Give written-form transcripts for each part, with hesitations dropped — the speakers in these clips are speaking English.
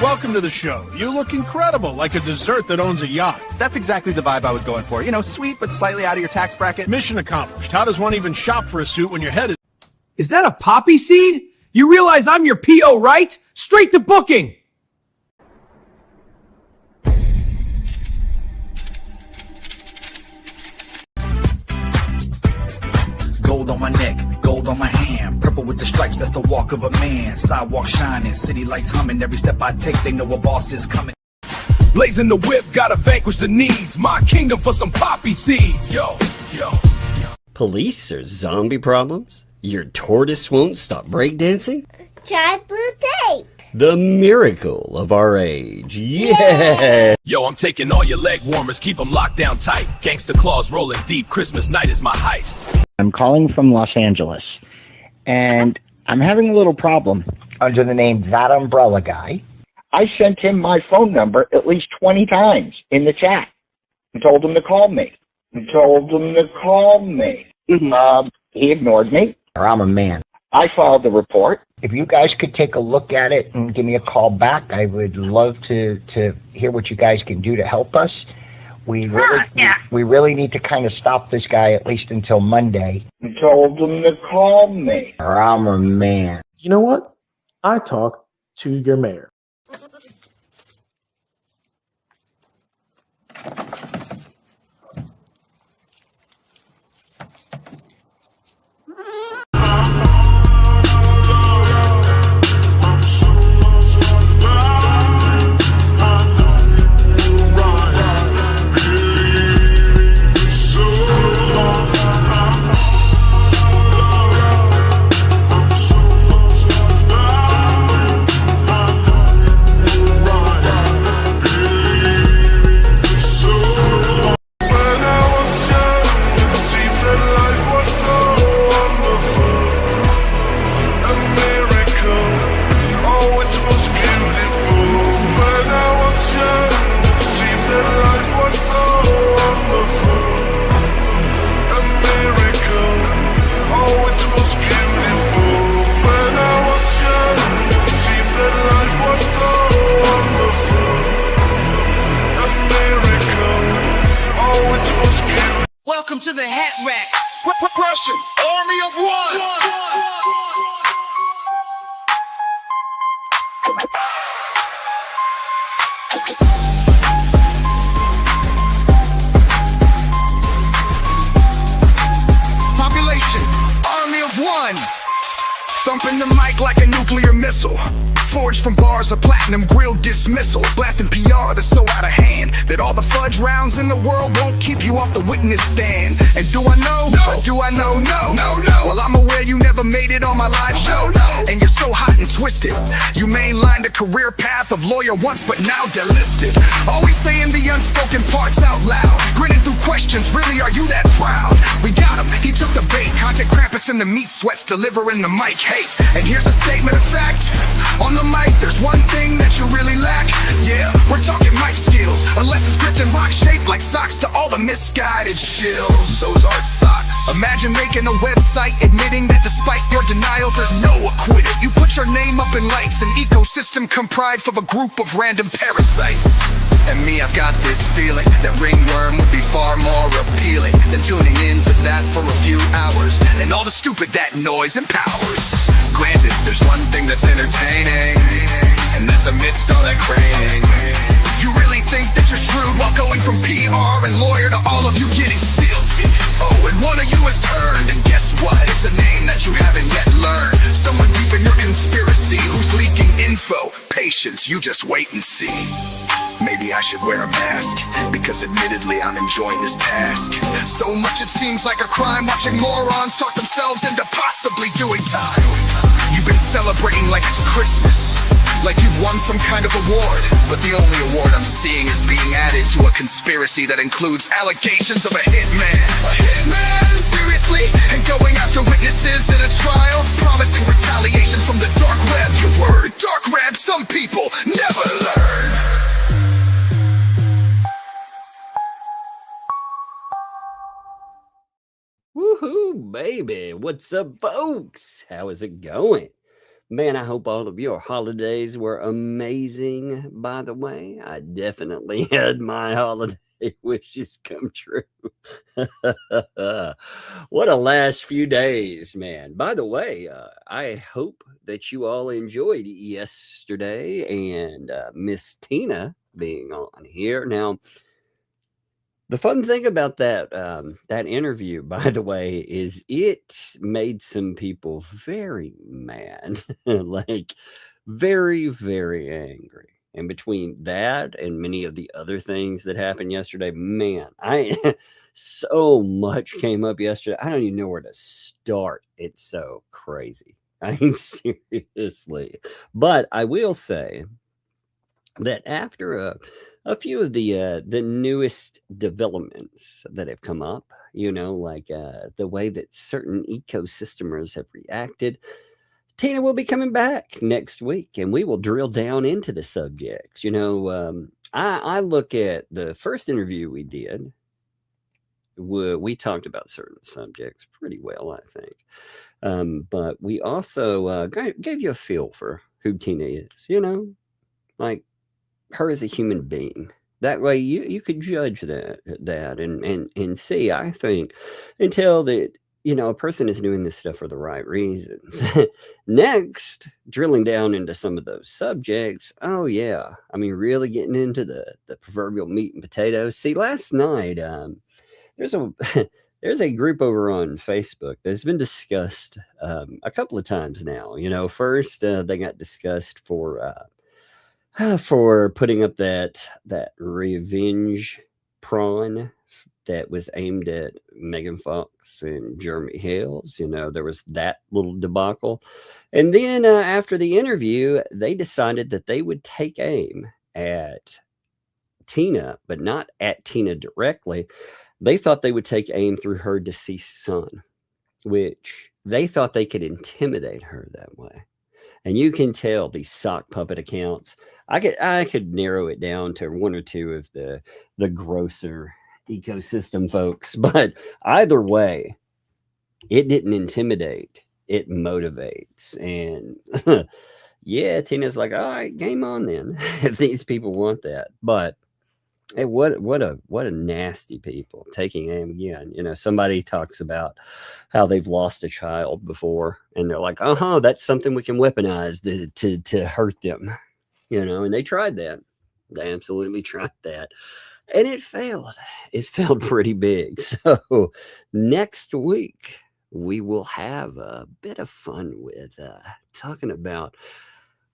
welcome to the show. You look incredible, like a dessert that owns a yacht. That's exactly the vibe I was going for. You know, sweet but slightly out of your tax bracket. Mission accomplished. How does one even shop for a suit when your head is... Is that a poppy seed? You realize I'm your P.O., right? Straight to booking! Gold on my neck, gold on my hand, purple with the stripes, that's the walk of a man. Sidewalk shining, city lights humming, every step I take they know a boss is coming. Blazing the whip, gotta vanquish the needs. My kingdom for some poppy seeds. Yo. Police or zombie problems? Your tortoise won't stop breakdancing? Try blue tape. The miracle of our age. Yeah! Yo, I'm taking all your leg warmers, keep them locked down tight. Gangsta claws rolling deep, Christmas night is my heist. I'm calling from Los Angeles, and I'm having a little problem under the name ThATuMBRELLAgUY. I sent him my phone number at least 20 times in the chat and told him to call me. He ignored me, or I'm a man. I filed the report. If you guys could take a look at it and give me a call back, I would love to hear what you guys can do to help us. We really need to kind of stop this guy at least until Monday. I told him to call me, or I'm a man. You know what? I talk to your mayor. Welcome to the hat rack. Preston, army of one. Population, army of one. Thumping the mic like a nuclear missile. Forged from bars of platinum, grilled dismissal. Blasting PR that's so out of hand that all the fudge rounds in the world won't keep you off the witness stand. And do I know? No. Or do I know? No. Well, I'm aware you never made it on my live show. No. And you're so hot and twisted. You mainlined a career path of lawyer once, but now delisted. Always saying the unspoken parts out loud. Grinning through questions, really are you that proud? We got him, he took the bait. Content Krampus in the meat sweats, delivering the mic hate. And here's a statement of fact. On the mic, there's one thing that you really lack. Yeah, we're talking mic skills. Unless it's gripped in rock shaped like socks to all the misguided shills. Those aren't socks. Imagine making a website admitting that despite your denials, there's no acquittal. You put your name up in lights, an ecosystem comprised of a group of random parasites. And me, I've got this feeling that ringworm would be far more appealing than tuning into that for a few hours and all the stupid that noise empowers. Granted, there's one thing that's entertaining, and that's amidst all that craning. You really think that you're shrewd while going from PR and lawyer to all of you getting stilted. Oh, and one of you has turned, and guess what? It's a name that you haven't yet learned. Someone deep in your conspiracy who's leaking info. Patience, you just wait and see. Maybe I should wear a mask, because admittedly I'm enjoying this task. So much it seems like a crime watching morons talk themselves into possibly doing time. You've been celebrating like it's Christmas, like you've won some kind of award. But the only award I'm seeing is being added to a conspiracy that includes allegations of a hitman. A hitman? Seriously? And going after witnesses in a trial, promising retaliation from the dark web. Your word, dark web, some people never learn. Woohoo, baby. What's up, folks? How is it going? Man, I hope all of your holidays were amazing, by the way. I definitely had my holiday wishes come true. What a last few days, man. By the way, I hope that you all enjoyed yesterday and Miss Tina being on here. Now, the fun thing about that interview, by the way, is it made some people very mad, like very, very angry. And between that and many of the other things that happened yesterday, man, I so much came up yesterday. I don't even know where to start. It's so crazy. I mean, seriously. But I will say that after a few of the newest developments that have come up, like the way that certain ecosystemers have reacted, Tina will be coming back next week, and we will drill down into the subjects. I look at the first interview we did. We talked about certain subjects pretty well, I think, but we also gave you a feel for who Tina is. Like her as a human being. That way you could judge that and see, I think, and tell that, a person is doing this stuff for the right reasons. Next, drilling down into some of those subjects. Oh yeah. I mean, really getting into the proverbial meat and potatoes. See, last night, there's a there's a group over on Facebook that's been discussed a couple of times now. First they got discussed for putting up that revenge prawn that was aimed at Megan Fox and Jeremy Hales. There was that little debacle. And then after the interview, they decided that they would take aim at Tina, but not at Tina directly. They thought they would take aim through her deceased son, which they thought they could intimidate her that way. And you can tell these sock puppet accounts. I could narrow it down to one or two of the grosser ecosystem folks, but either way, it didn't intimidate. It motivates. And yeah, Tina's like, all right, game on then, if these people want that. But hey, what a nasty people taking aim again. Somebody talks about how they've lost a child before, and they're like, that's something we can weaponize to hurt them. And they tried that. They absolutely tried that. And it failed. It failed pretty big. So next week, we will have a bit of fun with talking about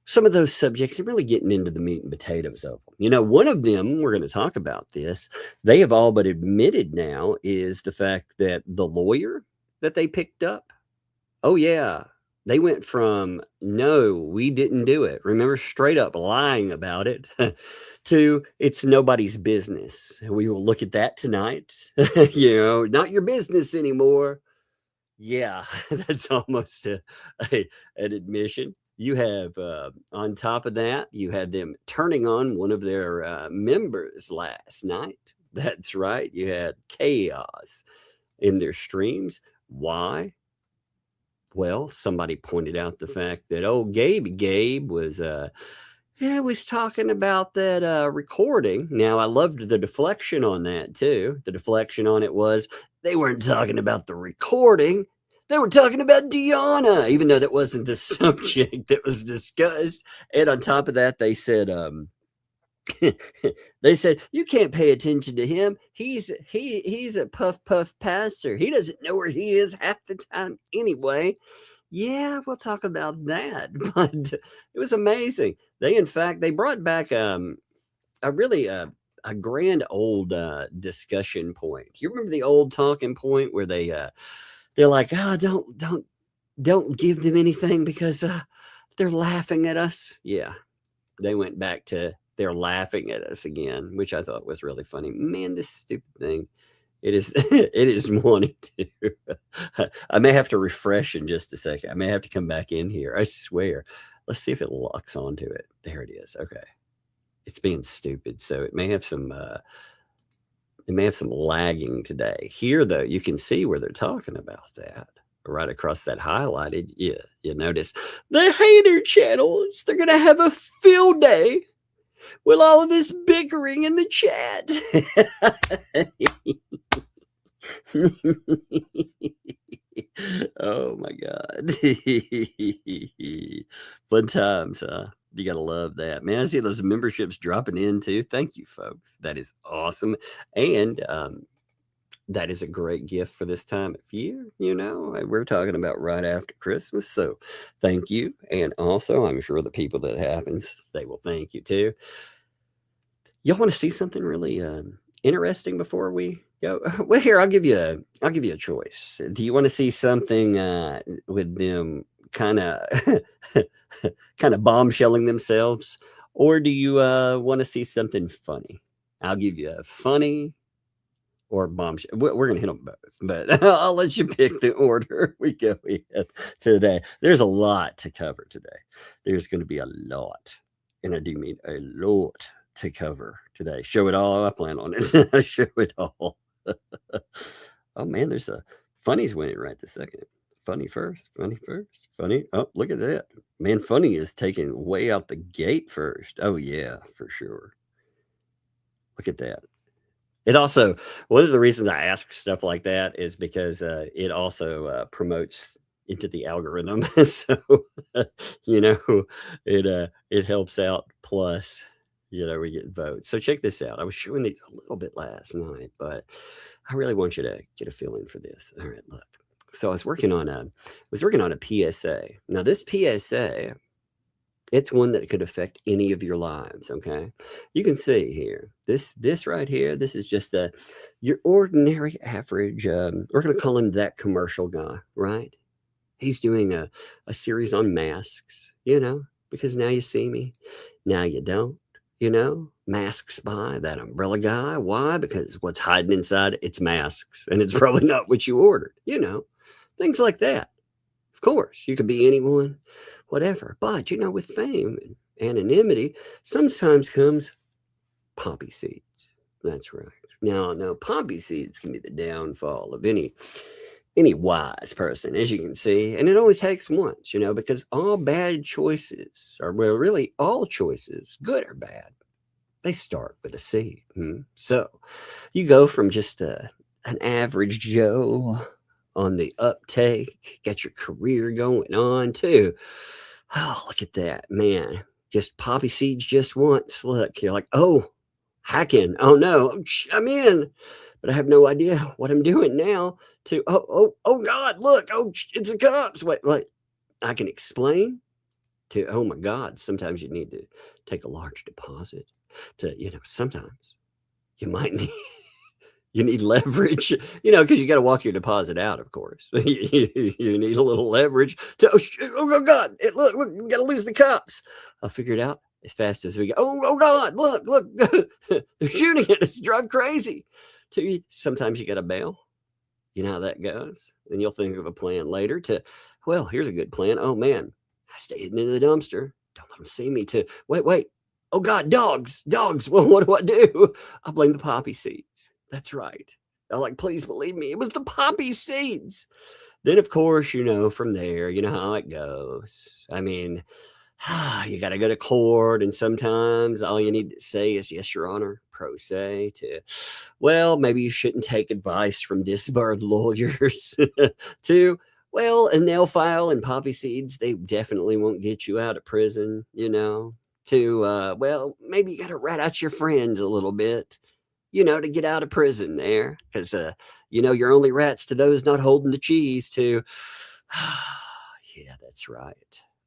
some of those subjects and really getting into the meat and potatoes of them. One of them, we're going to talk about this, they have all but admitted now, is the fact that the lawyer that they picked up, oh yeah, they went from, no, we didn't do it. Remember, straight up lying about it to it's nobody's business. We will look at that tonight. Not your business anymore. Yeah, that's almost an admission. You have, on top of that, you had them turning on one of their members last night. That's right. You had chaos in their streams. Why? Well, somebody pointed out the fact that, Gabe was talking about that recording. Now, I loved the deflection on that, too. The deflection on it was they weren't talking about the recording. They were talking about Deanna, even though that wasn't the subject that was discussed. And on top of that, they said, you can't pay attention to him. He's a puff passer. He doesn't know where he is half the time anyway. Yeah, we'll talk about that. But it was amazing. They brought back a grand old discussion point. You remember the old talking point where they're like, don't give them anything because they're laughing at us. Yeah, they went back to they're laughing at us again, which I thought was really funny. Man, this stupid thing. It is wanting to. I may have to refresh in just a second. I may have to come back in here. I swear. Let's see if it locks onto it. There it is. Okay. It's being stupid. So it may have some lagging today. Here, though, you can see where they're talking about that. right across that highlighted, you notice the hater channels. They're going to have a field day with all of this bickering in the chat. Oh my God. Fun times, huh? You gotta love that, man. I see those memberships dropping in too. Thank you, folks. That is awesome. And that is a great gift for this time of year. We're talking about right after Christmas. So thank you. And also, I'm sure the people that happens, they will thank you too. Y'all want to see something really interesting before we go? Well, here, I'll give you a choice. Do you want to see something with them kind of bombshelling themselves, or do you want to see something funny? I'll give you a funny or bombshell. We're gonna hit them both, but I'll let you pick the order we go in today. There's a lot to cover today. There's going to be a lot, and I do mean a lot to cover today. Show it all. I plan on it. Show it all. Oh man, there's a funny's winning right this second. Funny first. Funny. Oh, look at that. Man, funny is taking way out the gate first. Oh yeah, for sure. Look at that. It also, one of the reasons I ask stuff like that is because it also promotes into the algorithm. So, it helps out. Plus, we get votes. So check this out. I was showing these a little bit last night, but I really want you to get a feeling for this. All right, look. So I was working on a PSA. Now this PSA, it's one that could affect any of your lives. Okay, you can see here, this right here, this is just your ordinary average. We're going to call him that commercial guy, right? He's doing a series on masks, because now you see me, now you don't. Masks by that umbrella guy. Why? Because what's hiding inside it's masks, and it's probably not what you ordered. Things like that. Of course, you could be anyone, whatever. But with fame and anonymity, sometimes comes poppy seeds. That's right. Now, poppy seeds can be the downfall of any wise person, as you can see, and it only takes once, because all bad choices, or well, really all choices, good or bad, they start with a seed. So you go from just an average Joe on the uptake, get your career going on to, oh, look at that, man, just poppy seeds just once. Look, you're like, oh, hacking, oh no, I'm in, but I have no idea what I'm doing now. To oh God, look, it's the cops. Wait, I can explain. To oh my God, sometimes you need to take a large deposit. To sometimes you might need you need leverage. Because you got to walk your deposit out. Of course, you need a little leverage. To oh God, look, we got to lose the cops. I'll figure it out as fast as we go. Oh God, look, they're shooting at us. Drive crazy. To sometimes you got to bail. You know how that goes. And you'll think of a plan later to, well, here's a good plan. Oh, man, I stay hidden in the dumpster. Don't let them see me. To wait. Oh, God, dogs. Well, what do I do? I blame the poppy seeds. That's right. I'm like, please believe me. It was the poppy seeds. Then, of course, from there, you know how it goes. I mean, you got to go to court. And sometimes all you need to say is, yes, Your Honor, pro se. To, well, maybe you shouldn't take advice from disbarred lawyers. To, well, a nail file and poppy seeds, they definitely won't get you out of prison, To, well, maybe you got to rat out your friends a little bit, to get out of prison there. Because, you're only rats to those not holding the cheese. To, yeah, that's right.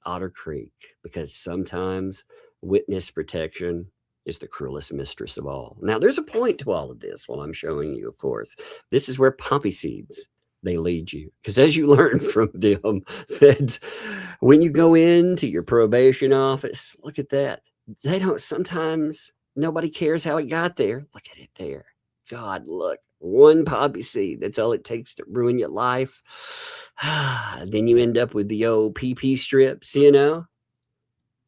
Otter Creek, because sometimes witness protection is the cruelest mistress of all. Now, there's a point to all of this while I'm showing you, of course. This is where poppy seeds, they lead you. Because as you learn from them, that when you go into your probation office, look at that. They don't, sometimes nobody cares how it got there. Look at it there. God, look. One poppy seed. That's all it takes to ruin your life. Then you end up with the old PP strips, Yeah,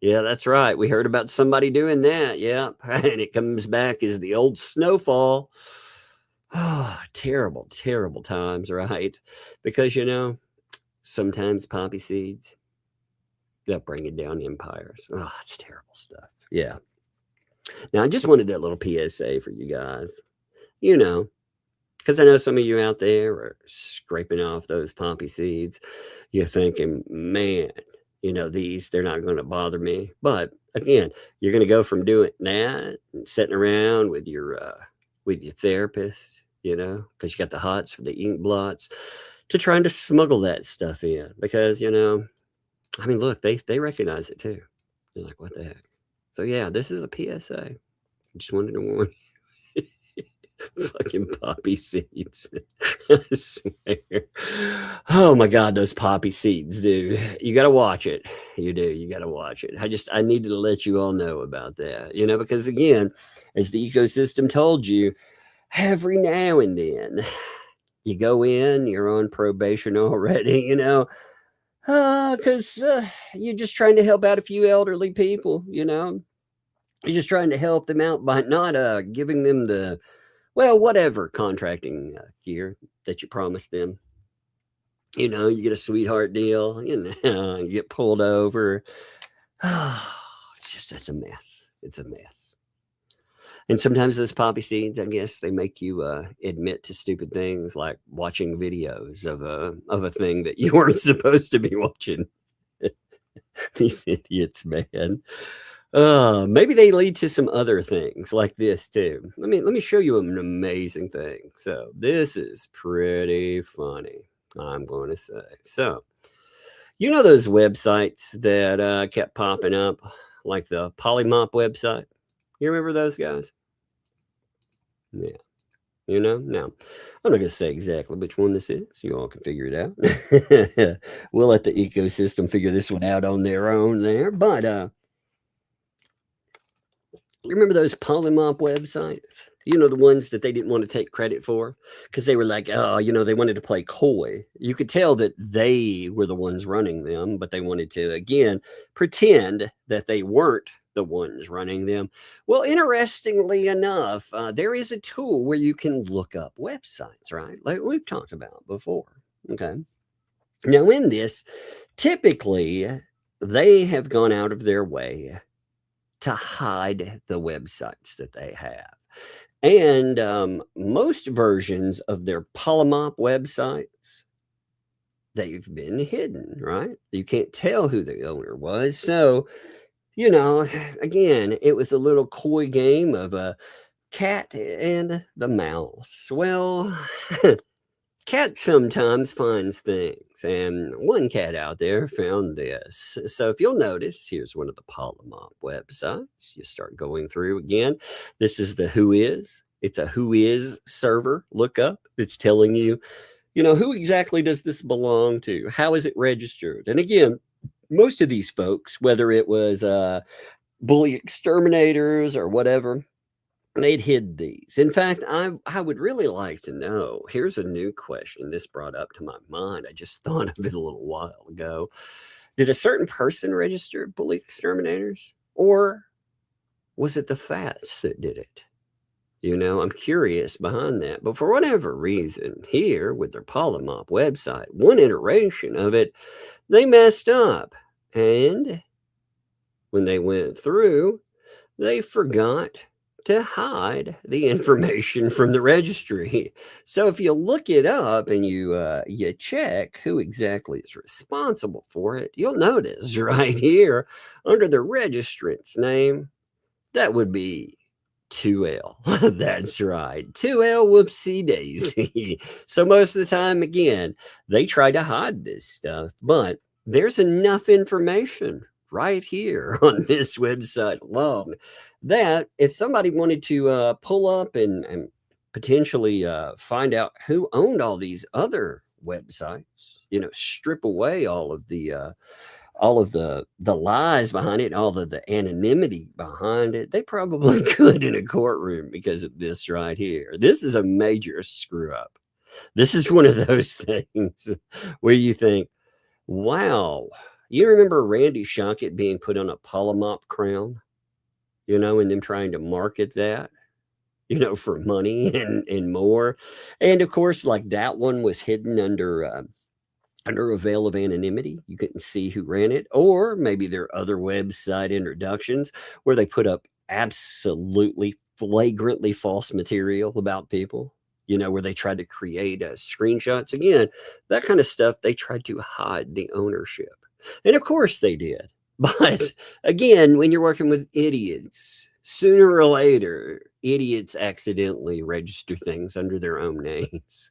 that's right. We heard about somebody doing that. Yeah. And it comes back as the old snowfall. Oh, terrible, terrible times, right? Because, sometimes poppy seeds, they'll bring it down empires. Oh, it's terrible stuff. Yeah. Now, I just wanted that little PSA for you guys, you know, because I know some of you out there are scraping off those poppy seeds. You're thinking, man, you know, they're not going to bother me. But again, you're going to go from doing that and sitting around with your therapist, you know, because you got the hots for the ink blots, to trying to smuggle that stuff in. Because, you know, I mean, look, they recognize it too. They're like, what the heck? So yeah, this is a PSA. Just wanted to warn you. Fucking poppy seeds. I swear. Oh my God, those poppy seeds, dude. You got to watch it. You do. You got to watch it. I needed to let you all know about that, you know, because again, as the ecosystem told you, every now and then you go in, you're on probation already, you know, because you're just trying to help out a few elderly people, you know. You're just trying to help them out by not giving them the, well, whatever contracting gear that you promised them. You know, you get a sweetheart deal, you know, you get pulled over. Oh, it's a mess. It's a mess. And sometimes those poppy seeds, I guess, they make you admit to stupid things like watching videos of a thing that you weren't supposed to be watching. These idiots, man. Maybe they lead to some other things like this too. Let me show you an amazing thing. So this is pretty funny, I'm going to say. So, you know those websites that kept popping up, like the Polymop website? You remember those guys? Yeah. You know? Now, I'm not going to say exactly which one this is. You all can figure it out. We'll let the ecosystem figure this one out on their own there. But, remember those Polymop websites? You know, the ones that they didn't want to take credit for because they were like, oh, you know, they wanted to play coy. You could tell that they were the ones running them, but they wanted to, again, pretend that they weren't the ones running them. Well, interestingly enough, there is a tool where you can look up websites, right? Like we've talked about before. Okay. Now, in this, typically, they have gone out of their way to hide the websites that they have. And most versions of their Polymop websites, they've been hidden, right? You can't tell who the owner was. So, you know, again, it was a little coy game of a cat and the mouse. Well, cat sometimes finds things, and one cat out there found this. So if you'll notice, here's one of the Polymop websites. You start going through again. This is the Who Is. It's a Who Is server lookup. It's telling you, you know, who exactly does this belong to? How is it registered? And again, most of these folks, whether it was bully exterminators or whatever, they'd hid these. In fact, I would really like to know. Here's a new question this brought up to my mind. I just thought of it a little while ago. Did a certain person register bully exterminators, or was it the Fats that did it? You know, I'm curious behind that. But for whatever reason, here with their Polymop website, one iteration of it, they messed up. And when they went through, they forgot to hide the information from the registry. So if you look it up and you check who exactly is responsible for it, you'll notice right here under the registrant's name, that would be 2L. That's right. 2L, whoopsie daisy. So most of the time, again, they try to hide this stuff, but there's enough information right here on this website alone that if somebody wanted to pull up and potentially find out who owned all these other websites, you know, strip away all of the lies behind it, all of the anonymity behind it, they probably could in a courtroom because of this right here. This is a major screw up. This is one of those things where you think, wow, you remember Randy Shockett being put on a Polymop crown, you know, and them trying to market that, you know, for money and more. And of course, like that one was hidden under under a veil of anonymity. You couldn't see who ran it, or maybe there are other website introductions where they put up absolutely flagrantly false material about people, where they tried to create screenshots. Again, that kind of stuff, they tried to hide the ownership. And of course they did. But again, when you're working with idiots, sooner or later, idiots accidentally register things under their own names.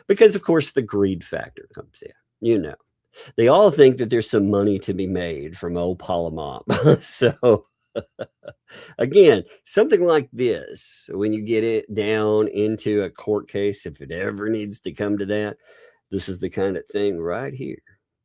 Because, of course, the greed factor comes in. They all think that there's some money to be made from old Palomop. So, again, something like this, when you get it down into a court case, if it ever needs to come to that, this is the kind of thing right here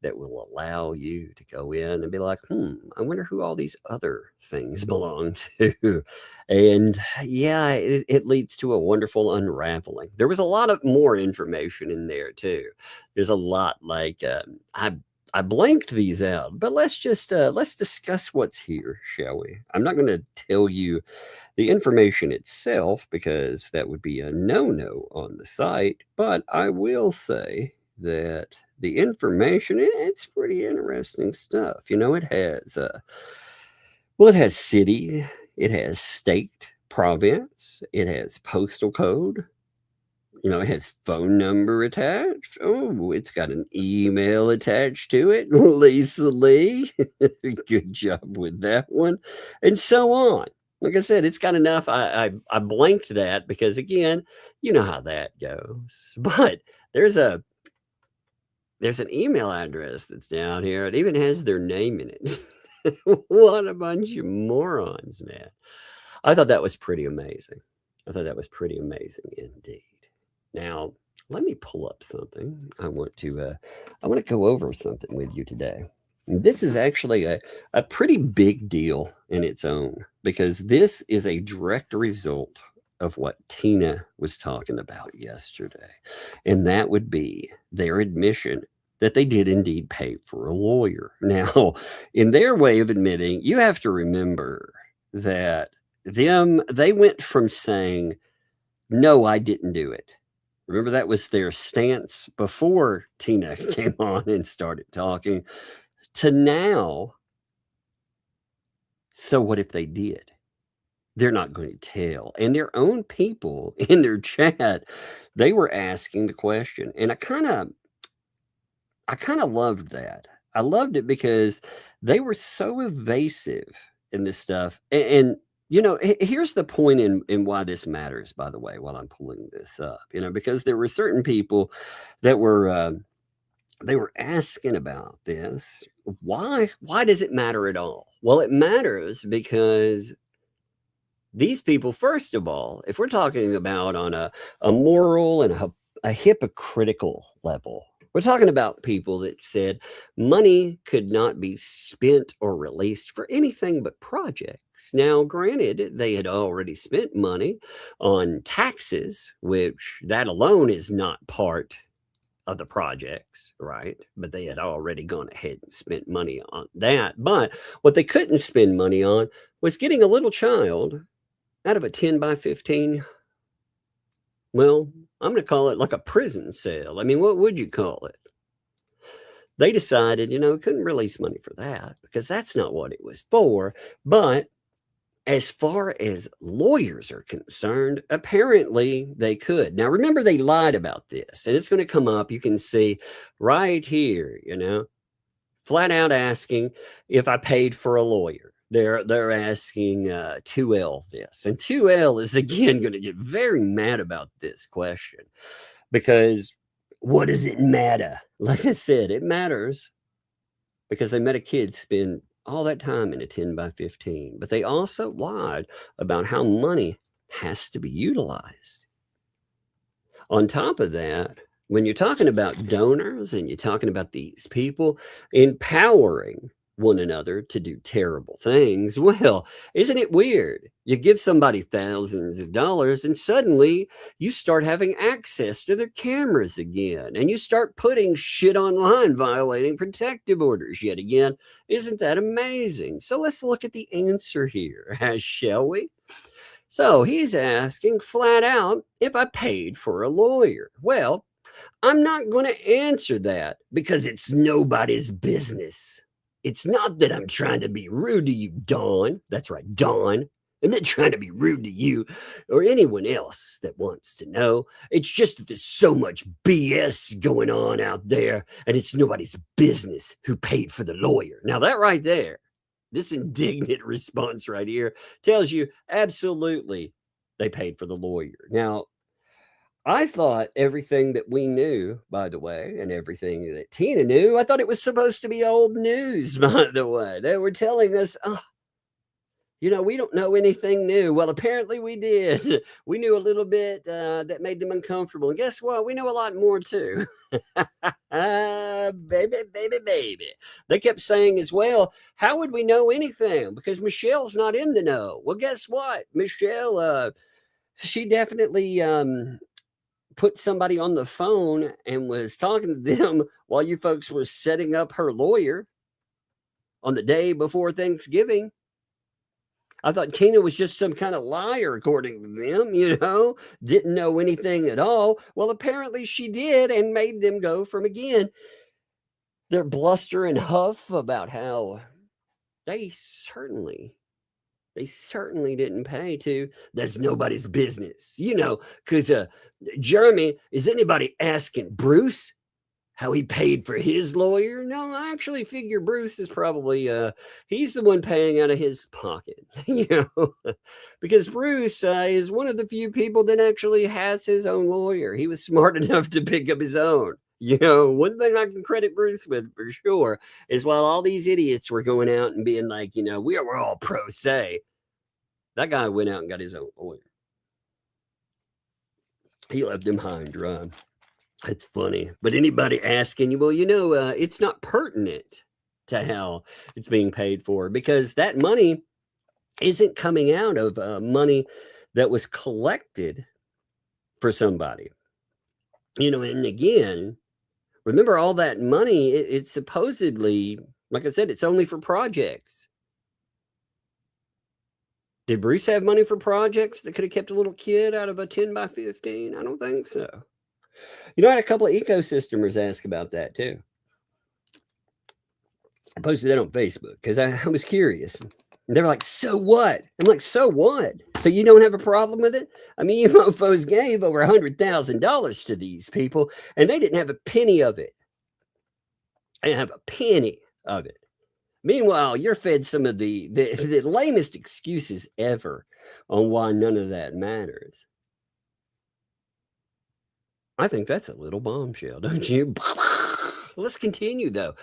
that will allow you to go in and be like, I wonder who all these other things belong to. And yeah, it leads to a wonderful unraveling. There was a lot of more information in there too. There's a lot like, I blanked these out, but let's discuss what's here, shall we? I'm not going to tell you the information itself because that would be a no-no on the site, but I will say that the information, it's pretty interesting stuff. It has, it has city, it has state, province, it has postal code, it has phone number attached. Oh, it's got an email attached to it. Lisa Lee, good job with that one, and so on. Like I said, it's got enough. I blanked that because, again, you know how that goes. But there's an email address that's down here. It even has their name in it. What a bunch of morons, man. I thought that was pretty amazing. Indeed. Now, let me pull up something. I want to go over something with you today. This is actually a pretty big deal in its own, because this is a direct result of what Tina was talking about yesterday. And that would be their admission that they did indeed pay for a lawyer. Now, in their way of admitting, you have to remember that they went from saying, no, I didn't do it. Remember, that was their stance before Tina came on and started talking, to now, so what if they did? They're not going to tell. And their own people in their chat, they were asking the question. And I kind of loved that. I loved it because they were so evasive in this stuff. And here's the point in why this matters, by the way, while I'm pulling this up, because there were certain people that were, they were asking about this. Why does it matter at all? Well, it matters because these people, first of all, if we're talking about on a moral and a hypocritical level, we're talking about people that said money could not be spent or released for anything but projects. Now, granted, they had already spent money on taxes, which that alone is not part of the projects, right? But they had already gone ahead and spent money on that. But what they couldn't spend money on was getting a little child out of a 10 by 15, well, I'm going to call it like a prison cell. I mean, what would you call it? They decided, couldn't release money for that because that's not what it was for. But as far as lawyers are concerned, apparently they could. Now, remember, they lied about this, and it's going to come up. You can see right here, flat out asking if I paid for a lawyer. They're asking 2L this. And 2L is, again, going to get very mad about this question because what does it matter? Like I said, it matters because they met a kid spend all that time in a 10 by 15. But they also lied about how money has to be utilized. On top of that, when you're talking about donors and you're talking about these people empowering one another to do terrible things, well, isn't it weird? You give somebody thousands of dollars and suddenly you start having access to their cameras again, and you start putting shit online, violating protective orders yet again. Isn't that amazing? So let's look at the answer here, shall we? So he's asking flat out if I paid for a lawyer. Well, I'm not going to answer that because it's nobody's business. It's not that I'm trying to be rude to you, Dawn. That's right, Dawn. I'm not trying to be rude to you or anyone else that wants to know. It's just that there's so much BS going on out there, and it's nobody's business who paid for the lawyer. Now, that right there, this indignant response right here tells you absolutely they paid for the lawyer. Now, I thought everything that we knew, by the way, and everything that Tina knew, I thought it was supposed to be old news, by the way. They were telling us, we don't know anything new. Well, apparently we did. We knew a little bit that made them uncomfortable. And guess what? We know a lot more too. Baby, baby, baby. They kept saying as well, how would we know anything? Because Michelle's not in the know. Well, guess what? Michelle, she definitely put somebody on the phone and was talking to them while you folks were setting up her lawyer on the day before Thanksgiving. I thought Tina was just some kind of liar, according to them, didn't know anything at all. Well, apparently she did and made them go from, again, their bluster and huff about how they certainly didn't pay to. That's nobody's business, because Jeremy, is anybody asking Bruce how he paid for his lawyer? No, I actually figure Bruce is probably, he's the one paying out of his pocket, because Bruce is one of the few people that actually has his own lawyer. He was smart enough to pick up his own. One thing I can credit Bruce with for sure is while all these idiots were going out and being like, we're all pro se, that guy went out and got his own lawyer. He left him high and dry. It's funny. But anybody asking you, well, it's not pertinent to how it's being paid for, because that money isn't coming out of money that was collected for somebody. And again, remember all that money, it's supposedly, like I said, it's only for projects. Did Bruce have money for projects that could have kept a little kid out of a 10 by 15? I don't think so. I had a couple of ecosystemers ask about that too. I posted that on Facebook because I was curious. And they were like, so what? I'm like, so what? So you don't have a problem with it? I mean, you mofos gave over $100,000 to these people, and they didn't have a penny of it. They didn't have a penny of it. Meanwhile, you're fed some of the lamest excuses ever on why none of that matters. I think that's a little bombshell, don't you? Let's continue, though.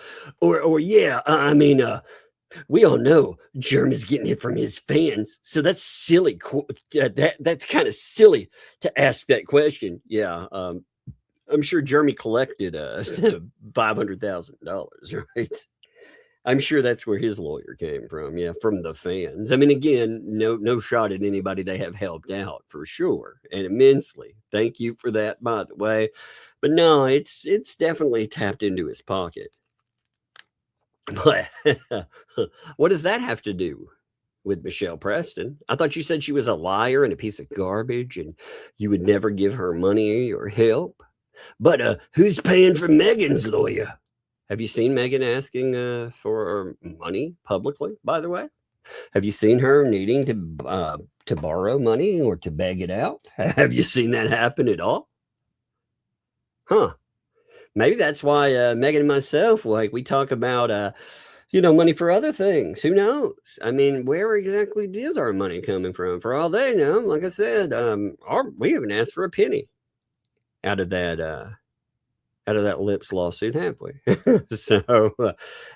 We all know Jeremy's getting it from his fans, so that's silly. That's kind of silly to ask that question. Yeah, I'm sure Jeremy collected $500,000, right? I'm sure that's where his lawyer came from. Yeah, from the fans. I mean, again, no shot at anybody they have helped out for sure, and immensely. Thank you for that, by the way. But no, it's definitely tapped into his pocket. But what does that have to do with Michelle Preston? I thought you said she was a liar and a piece of garbage, and you would never give her money or help. But who's paying for Megan's lawyer? Have you seen Megan asking for money publicly, by the way? Have you seen her needing to borrow money or to beg it out? Have you seen that happen at all? Huh. Maybe that's why Megan and myself, we talk about, money for other things. Who knows? I mean, where exactly is our money coming from? For all they know, like I said, we haven't asked for a penny out of that Lips lawsuit, have we? So,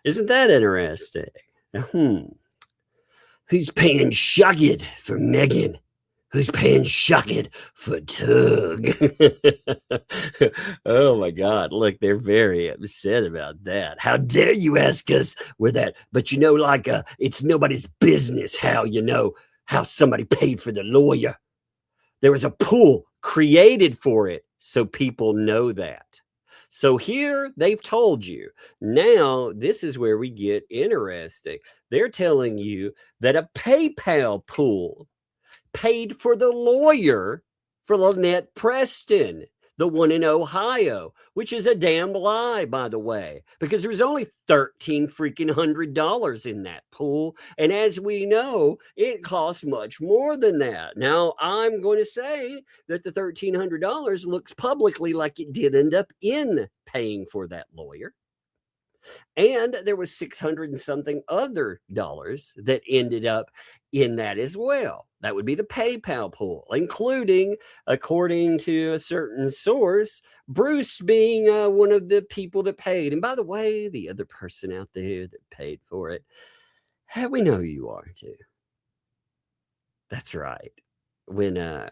isn't that interesting? Who's paying Shugged for Megan? Who's paying Shugged for Tug? Oh my God. Look, they're very upset about that. How dare you ask us where that, but it's nobody's business how somebody paid for the lawyer. There was a pool created for it, so people know that. So here they've told you. Now this is where we get interesting. They're telling you that a PayPal pool paid for the lawyer for Lynette Preston. the one in Ohio, which is a damn lie, by the way, because there's only $1,300 in that pool. And as we know, it costs much more than that. Now, I'm going to say that the $1,300 looks publicly like it did end up in paying for that lawyer. And there was 600 and something other dollars that ended up in that as well. That would be the PayPal pool, including, according to a certain source, Bruce being one of the people that paid. And by the way, the other person out there that paid for it, we know who you are too. That's right. When, how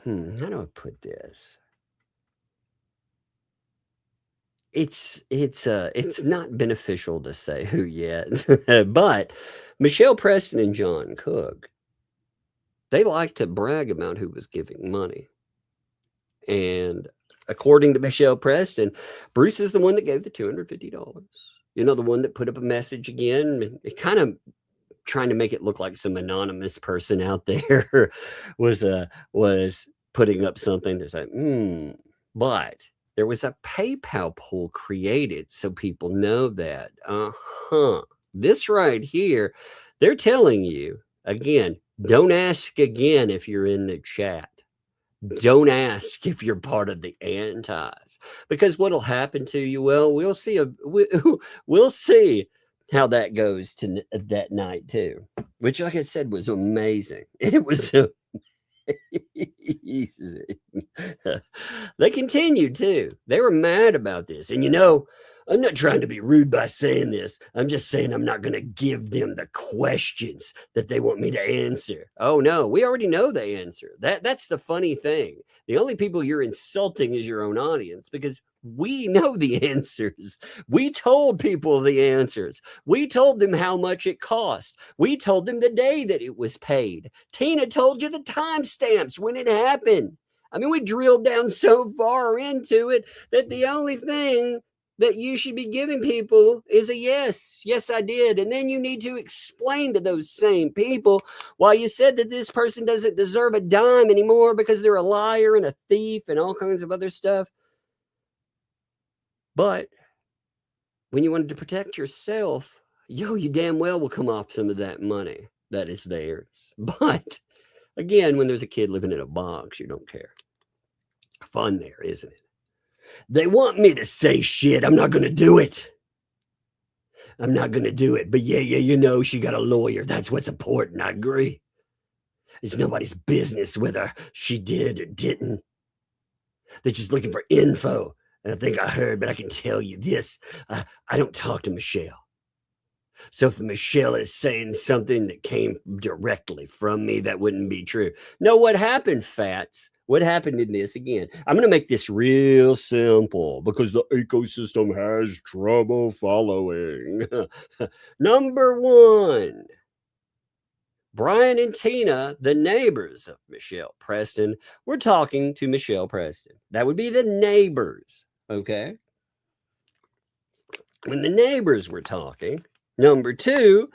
do I put this? It's not beneficial to say who yet, but Michelle Preston and John Cook, they like to brag about who was giving money. And according to Michelle Preston, Bruce is the one that gave the $250. You know, the one that put up a message again, it kind of trying to make it look like some anonymous person out there was putting up something to say, but there was a PayPal pool created so people know that. This right here, they're telling you, again, don't ask again if you're in the chat. Don't ask if you're part of the antis. Because what'll happen to you, well, we'll see how that goes to that night too. Which, like I said, was amazing. It was they continued too. They were mad about this. And you know, I'm not trying to be rude by saying this. I'm just saying I'm not going to give them the questions that they want me to answer. Oh no, we already know the answer. That's the funny thing. The only people you're insulting is your own audience, because we know the answers. We told people the answers. We told them how much it cost. We told them the day that it was paid. Tina told you the timestamps when it happened. I mean, we drilled down so far into it that the only thing that you should be giving people is a yes. Yes, I did. And then you need to explain to those same people why you said that this person doesn't deserve a dime anymore because they're a liar and a thief and all kinds of other stuff. But when you wanted to protect yourself, you damn well will come off some of that money that is theirs. But again, when there's a kid living in a box, you don't care. Fun there, isn't it? They want me to say shit. I'm not going to do it. I'm not going to do it. But yeah, you know, she got a lawyer. That's what's important. I agree. It's nobody's business whether she did or didn't. They're just looking for info. And I think I heard, but I can tell you this. I don't talk to Michelle. So if Michelle is saying something that came directly from me, that wouldn't be true. No, what happened, Fats? What happened in this? Again, I'm going to make this real simple because the ecosystem has trouble following. Number one, Brian and Tina, the neighbors of Michelle Preston, were talking to Michelle Preston. That would be the neighbors, okay? When the neighbors were talking, number two,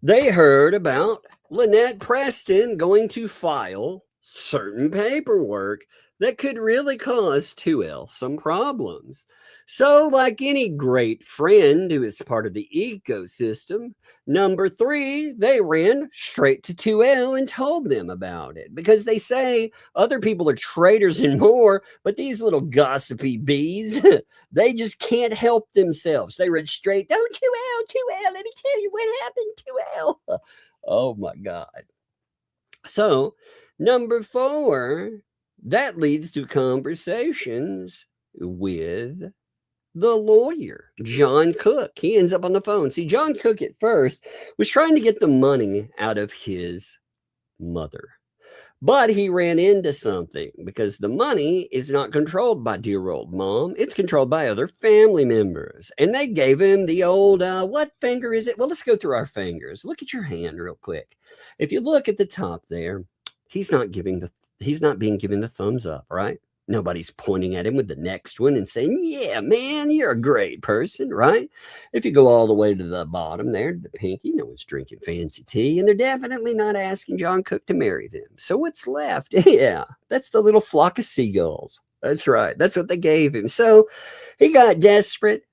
they heard about Lynette Preston going to file certain paperwork that could really cause 2L some problems. So, like any great friend who is part of the ecosystem, number three, they ran straight to 2L and told them about it because they say other people are traitors and more, but these little gossipy bees, they just can't help themselves. They ran straight, oh, 2L, let me tell you what happened, 2L. Oh my God. So, number four, that leads to conversations with the lawyer, John Cook. He ends up on the phone. See, John Cook at first was trying to get the money out of his mother. But he ran into something because the money is not controlled by dear old mom. It's controlled by other family members. And they gave him the old, what finger is it? Well, let's go through our fingers. Look at your hand real quick. If you look at the top there, he's not being given the thumbs up, right? Nobody's pointing at him with the next one and saying, yeah, man, you're a great person, right? If you go all the way to the bottom there, to the pinky, no one's drinking fancy tea, and they're definitely not asking John Cook to marry them. So what's left? Yeah, that's the little flock of seagulls. That's right. That's what they gave him. So he got desperate.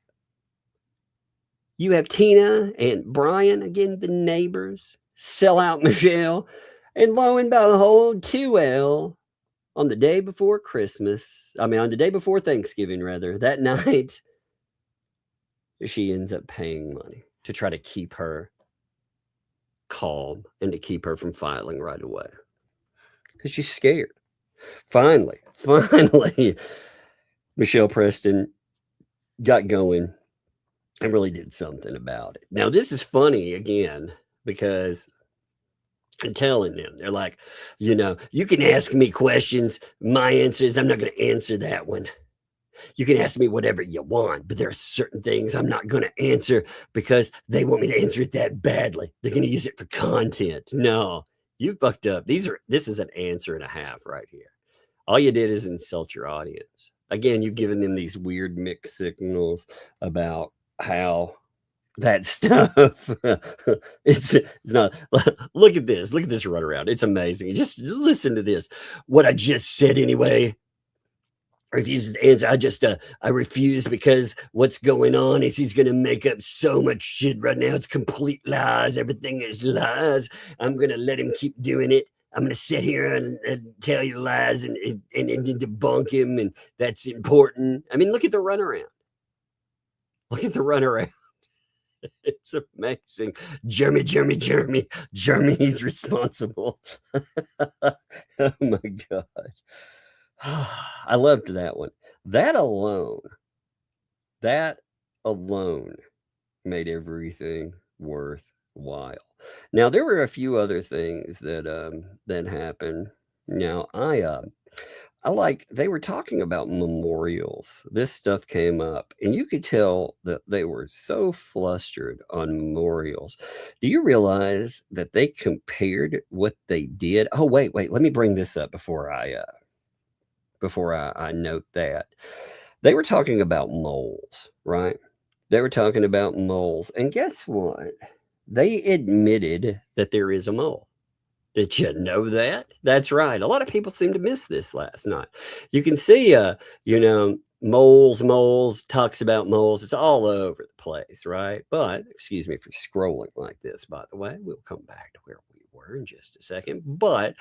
You have Tina and Brian, again, the neighbors, sell out Michelle, and lo and behold, 2L on the day before Christmas, on the day before Thanksgiving, rather, that night, she ends up paying money to try to keep her calm and to keep her from filing right away because she's scared. Finally, Michelle Preston got going and really did something about it. Now, this is funny again because I'm telling them, they're like, you can ask me questions. My answer is I'm not going to answer that one. You can ask me whatever you want, but there are certain things I'm not going to answer because they want me to answer it that badly. They're going to use it for content. No, you fucked up. This is an answer and a half right here. All you did is insult your audience. Again, you've given them these weird mixed signals about how that stuff it's not. Look at this runaround. It's amazing. Just listen to this. What I just said anyway. Refuses to answer. I refuse because what's going on is he's going to make up so much shit right now. It's complete lies. Everything is lies. I'm going to let him keep doing it. I'm going to sit here and tell you lies and debunk him. And that's important. I mean, look at the runaround. It's amazing. Jeremy, he's responsible. Oh my God. I loved that one. That alone made everything worthwhile. Now, there were a few other things that happened. Now, they were talking about memorials. This stuff came up, and you could tell that they were so flustered on memorials. Do you realize that they compared what they did? Oh, wait, let me bring this up before I note that. They were talking about moles, right? They were talking about moles, and guess what? They admitted that there is a mole. Did you know that? That's right. A lot of people seem to miss this last night. You can see, moles, talks about moles. It's all over the place, right? But, excuse me for scrolling like this, by the way. We'll come back to where we were in just a second. But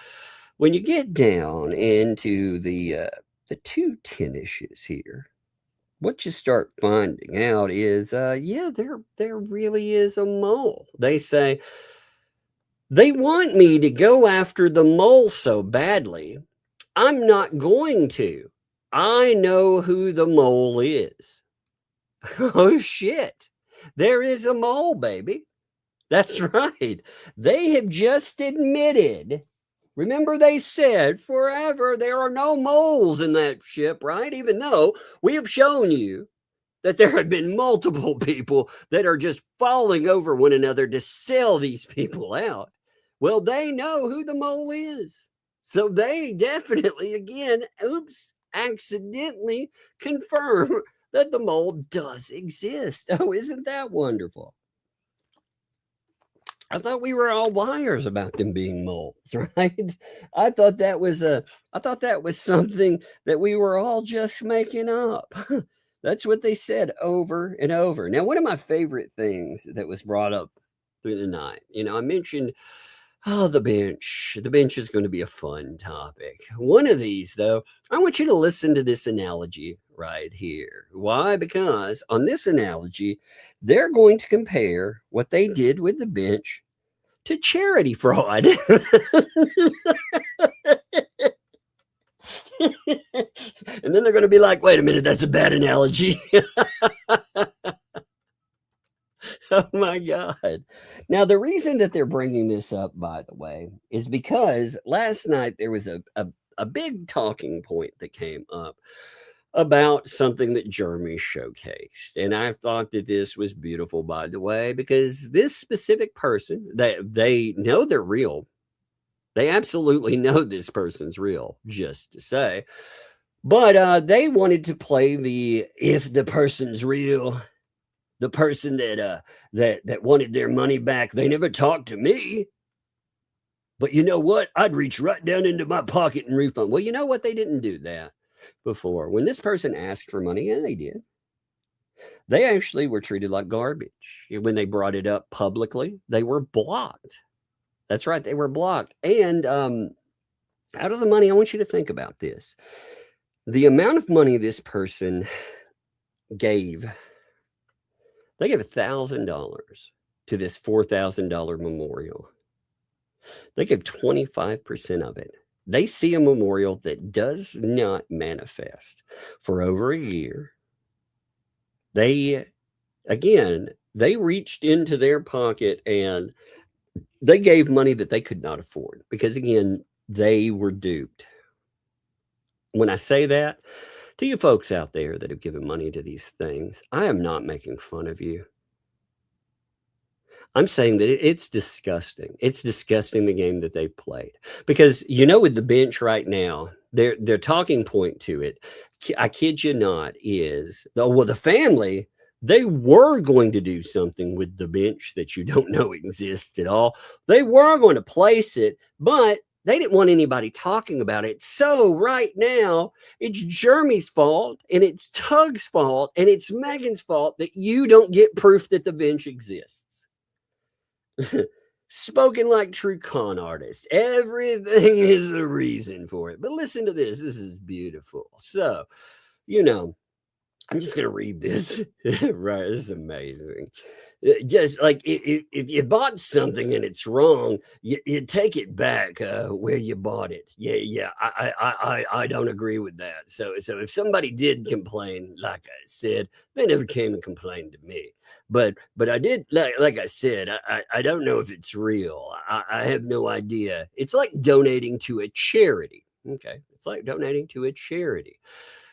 when you get down into the two tennishes here, what you start finding out is, there really is a mole. They say, they want me to go after the mole so badly, I'm not going to. I know who the mole is. Oh, shit. There is a mole, baby. That's right. They have just admitted. Remember, they said forever there are no moles in that ship, right? Even though we have shown you that there have been multiple people that are just falling over one another to sell these people out. Well, they know who the mole is. So they definitely, again, accidentally confirm that the mole does exist. Oh, isn't that wonderful? I thought we were all liars about them being moles, right? I thought that was something that we were all just making up. That's what they said over and over. Now, one of my favorite things that was brought up through the night, I mentioned, the bench. The bench is going to be a fun topic. One of these, though, I want you to listen to this analogy right here. Why? Because on this analogy, they're going to compare what they did with the bench to charity fraud. And then they're going to be like, wait a minute, that's a bad analogy. Oh my God. Now, the reason that they're bringing this up, by the way, is because last night there was a big talking point that came up about something that Jeremy showcased. And I thought that this was beautiful, by the way, because this specific person, they know they're real. They absolutely know this person's real, just to say. But they wanted to play the if the person's real, the person that wanted their money back, they never talked to me. But you know what? I'd reach right down into my pocket and refund. Well, you know what? They didn't do that before. When this person asked for money, and they did, they actually were treated like garbage. When they brought it up publicly, they were blocked. That's right, they were blocked. And out of the money, I want you to think about this. The amount of money this person gave, they gave $1,000 to this $4,000 memorial. They give 25% of it. They see a memorial that does not manifest for over a year. They reached into their pocket and they gave money that they could not afford because, again, they were duped. When I say that to you folks out there that have given money to these things, I am not making fun of you. I'm saying that it's disgusting. It's disgusting, the game that they've played. Because, with the bench right now, their talking point to it, I kid you not, is, the family, they were going to do something with the bench that you don't know exists at all. They were going to place it, but they didn't want anybody talking about it. So right now, it's Jeremy's fault, and it's Tug's fault, and it's Megan's fault that you don't get proof that the bench exists. Spoken like true con artist. Everything is a reason for it. But listen to this. This is beautiful. So, I'm just going to read this. Right. This is amazing. Just like if you bought something and it's wrong, you take it back where you bought it. Yeah. I don't agree with that. So if somebody did complain, like I said, they never came and complained to me. But I did, like I said, I don't know if it's real. I have no idea. It's like donating to a charity. Okay. It's like donating to a charity.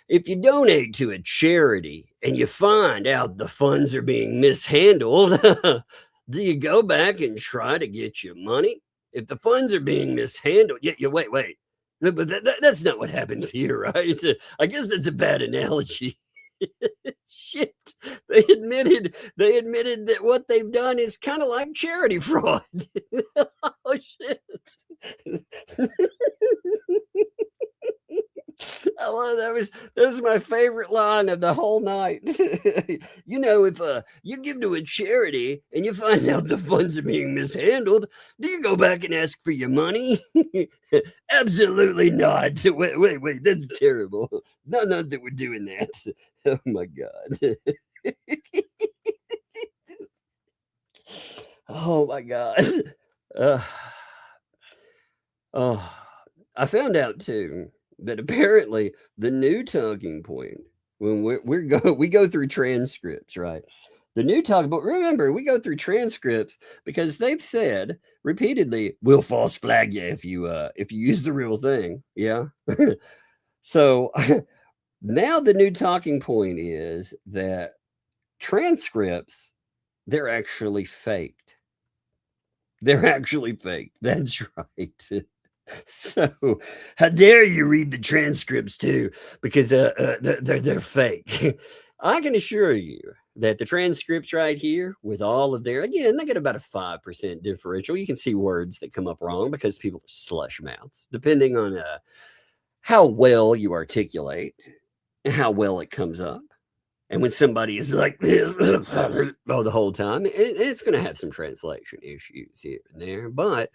If you donate to a charity and you find out the funds are being mishandled, do you go back and try to get your money? If the funds are being mishandled, wait. But that's not what happens here, right? I guess that's a bad analogy. Shit. They admitted that what they've done is kind of like charity fraud. Oh, shit. I love that. Was my favorite line of the whole night. If you give to a charity and you find out the funds are being mishandled, do you go back and ask for your money? Absolutely not. Wait, that's terrible. Not that we're doing that. Oh my God. Oh my God. I found out too that apparently the new talking point when we go through transcripts, right? The new talking, but remember, we go through transcripts because they've said repeatedly, we'll false flag you if you use the real thing. Yeah. So now the new talking point is that transcripts, they're actually faked. They're actually faked. That's right. So, how dare you read the transcripts too? Because they're fake. I can assure you that the transcripts right here, with all of their, again, they get about a 5% differential. You can see words that come up wrong because people are slush mouths, depending on how well you articulate and how well it comes up. And when somebody is like this the whole time, it's going to have some translation issues here and there, but.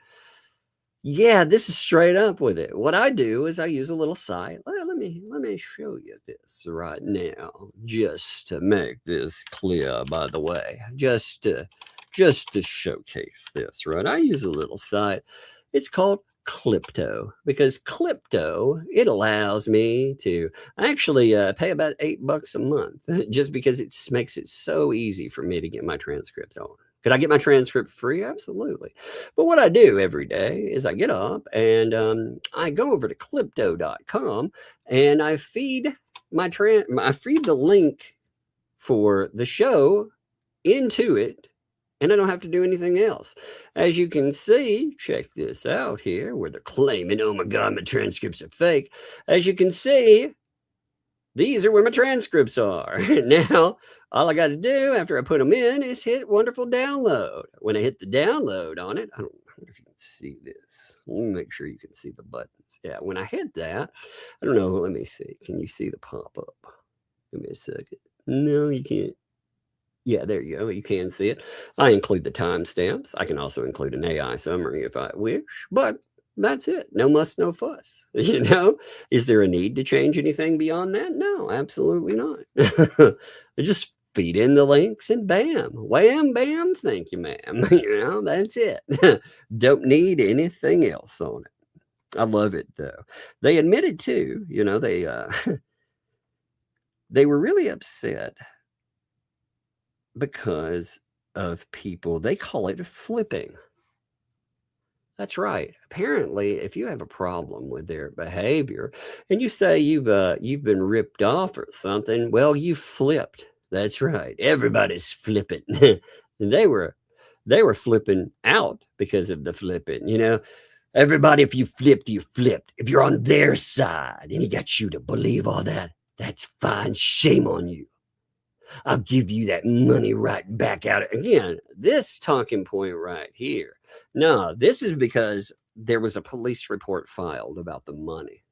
Yeah, this is straight up with it. What I do is I use a little site. Let me show you this right now, just to make this clear, by the way, just to showcase this, right? I use a little site. It's called Clipto, because Clipto, it allows me to actually pay about $8 a month just because it makes it so easy for me to get my transcript on. Could I get my transcript free? Absolutely. But what I do every day is I get up and I go over to Clipto.com and I feed the link for the show into it, and I don't have to do anything else. As you can see, check this out here where they're claiming, oh my God, my transcripts are fake. As you can see, These are where my transcripts are. Now, all I got to do after I put them in is hit wonderful download. When I hit the download on it, I wonder if you can see this. Let me make sure you can see the buttons. Yeah, when I hit that, I don't know. Let me see. Can you see the pop-up? Give me a second. No, you can't. Yeah, there you go. You can see it. I include the timestamps. I can also include an AI summary if I wish, but that's it. No muss, no fuss. You know, is there a need to change anything beyond that? No, absolutely not. Just feed in the links and bam, wham, bam. Thank you, ma'am. You know, that's it. Don't need anything else on it. I love it though. They admitted too, you know, they were really upset because of people, they call it flipping. That's right. Apparently, if you have a problem with their behavior and you say you've been ripped off or something, well, you flipped. That's right. Everybody's flipping. And they were flipping out because of the flipping, you know. Everybody, if you flipped, you flipped. If you're on their side and he got you to believe all that, that's fine. Shame on you. I'll give you that money right back out. Again, this talking point right here. No, this is because there was a police report filed about the money.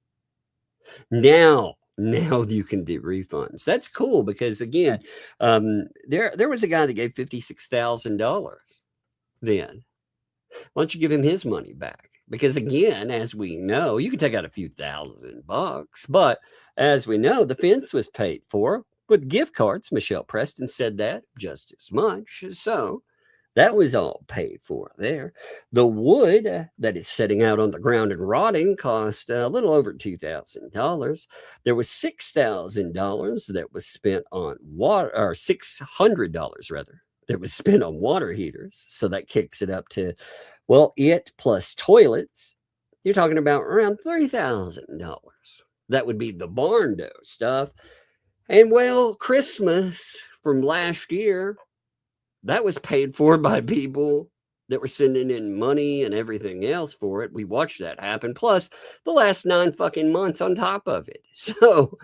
Now you can do refunds. That's cool because again, there was a guy that gave $56,000 then. Why don't you give him his money back? Because again, as we know, you can take out a few $1,000, but as we know, the fence was paid for with gift cards. Michelle Preston said that just as much. So that was all paid for there. The wood that is sitting out on the ground and rotting cost a little over $2,000. There was $6,000 that was spent on water, or $600 rather, that was spent on water heaters. So that kicks it up to, well, it plus toilets, you're talking about around $3,000. That would be the barn door stuff. And well, Christmas from last year, that was paid for by people that were sending in money and everything else for it. We watched that happen. Plus the last 9 fucking months on top of it. So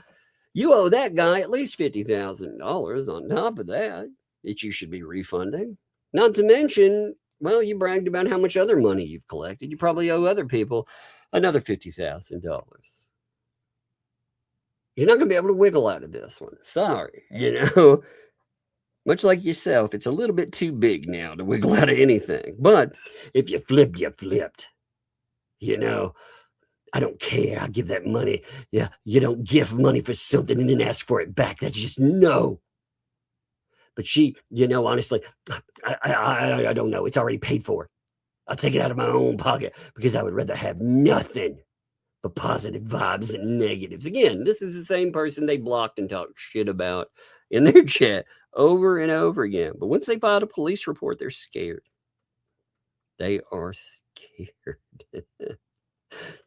you owe that guy at least $50,000 on top of that you should be refunding. Not to mention, well, you bragged about how much other money you've collected. You probably owe other people another $50,000. You're not going to be able to wiggle out of this one. Sorry. You know, much like yourself, it's a little bit too big now to wiggle out of anything. But if you flipped, you flipped. You know, I don't care. I'll give that money. Yeah, you don't give money for something and then ask for it back. That's just no. But she, you know, honestly, I don't know. It's already paid for. I'll take it out of my own pocket because I would rather have nothing but positive vibes and negatives. Again, this is the same person they blocked and talked shit about in their chat over and over again. But once they filed a police report, they're scared. They are scared.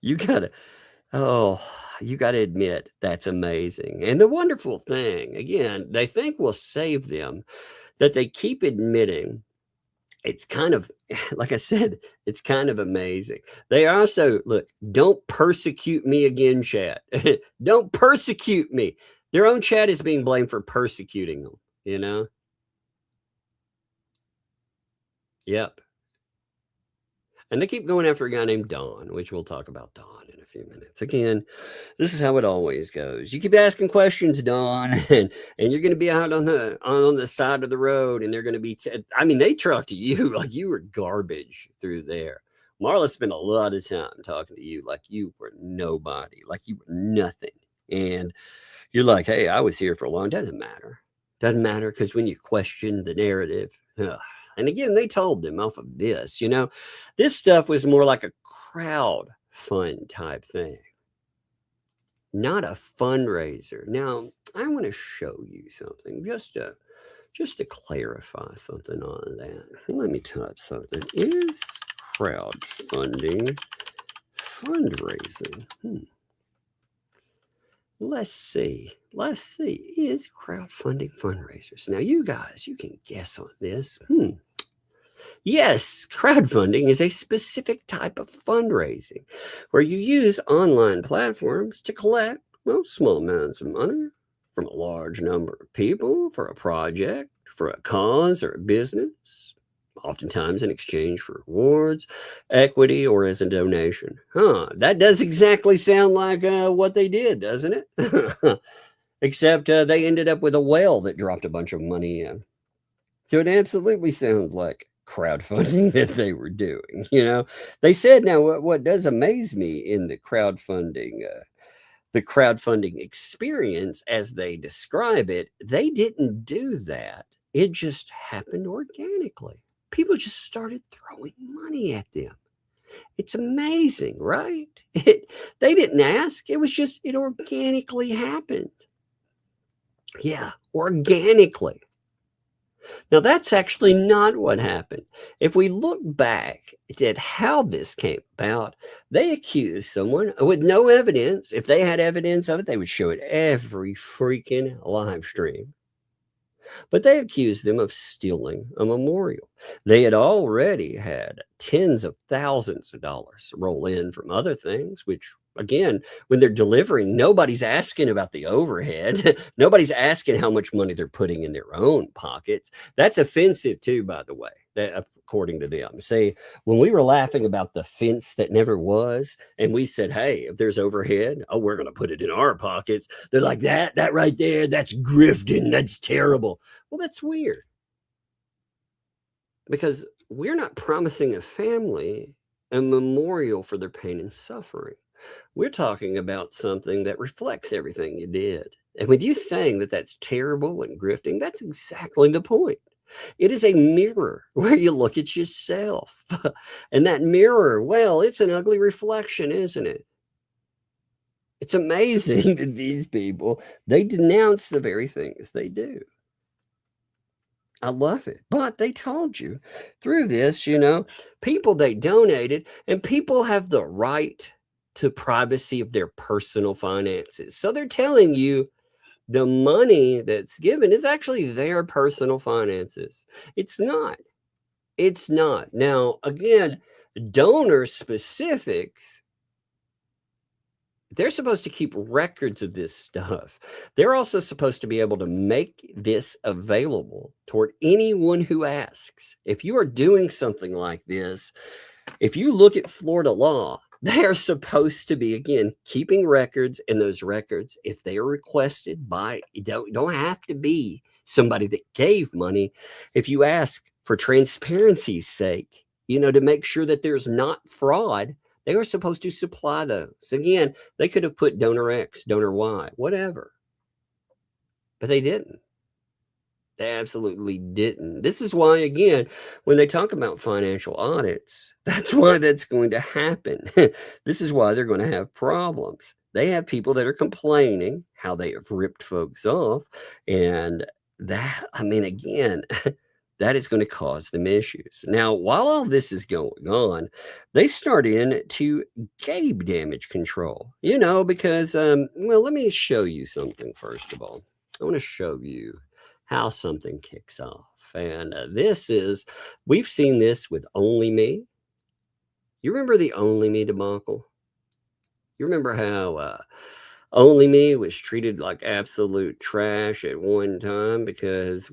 You gotta admit that's amazing. And the wonderful thing, again, they think will save them, that they keep admitting. It's kind of, like I said, it's kind of amazing. They also, look, don't persecute me again, chat. Don't persecute me. Their own chat is being blamed for persecuting them, you know? Yep. And they keep going after a guy named Don, which we'll talk about Don in a few minutes. Again, this is how it always goes. You keep asking questions, Don, and you're going to be out on the side of the road, and they're going to be, they talk to you like you were garbage through there. Marla spent a lot of time talking to you like you were nobody, like you were nothing. And you're like, hey, I was here for a long time. Doesn't matter. Doesn't matter, because when you question the narrative, and again, they told them off of this, you know, this stuff was more like a crowd fund type thing, not a fundraiser. Now, I want to show you something just to clarify something on that. Let me type something. Is crowdfunding fundraising? Let's see. Is crowdfunding fundraisers? Now, you guys, you can guess on this. Yes, crowdfunding is a specific type of fundraising where you use online platforms to collect, well, small amounts of money from a large number of people for a project, for a cause, or a business, oftentimes in exchange for rewards, equity, or as a donation. That does exactly sound like what they did, doesn't it? Except they ended up with a whale that dropped a bunch of money in. So it absolutely sounds like crowdfunding that they were doing. They said, now what does amaze me in the crowdfunding experience as they describe it, they didn't do that. It just happened organically. People just started throwing money at them. It's amazing, right? They didn't ask. It organically happened. Yeah, organically. Now, that's actually not what happened. If we look back at how this came about, they accused someone with no evidence. If they had evidence of it, they would show it every freaking live stream. But they accused them of stealing a memorial. They had already had tens of thousands of dollars roll in from other things, which, again, when they're delivering, nobody's asking about the overhead. Nobody's asking how much money they're putting in their own pockets. That's offensive too, by the way, according to them. Say, when we were laughing about the fence that never was, and we said, hey, if there's overhead, we're going to put it in our pockets. They're like, that right there, that's grifting. That's terrible. Well, that's weird. Because we're not promising a family a memorial for their pain and suffering. We're talking about something that reflects everything you did. And with you saying that that's terrible and grifting, that's exactly the point. It is a mirror where you look at yourself. And that mirror, well, it's an ugly reflection, isn't it? It's amazing that these people, they denounce the very things they do. I love it. But they told you through this, people they donated, and people have the right to privacy of their personal finances. So they're telling you the money that's given is actually their personal finances. It's not. It's not. Now, again, donor specifics, they're supposed to keep records of this stuff. They're also supposed to be able to make this available toward anyone who asks. If you are doing something like this, if you look at Florida law, they are supposed to be, again, keeping records, and those records, if they are requested by, don't have to be somebody that gave money. If you ask for transparency's sake, to make sure that there's not fraud, they were supposed to supply those. Again, they could have put donor X, donor Y, whatever. But they didn't. They absolutely didn't. This is why, again, when they talk about financial audits, that's why that's going to happen. This is why they're going to have problems. They have people that are complaining how they have ripped folks off. And that, again, that is going to cause them issues. Now, while all this is going on, they start into game damage control, because, let me show you something first of all. I want to show you how something kicks off. And we've seen this with Only Me. You remember the Only Me debacle? You remember how Only Me was treated like absolute trash at one time because,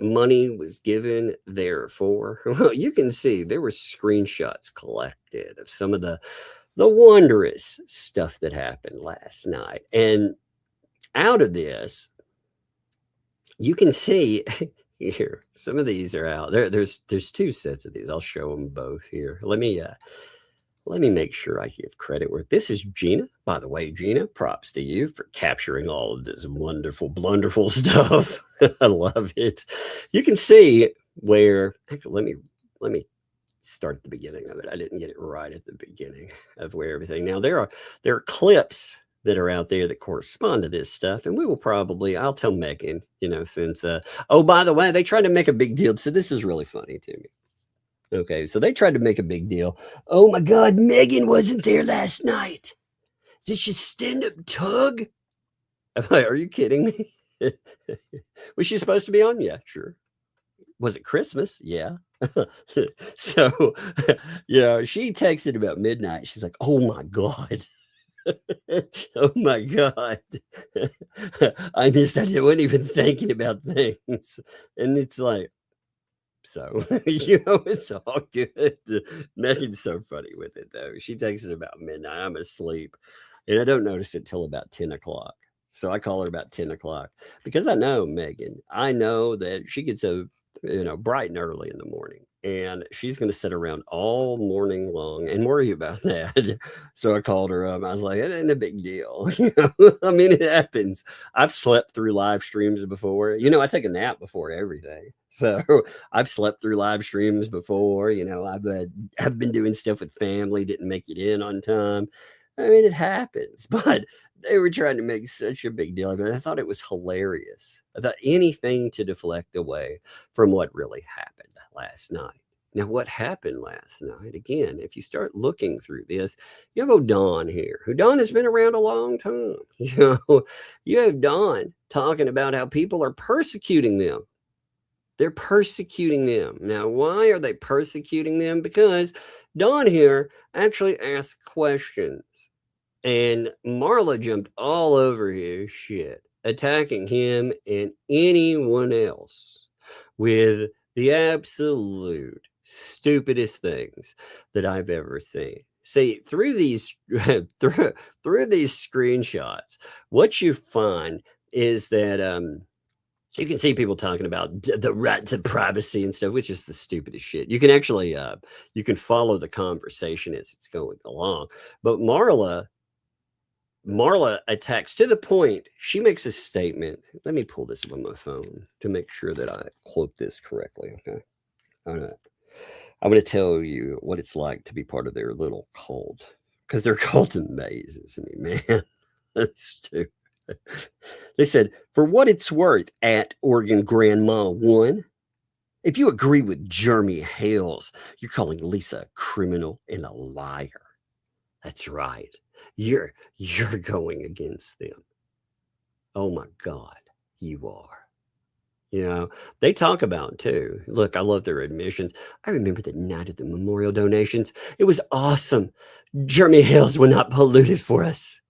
money was given therefore. Well, you can see there were screenshots collected of some of the wondrous stuff that happened last night. And out of this, you can see here, some of these are out there. There's two sets of these. I'll show them both here. Let me make sure I give credit where this is Gina. By the way, Gina, props to you for capturing all of this wonderful, blunderful stuff. I love it. You can see where, actually, let me start at the beginning of it. I didn't get it right at the beginning of where everything. Now there are clips that are out there that correspond to this stuff. And we will probably, I'll tell Megan, since, by the way, they tried to make a big deal. So this is really funny to me. Okay. So they tried to make a big deal. Oh my God, Megan wasn't there last night. Did she stand up tug? I'm like, are you kidding me? Was she supposed to be on? Yeah, sure. Was it Christmas? Yeah. So, she texted about midnight. She's like, oh my God. Oh my God. I missed that. I wasn't even thinking about things. And it's like, so, it's all good. Megan's so funny with it, though. She takes it about midnight. I'm asleep. And I don't notice it till about 10 o'clock. So I call her about 10 o'clock because I know Megan. I know that she gets up, bright and early in the morning. And she's going to sit around all morning long and worry about that. So I called her up. I was like, it ain't a big deal. I mean, it happens. I've slept through live streams before. I take a nap before everything. So I've slept through live streams before. I've been doing stuff with family, didn't make it in on time. I mean, it happens, but they were trying to make such a big deal of it. I thought it was hilarious. I thought anything to deflect away from what really happened last night. Now, what happened last night? Again, if you start looking through this, you have Don here, who Don has been around a long time. You have Don talking about how people are persecuting them. They're persecuting them. Now, why are they persecuting them? Because Don here actually asked questions. And Marla jumped all over his shit, attacking him and anyone else with the absolute stupidest things that I've ever seen. See, through these through these screenshots, what you find is that you can see people talking about the right to privacy and stuff, which is the stupidest shit. You can actually you can follow the conversation as it's going along. But Marla attacks to the point. She makes a statement. Let me pull this up on my phone to make sure that I quote this correctly. Okay. I'm going to tell you what it's like to be part of their little cult, because their cult amazes me, man. That's stupid. They said, for what it's worth, at Oregon Grandma 1, if you agree with Jeremy Hales, you're calling Lisa a criminal and a liar. That's right. You're going against them. Oh my God, you are. They talk about too. Look, I love their admissions. I remember the night of the memorial donations. It was awesome. Jeremy Hales were not polluted for us.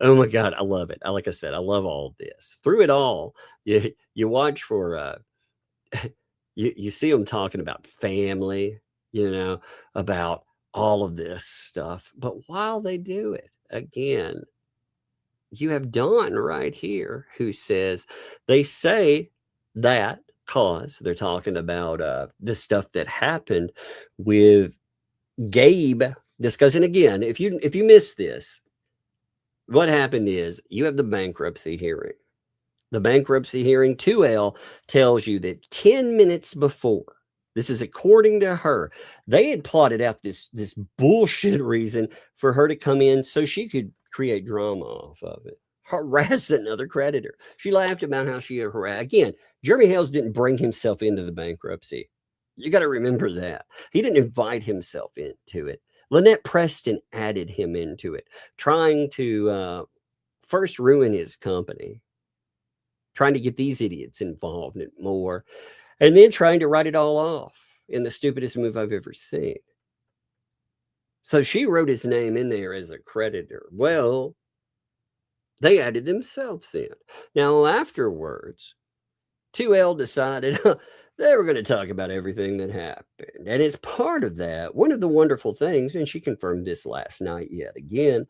Oh my God, I love it. Like I said, I love all of this. Through it all, you watch for you see them talking about family, about all of this stuff. But while they do it, again, you have Dawn right here who says they say that cause they're talking about this stuff that happened with Gabe discussing. Again, if you missed this, what happened is you have the bankruptcy hearing. The bankruptcy hearing, 2L tells you that 10 minutes before, this is according to her, they had plotted out this bullshit reason for her to come in so she could create drama off of it, harass another creditor. She laughed about how she harassed. Again, Jeremy Hales didn't bring himself into the bankruptcy. You got to remember that. He didn't invite himself into it. Lynette Preston added him into it, trying to first ruin his company, trying to get these idiots involved in it more, and then trying to write it all off in the stupidest move I've ever seen. So she wrote his name in there as a creditor. Well, they added themselves in. Now, afterwards, 2L decided they were going to talk about everything that happened. And as part of that, one of the wonderful things, and she confirmed this last night yet again,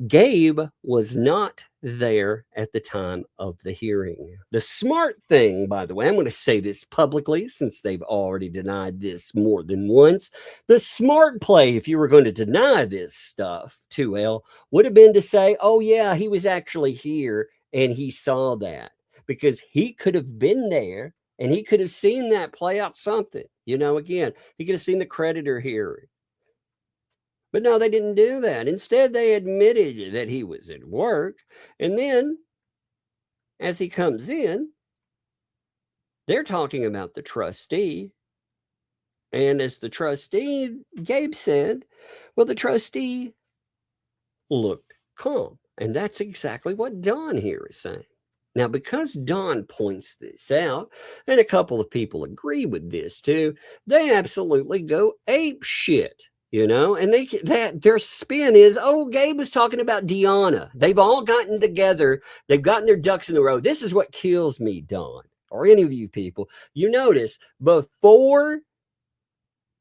Gabe was not there at the time of the hearing. The Smartt thing, by the way, I'm going to say this publicly since they've already denied this more than once. The Smartt play, if you were going to deny this stuff, 2L, would have been to say, oh yeah, he was actually here and he saw that, because he could have been there and he could have seen that play out something. Again, he could have seen the creditor hearing. But no, they didn't do that. Instead, they admitted that he was at work. And then, as he comes in, they're talking about the trustee. And as the trustee, Gabe said, well, the trustee looked calm. And that's exactly what Don here is saying. Now, because Don points this out, and a couple of people agree with this too, they absolutely go ape shit you know, and their spin is, oh, Gabe was talking about Deanna. They've all gotten together. They've gotten their ducks in a row. This is what kills me, Don, or any of you people. You notice before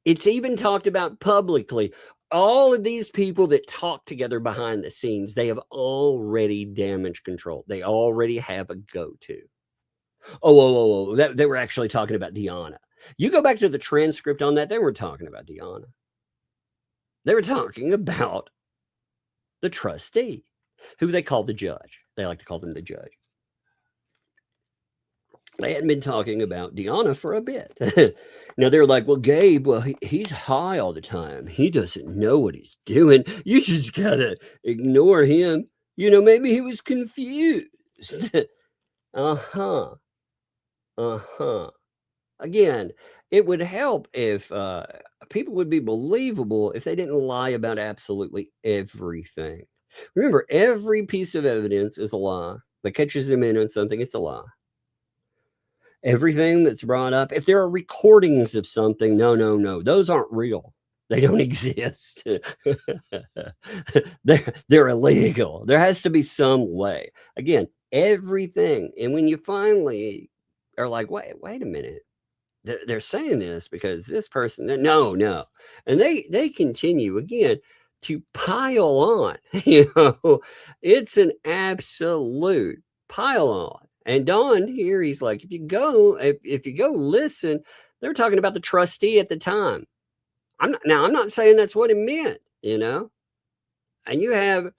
it's even talked about publicly, all of these people that talk together behind the scenes, they have already damage control. They already have a go-to. Oh, they were actually talking about Deanna. You go back to the transcript on that, they weren't talking about Deanna. They were talking about the trustee, who they called the judge. They like to call them the judge. They hadn't been talking about Deanna for a bit. Now they're like, well, Gabe, well, he's high all the time. He doesn't know what he's doing. You just gotta ignore him. You know, maybe he was confused. Again, it would help if people would be believable if they didn't lie about absolutely everything. Remember, every piece of evidence is a lie that catches them in on something. It's a lie. Everything that's brought up, if there are recordings of something, no, those aren't real. They don't exist. They're illegal. There has to be some way. Again, everything. And when you finally are like, wait a minute, they're saying this because this person, no. And they continue again to pile on. You know, it's an absolute pile on. And Don here, he's like, if you go listen, they're talking about the trustee at the time. I'm not saying that's what it meant, you know. And you have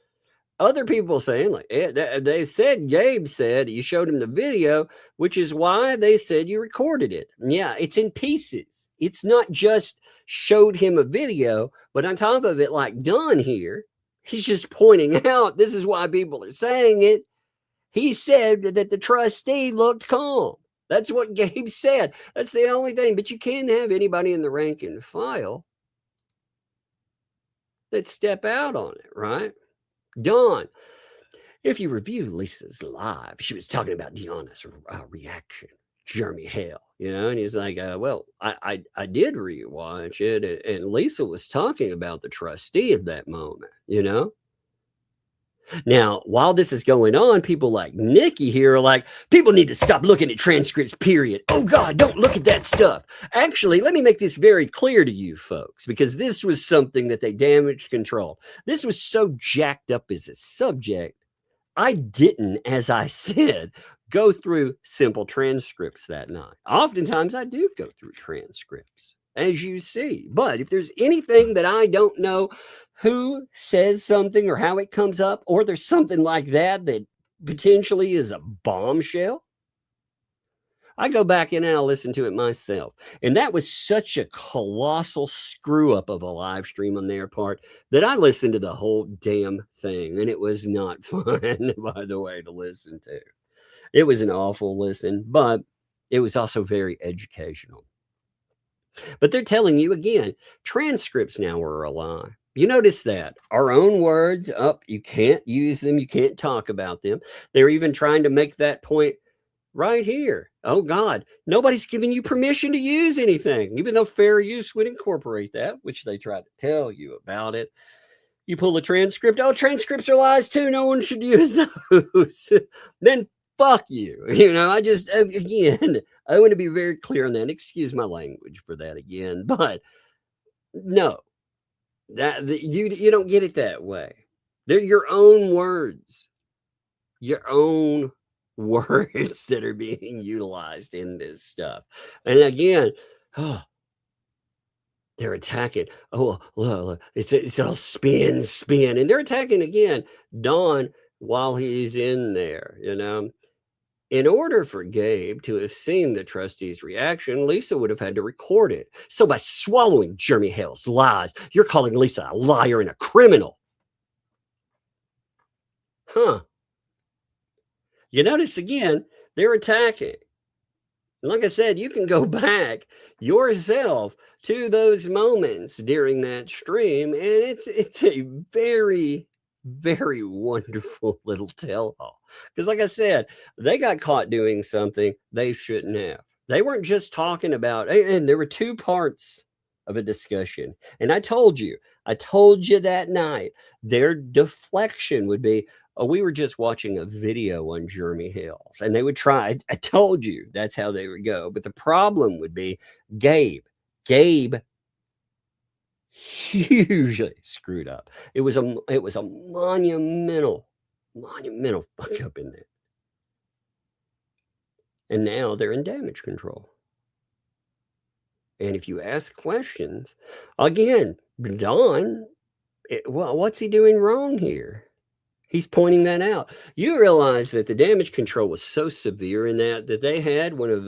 other people saying, like, they said, Gabe said you showed him the video, which is why they said you recorded it. Yeah, it's in pieces. It's not just showed him a video, but on top of it, like Don here, he's just pointing out this is why people are saying it. He said that the trustee looked calm. That's what Gabe said. That's the only thing. But you can't have anybody in the rank and file that step out on it, right? Don, if you review Lisa's live, she was talking about Deanna's reaction, Jeremy Hale, you know, and he's like, well, I did rewatch it, and Lisa was talking about the trustee at that moment, you know. Now, while this is going on, people like Nikki here are like, people need to stop looking at transcripts, period. Oh, God, don't look at that stuff. Actually, let me make this very clear to you folks, because this was something that they damage control. This was so jacked up as a subject, I didn't, as I said, go through simple transcripts that night. Oftentimes, I do go through transcripts, as you see. But if there's anything that I don't know who says something or how it comes up, or there's something like that potentially is a bombshell, I go back in and I'll listen to it myself. And that was such a colossal screw up of a live stream on their part that I listened to the whole damn thing. And it was not fun, by the way, to listen to. It was an awful listen, but it was also very educational. But they're telling you again, transcripts now are a lie. You notice that our own words you can't use them. You can't talk about them. They're even trying to make that point right here. Oh God, nobody's giving you permission to use anything, even though fair use would incorporate that, which they tried to tell you about it. You pull a transcript. Oh, transcripts are lies too. No one should use those. Then fuck you. You know, I want to be very clear on that. Excuse my language for that again, but no, you don't get it that way. They're your own words that are being utilized in this stuff. And again, they're attacking. Oh, look, it's all spin, and they're attacking again Don while he's in there, you know. In order for Gabe to have seen the trustee's reaction, Lisa would have had to record it. So by swallowing Jeremy Hale's lies, you're calling Lisa a liar and a criminal. Huh. You notice again, they're attacking. And like I said, you can go back yourself to those moments during that stream, and it's a very, very wonderful little tell-all. Because like I said, they got caught doing something they shouldn't have. They weren't just talking about, and there were two parts of a discussion. And I told you that night, their deflection would be, oh, we were just watching a video on Jeremy Hales. And they would try. I told you that's how they would go. But the problem would be Gabe hugely screwed up. It was a monumental fuck up in there. And now they're in damage control. And if you ask questions, again, Don, well, what's he doing wrong here? He's pointing that out. You realize that the damage control was so severe in that they had one of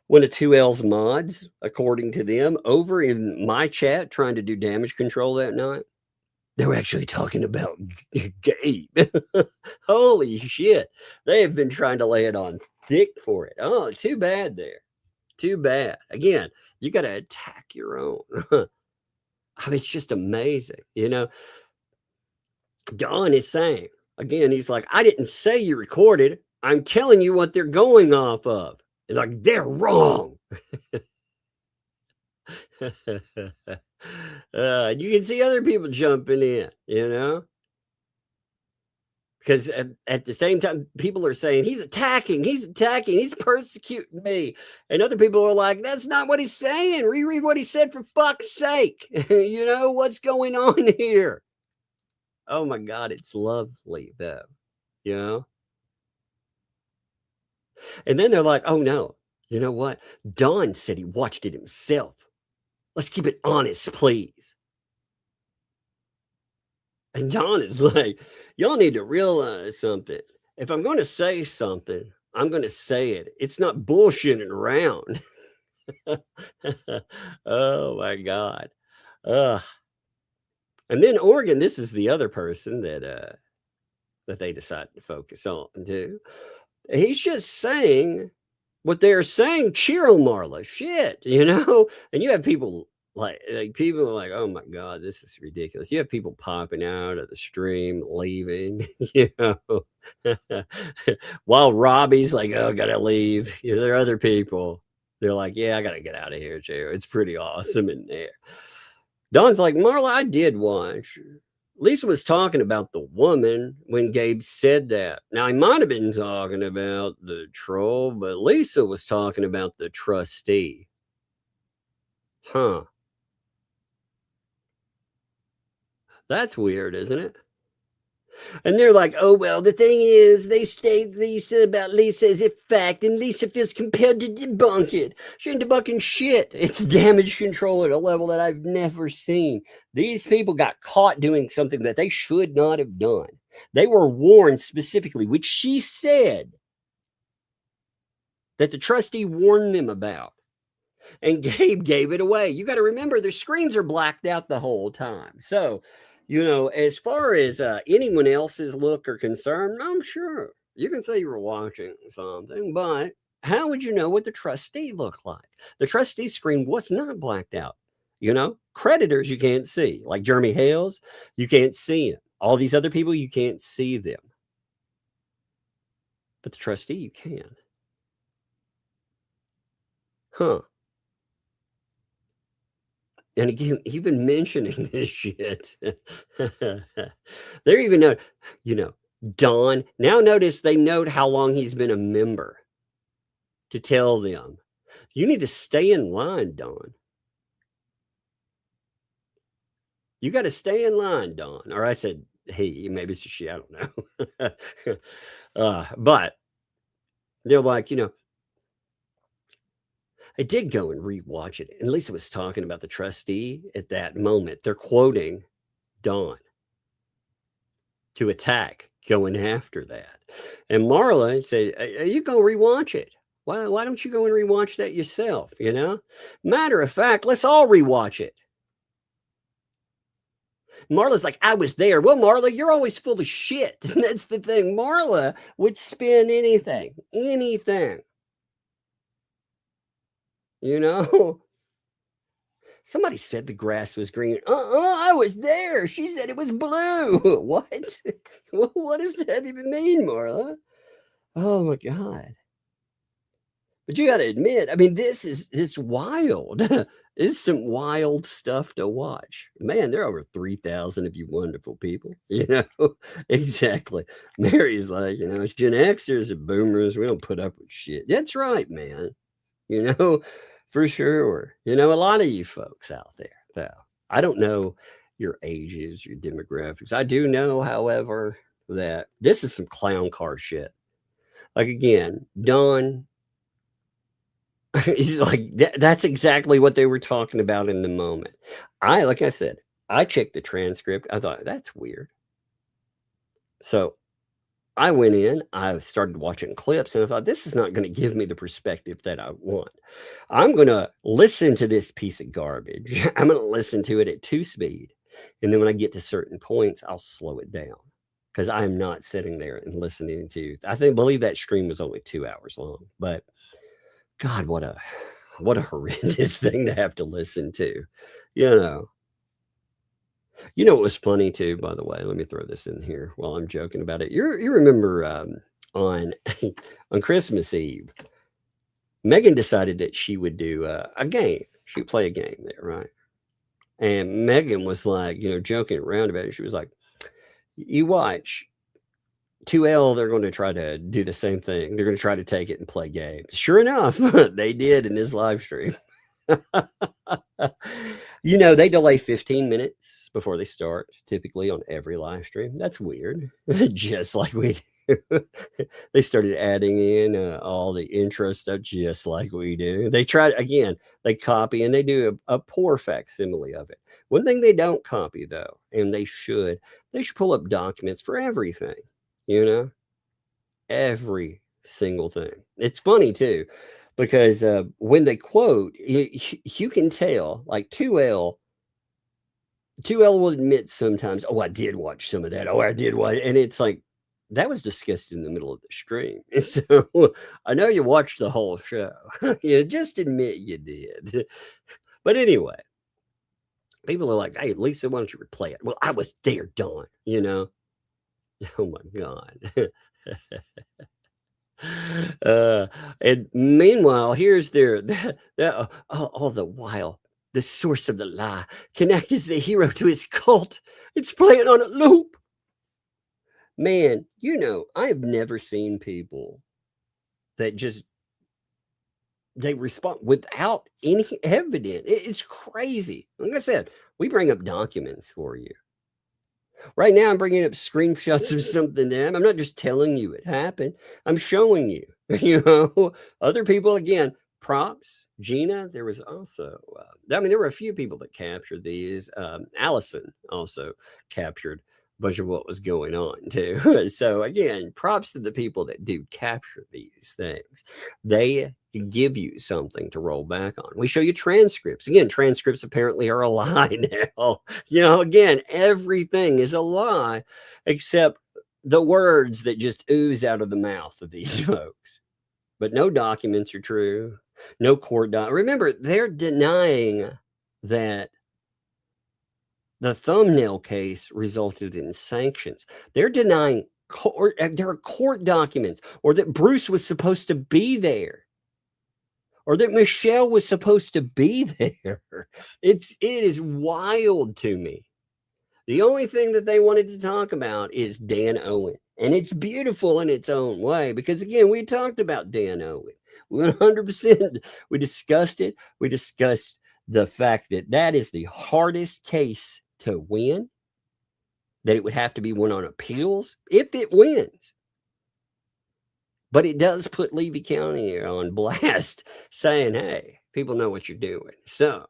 2L's mods, according to them, over in my chat trying to do damage control that night. They were actually talking about Gabe. Holy shit. They have been trying to lay it on thick for it. Oh, too bad there. Too bad. Again, you got to attack your own. I mean, it's just amazing. You know, Don is saying, again, he's like, I didn't say you recorded. I'm telling you what they're going off of. It's like, they're wrong. You can see other people jumping in, you know, because at the same time, people are saying he's attacking, he's persecuting me. And other people are like, that's not what he's saying. Reread what he said for fuck's sake. You know, what's going on here? Oh my God, it's lovely though, you know? And then they're like, oh no, you know what? Don said he watched it himself. Let's keep it honest, please. And Don is like, y'all need to realize something. If I'm going to say something, I'm going to say it. It's not bullshitting around. Oh my God. And then Oregon, this is the other person that they decided to focus on too. He's just saying what they're saying. Cheer on Marla, shit, you know. And you have people like people are like, oh my God, this is ridiculous. You have people popping out of the stream, leaving, you know, while Robbie's like, oh, gotta leave. You know, there are other people. They're like, yeah, I gotta get out of here too. It's pretty awesome in there. Don's like, Marla, I did watch. Lisa was talking about the woman when Gabe said that. Now, he might have been talking about the troll, but Lisa was talking about the trustee. Huh. That's weird, isn't it? And they're like, oh, well, the thing is, they state Lisa about Lisa as a fact, and Lisa feels compelled to debunk it. She ain't debunking shit. It's damage control at a level that I've never seen. These people got caught doing something that they should not have done. They were warned specifically, which she said that the trustee warned them about. And Gabe gave it away. You got to remember, their screens are blacked out the whole time. So, you know, as far as anyone else's look or concern, I'm sure you can say you were watching something, but how would you know what the trustee looked like? The trustee screen was not blacked out. You know, creditors you can't see, like Jeremy Hales, you can't see him. All these other people, you can't see them. But the trustee, you can. Huh. And again, even mentioning this shit, they're even, you know, Don. Now notice they note how long he's been a member to tell them, you need to stay in line, Don. You got to stay in line, Don. Or I said, hey, maybe it's a she, I don't know. But they're like, you know, I did go and rewatch it. And Lisa was talking about the trustee at that moment. They're quoting Dawn to attack, going after that. And Marla said, you go rewatch it. Why don't you go and rewatch that yourself, you know? Matter of fact, let's all rewatch it. Marla's like, I was there. Well, Marla, you're always full of shit. And that's the thing. Marla would spin anything. You know, somebody said the grass was green. I was there. She said it was blue. What? What does that even mean, Marla? Oh my God. But you got to admit, I mean, it's wild. It's some wild stuff to watch. Man, there are over 3,000 of you wonderful people. Exactly. Mary's like, it's Gen Xers and boomers. We don't put up with shit. That's right, man. For sure. A lot of you folks out there, though. I don't know your ages, your demographics. I do know, however, that this is some clown car shit. Like, again, Don, he's like, that's exactly what they were talking about in the moment. Like I said, I checked the transcript. I thought, that's weird. So I went in, I started watching clips, and I thought, this is not going to give me the perspective that I want. I'm going to listen to this piece of garbage. I'm going to listen to it at 2 speed. And then when I get to certain points, I'll slow it down. Because I'm not sitting there and listening to, believe that stream was only 2 hours long. But God, what a horrendous thing to have to listen to. What was funny too, by the way, let me throw this in here while I'm joking about it. You remember on Christmas Eve, Megan decided that she would do a game. She would play a game there, right? And Megan was like, joking around about it. She was like, you watch 2L, they're going to try to do the same thing. They're going to try to take it and play games. Sure enough, they did in this live stream. They delay 15 minutes before they start, typically on every live stream. That's weird. Just like we do. They started adding in all the intro stuff just like we do. They try, again, they copy and they do a poor facsimile of it. One thing they don't copy, though, and they should pull up documents for everything, every single thing. It's funny, too, because when they quote, you can tell, like 2L will admit sometimes, oh, I did watch some of that. Oh, I did watch. And it's like, that was discussed in the middle of the stream. So I know you watched the whole show. Just admit you did. But anyway, people are like, hey, Lisa, why don't you replay it? Well, I was there, Dawn, Oh my God. And meanwhile, here's all the while, the source of the lie can act as the hero to his cult. It's playing on a loop. Man, I have never seen people that just, they respond without any evidence. It's crazy. Like I said, we bring up documents for you. Right now, I'm bringing up screenshots of something. I'm not just telling you it happened. I'm showing you. Other people, again, props. Gina, there was also, there were a few people that captured these. Allison also captured a bunch of what was going on, too. So, again, props to the people that do capture these things. They give you something to roll back on. We show you transcripts. Again, transcripts apparently are a lie now. Again, everything is a lie except the words that just ooze out of the mouth of these folks. But no documents are true. No court Remember, they're denying that the thumbnail case resulted in sanctions. They're denying there are court documents, or that Bruce was supposed to be there, or that Michelle was supposed to be there. It is wild to me. The only thing that they wanted to talk about is Dan Owen. And it's beautiful in its own way, because again, we talked about Dan Owen. 100%. We discussed it. We discussed the fact that is the hardest case to win, that it would have to be one on appeals if it wins. But it does put Levy County on blast, saying, hey, people know what you're doing. So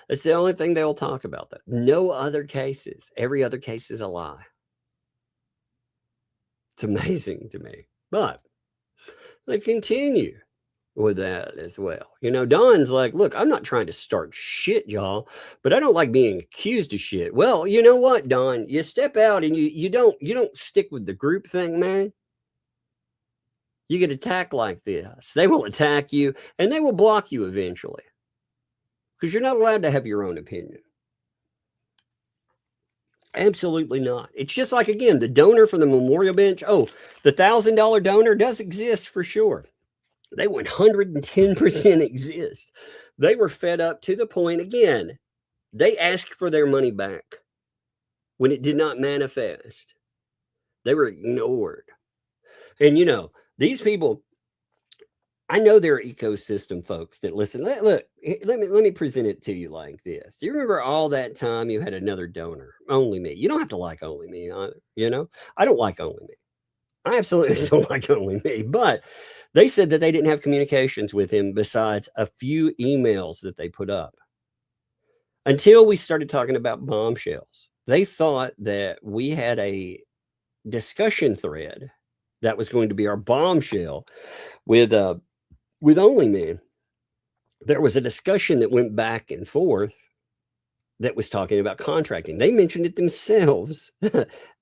that's the only thing they'll talk about. That. No other cases. Every other case is a lie. It's amazing to me. But they continue with that as well. Don's like, look, I'm not trying to start shit, y'all, but I don't like being accused of shit. Well, you know what, Don? You step out and you don't stick with the group thing, man. You get attacked like this. They will attack you and they will block you eventually, because you're not allowed to have your own opinion. Absolutely not. It's just like, again, the donor from the memorial bench. Oh, the $1,000 donor does exist for sure. They 110% exist. They were fed up to the point, again, they asked for their money back when it did not manifest. They were ignored. And, you know, these people, I know there are ecosystem folks that listen. Look, let me present it to you like this. Do you remember all that time you had another donor? Only Me. You don't have to like Only Me either, you know? I don't like Only Me. I absolutely don't like Only Me. But they said that they didn't have communications with him besides a few emails that they put up. Until we started talking about bombshells, they thought that we had a discussion thread that was going to be our bombshell with Only Me. There was a discussion that went back and forth that was talking about contracting. They mentioned it themselves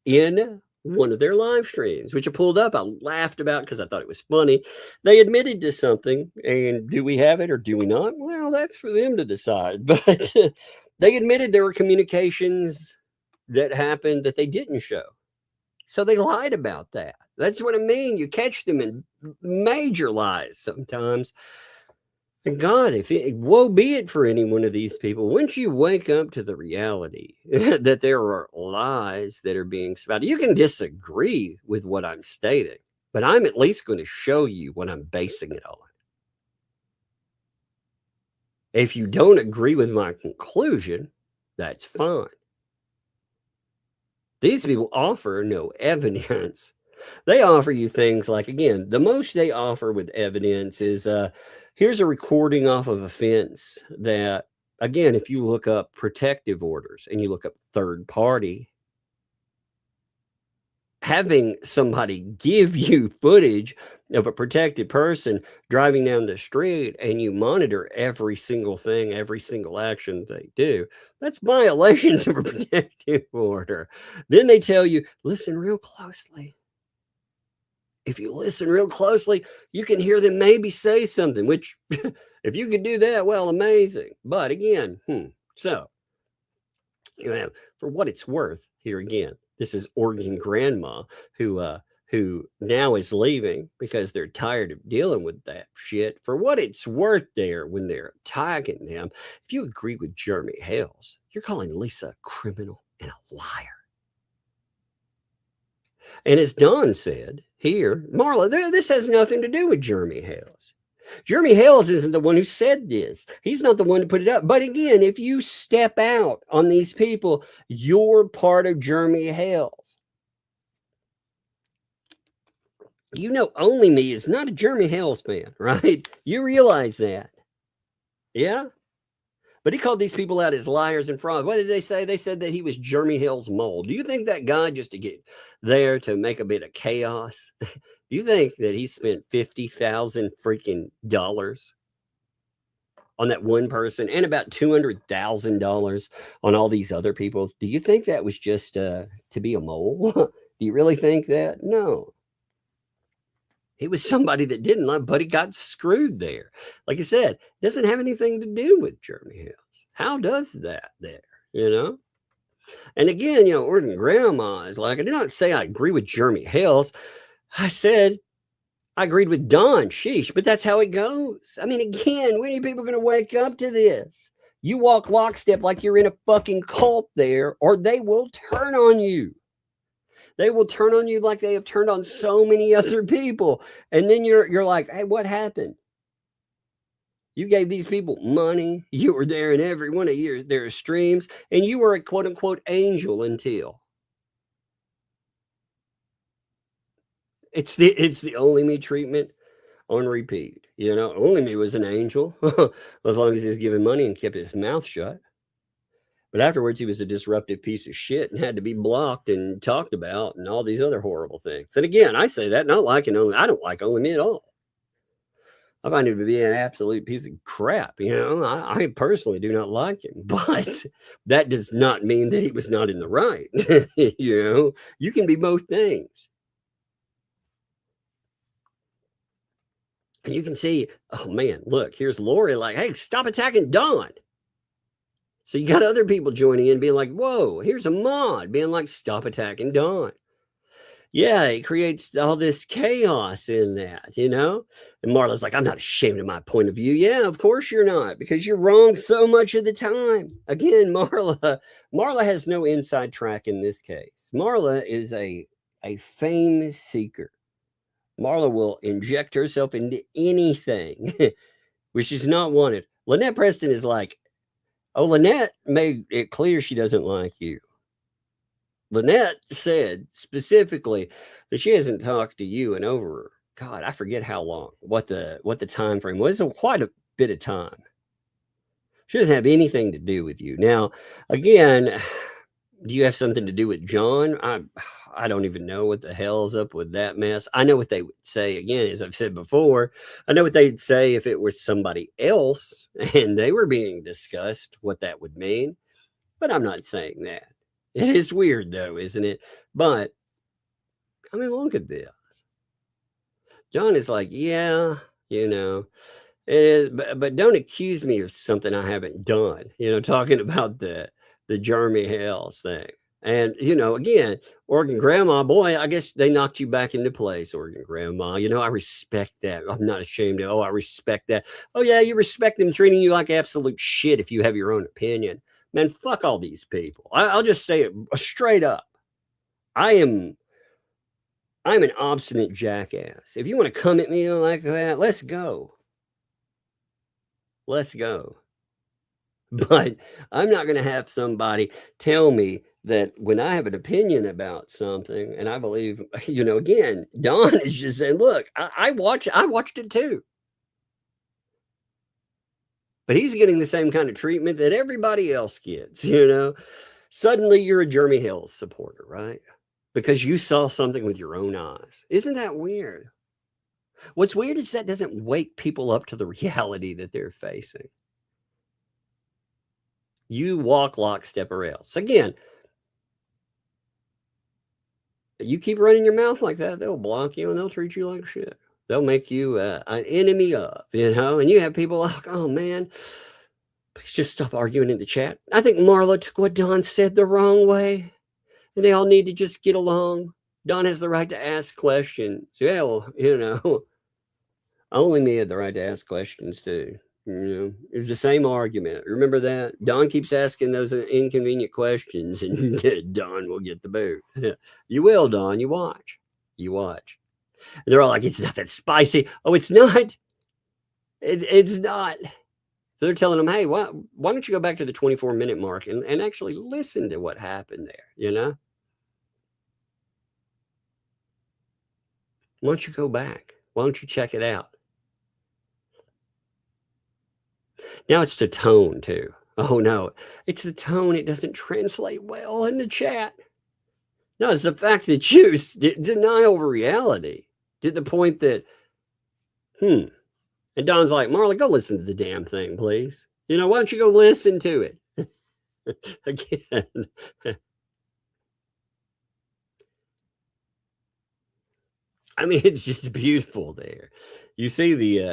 in one of their live streams, which I pulled up. I laughed about because I thought it was funny. They admitted to something, and do we have it or do we not? Well, that's for them to decide. But they admitted there were communications that happened that they didn't show. So they lied about that. That's what I mean. You catch them in major lies sometimes. And God, woe be it for any one of these people. Once you wake up to the reality that there are lies that are being spouted, you can disagree with what I'm stating, but I'm at least going to show you what I'm basing it on. If you don't agree with my conclusion, that's fine. These people offer no evidence. They offer you things like, again, the most they offer with evidence is here's a recording off of a fence that, again, if you look up protective orders and you look up third party, having somebody give you footage of a protected person driving down the street and you monitor every single thing, every single action they do, that's violations of a protective order. Then they tell you, listen real closely. If you listen real closely, you can hear them maybe say something, which if you could do that, well, amazing. But again, so you know, for what it's worth, here again, this is Oregon grandma who now is leaving because they're tired of dealing with that shit. For what it's worth there, when they're tagging them, if you agree with Jeremy Hales, you're calling Lisa a criminal and a liar. And as Don said here, Marla, this has nothing to do with Jeremy Hales. Jeremy Hales isn't the one who said this. He's not the one to put it up. But again, if you step out on these people, you're part of Jeremy Hales. You know, Only Me is not a Jeremy Hales fan, right? You realize that. Yeah? But he called these people out as liars and frauds. What did they say? They said that he was Jeremy Hale's mole. Do you think that guy, just to get there to make a bit of chaos, do you think that he spent $50,000 freaking dollars on that one person and about $200,000 on all these other people? Do you think that was just to be a mole? Do you really think that? No. He was somebody that didn't love, but he got screwed there. Like I said, it doesn't have anything to do with Jeremy Hales. How does that there, you know? And again, you know, Oregon grandma is like, I did not say I agree with Jeremy Hales. I said I agreed with Don. Sheesh, but that's how it goes. I mean, again, when are people going to wake up to this? You walk lockstep like you're in a fucking cult there, or they will turn on you. They will turn on you like they have turned on so many other people. And then you're like, hey, what happened? You gave these people money. You were there in every one of their streams, and you were a quote unquote angel until. It's the Only Me treatment on repeat. You know, Only Me was an angel as long as he was giving money and kept his mouth shut. But afterwards, he was a disruptive piece of shit and had to be blocked and talked about and all these other horrible things. And again, I say that not liking Only. I don't like Only Me at all. I find him to be an absolute piece of crap. You know, I personally do not like him, but that does not mean that he was not in the right. You know, you can be both things. And you can see, oh man, look, here's Lori like, hey, stop attacking Don. So you got other people joining in being like, whoa, here's a mod being like, stop attacking Don. Yeah, it creates all this chaos in that, you know? And Marla's like, I'm not ashamed of my point of view. Yeah, of course you're not, because you're wrong so much of the time. Again, Marla has no inside track in this case. Marla is a fame seeker. Marla will inject herself into anything which is not wanted. Lynette Preston is like, oh, Lynette made it clear she doesn't like you. Lynette said specifically that she hasn't talked to you in over, God, I forget how long, what the time frame was. Quite a bit of time. She doesn't have anything to do with you. Now, again, do you have something to do with John? I don't even know what the hell's up with that mess. I know what they would say, again, as I've said before. I know what they'd say if it was somebody else and they were being discussed, what that would mean. But I'm not saying that. It is weird, though, isn't it? But, I mean, look at this. John is like, yeah, you know, it is, but don't accuse me of something I haven't done. You know, talking about the Jeremy Hales thing. And, you know, again, Oregon Grandma, boy, I guess they knocked you back into place, Oregon Grandma. You know, I respect that. I'm not ashamed of, I respect that. Oh, yeah, you respect them treating you like absolute shit if you have your own opinion. Man, fuck all these people. I'll just say it straight up. I'm an obstinate jackass. If you want to come at me like that, let's go. Let's go. But I'm not going to have somebody tell me that when I have an opinion about something, and I believe, you know, again, Don is just saying, look, I watched it too. But he's getting the same kind of treatment that everybody else gets, you know. Suddenly you're a Jeremy Hale supporter, right? Because you saw something with your own eyes. Isn't that weird? What's weird is that doesn't wake people up to the reality that they're facing. You walk lockstep or else. Again, you keep running your mouth like that, they'll block you and they'll treat you like shit. They'll make you an enemy of, you know, and you have people like, oh, man, please just stop arguing in the chat. I think Marla took what Don said the wrong way, and they all need to just get along. Don has the right to ask questions. Yeah, well, you know, only me had the right to ask questions, too. You know, it was the same argument. Remember that? Don keeps asking those inconvenient questions, and Don will get the boot. You will, Don. You watch. You watch. And they're all like, it's not that spicy. Oh, it's not. It's not. So they're telling him, hey, why don't you go back to the 24-minute mark and actually listen to what happened there, you know? Why don't you go back? Why don't you check it out? Now it's the tone, too. Oh, no. It's the tone. It doesn't translate well in the chat. No, it's the fact that you deny over reality to the point that, And Don's like, Marla, go listen to the damn thing, please. You know, why don't you go listen to it? Again. I mean, it's just beautiful there. You see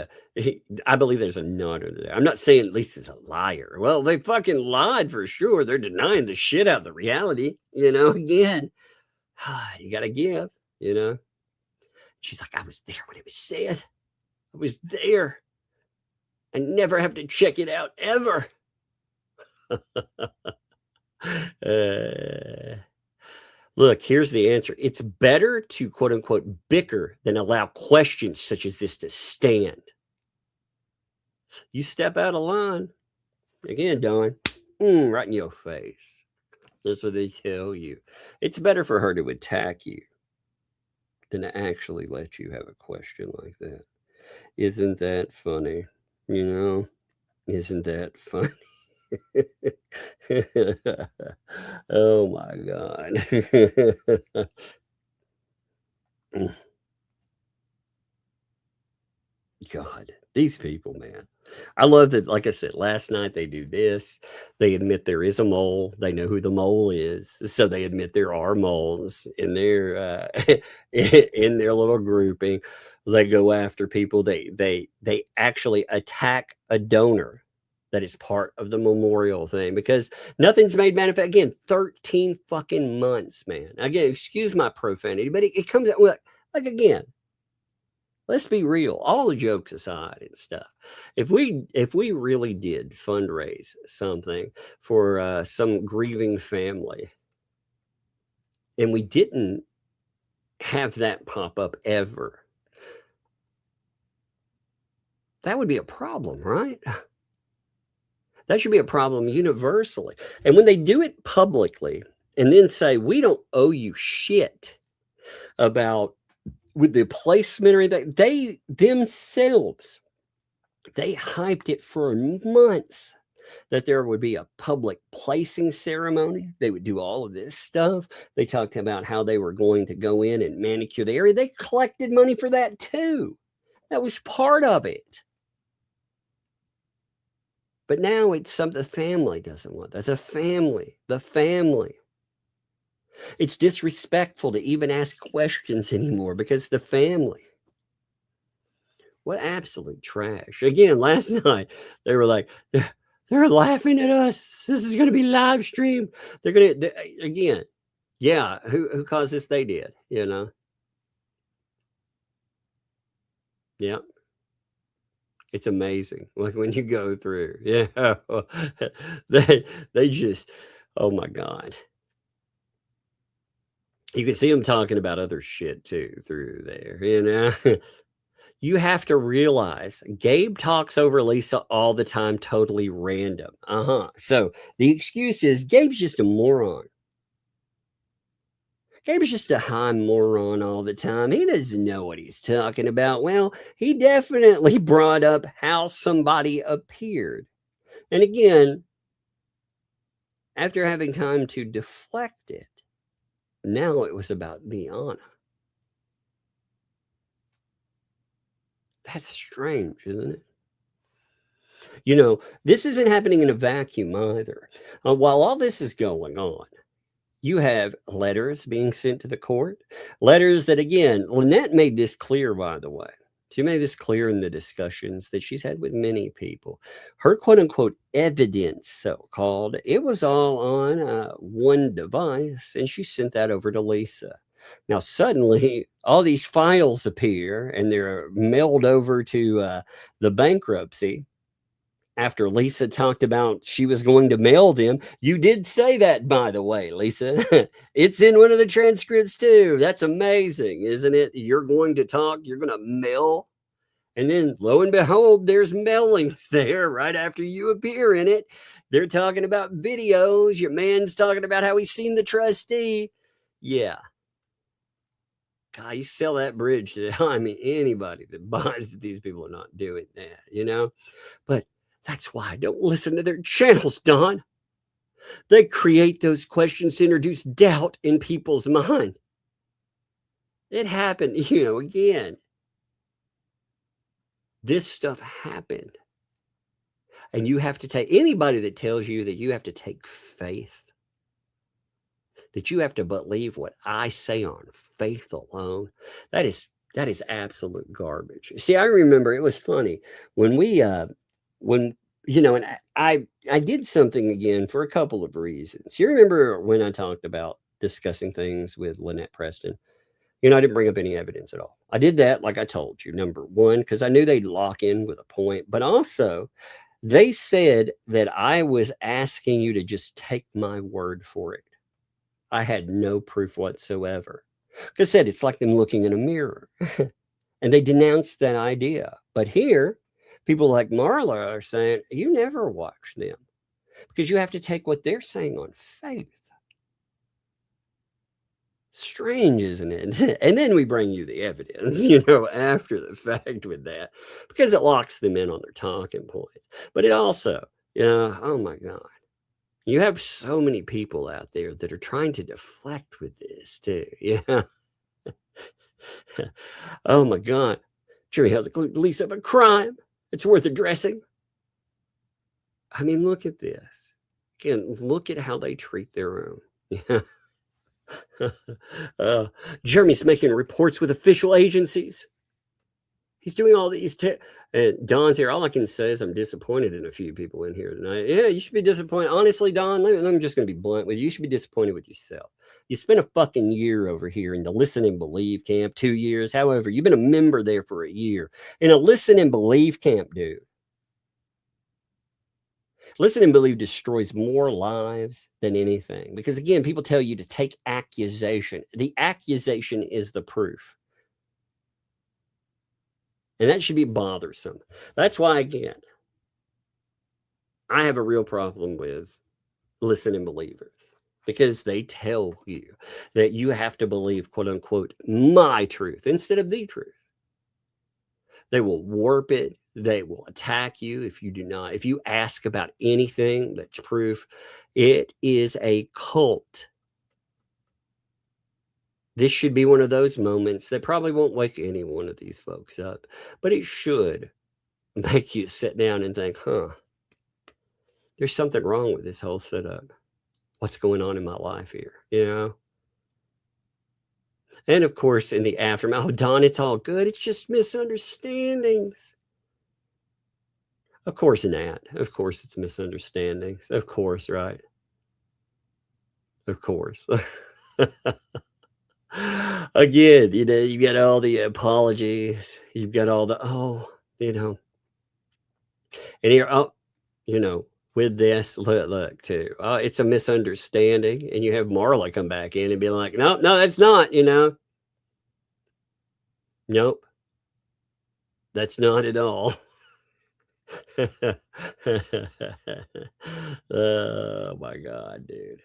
I believe there's a nod under there. I'm not saying Lisa's a liar. Well, they fucking lied for sure. They're denying the shit out of the reality. You know, again, you got to give, you know. She's like, I was there when it was said. I was there. I never have to check it out ever. Look, here's the answer. It's better to, quote unquote, bicker than allow questions such as this to stand. You step out of line. Again, Don, right in your face. That's what they tell you. It's better for her to attack you than to actually let you have a question like that. Isn't that funny? You know, isn't that funny? Oh my God. God, these people, man. I love that, like I said, last night they do this. They admit there is a mole. They know who the mole is. So they admit there are moles in their in their little grouping. They go after people. They actually attack a donor that is part of the memorial thing, because nothing's made manifest. Again, 13 fucking months, man. Again, excuse my profanity, but it comes out like again, let's be real, all the jokes aside and stuff. If we really did fundraise something for some grieving family, and we didn't have that pop up ever, that would be a problem, right? That should be a problem universally. And when they do it publicly and then say, we don't owe you shit about with the placement or anything, they themselves, they hyped it for months that there would be a public placing ceremony. They would do all of this stuff. They talked about how they were going to go in and manicure the area. They collected money for that too. That was part of it. But now it's something the family doesn't want. That's the family. It's disrespectful to even ask questions anymore because the family. What absolute trash. Again, last night, they were like, they're laughing at us. This is going to be live streamed. They're going to, again, yeah, who caused this? They did, you know. Yeah. It's amazing. Like when you go through, yeah, they just, oh my God. You can see them talking about other shit too through there, you know. You have to realize Gabe talks over Lisa all the time, totally random. So the excuse is Gabe's just a moron. Gabe's just a high moron all the time. He doesn't know what he's talking about. Well, he definitely brought up how somebody appeared. And again, after having time to deflect it, now it was about Deanna. That's strange, isn't it? You know, this isn't happening in a vacuum either. While all this is going on, you have letters being sent to the court. Letters that, again, Lynette made this clear, by the way. She made this clear in the discussions that she's had with many people. Her quote-unquote evidence, so-called, it was all on one device, and she sent that over to Lisa. Now, suddenly, all these files appear, and they're mailed over to the bankruptcy. After Lisa talked about she was going to mail them. You did say that, by the way, Lisa. It's in one of the transcripts too. That's amazing, isn't it? You're going to talk, you're going to mail. And then lo and behold, there's mailings there right after you appear in it. They're talking about videos. Your man's talking about how he's seen the trustee. Yeah. God, you sell that bridge to, I mean, anybody that buys that these people are not doing that, you know? But that's why I don't listen to their channels, Don. They create those questions to introduce doubt in people's mind. It happened, you know, again. This stuff happened. And you have to take, anybody that tells you that you have to take faith, that you have to believe what I say on faith alone, that is absolute garbage. See, I remember it was funny when you know, and I did something again for a couple of reasons. You remember when I talked about discussing things with Lynette Preston? You know, I didn't bring up any evidence at all. I did that, like I told you, number one, because I knew they'd lock in with a point, but also they said that I was asking you to just take my word for it. I had no proof whatsoever. Because I said, it's like them looking in a mirror. And they denounced that idea. But here, people like Marla are saying, you never watch them. Because you have to take what they're saying on faith. Strange, isn't it? And then we bring you the evidence, you know, after the fact with that. Because it locks them in on their talking points. But it also, you know, oh my God. You have so many people out there that are trying to deflect with this too. Yeah. Oh my God. Jury has a lease of a crime. It's worth addressing. I mean, look at this. Again, look at how they treat their own. Yeah. Jeremy's making reports with official agencies. He's doing all these. And Don's here. All I can say is I'm disappointed in a few people in here tonight. Yeah, you should be disappointed. Honestly, Don, I'm just going to be blunt with you. You should be disappointed with yourself. You spent a fucking year over here in the Listen and Believe camp, 2 years. However, you've been a member there for a year. In a Listen and Believe camp, dude. Listen and Believe destroys more lives than anything. Because again, people tell you to take accusation. The accusation is the proof. And that should be bothersome. That's why, again, I have a real problem with Listen and Believers. Because they tell you that you have to believe, quote unquote, my truth instead of the truth. They will warp it. They will attack you if you do not. If you ask about anything that's proof, it is a cult. This should be one of those moments that probably won't wake any one of these folks up, but it should make you sit down and think, there's something wrong with this whole setup. What's going on in my life here, you know? And of course, in the aftermath, oh, Don, it's all good. It's just misunderstandings. Of course, Nat. Of course, it's misunderstandings. Of course, right? Of course. Again, you know, you got all the apologies. You've got all the, you know. And here, you know, with this, look, too. It's a misunderstanding. And you have Marla come back in and be like, no, that's not, you know. Nope. That's not at all. Oh, my God, dude.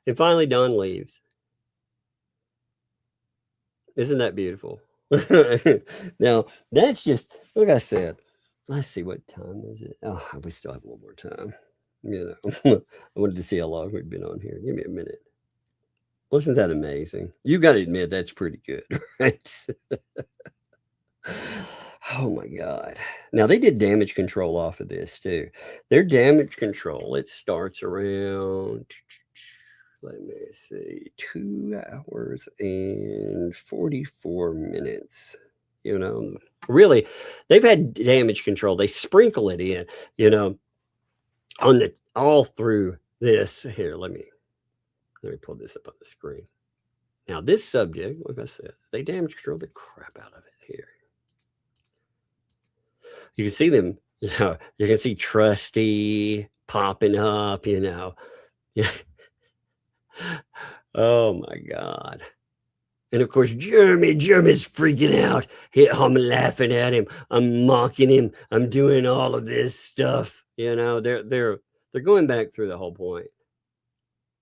And finally, Don leaves. Isn't that beautiful? Now, that's just, like I said, let's see, what time is it? Oh, we still have a little more time. You know, I wanted to see how long we've been on here. Give me a minute. Wasn't that amazing? You got to admit, that's pretty good, right? Oh, my God. Now, they did damage control off of this, too. Their damage control, it starts around, let me see, 2 hours and 44 minutes. You know, really, they've had damage control. They sprinkle it in, you know, on the all through this. Here, let me pull this up on the screen. Now, this subject, like I said, they damage control the crap out of it here. You can see them, you know, you can see Trusty popping up, you know. Oh, my God. And, of course, Jeremy's freaking out. I'm laughing at him. I'm mocking him. I'm doing all of this stuff. You know, they're going back through the whole point.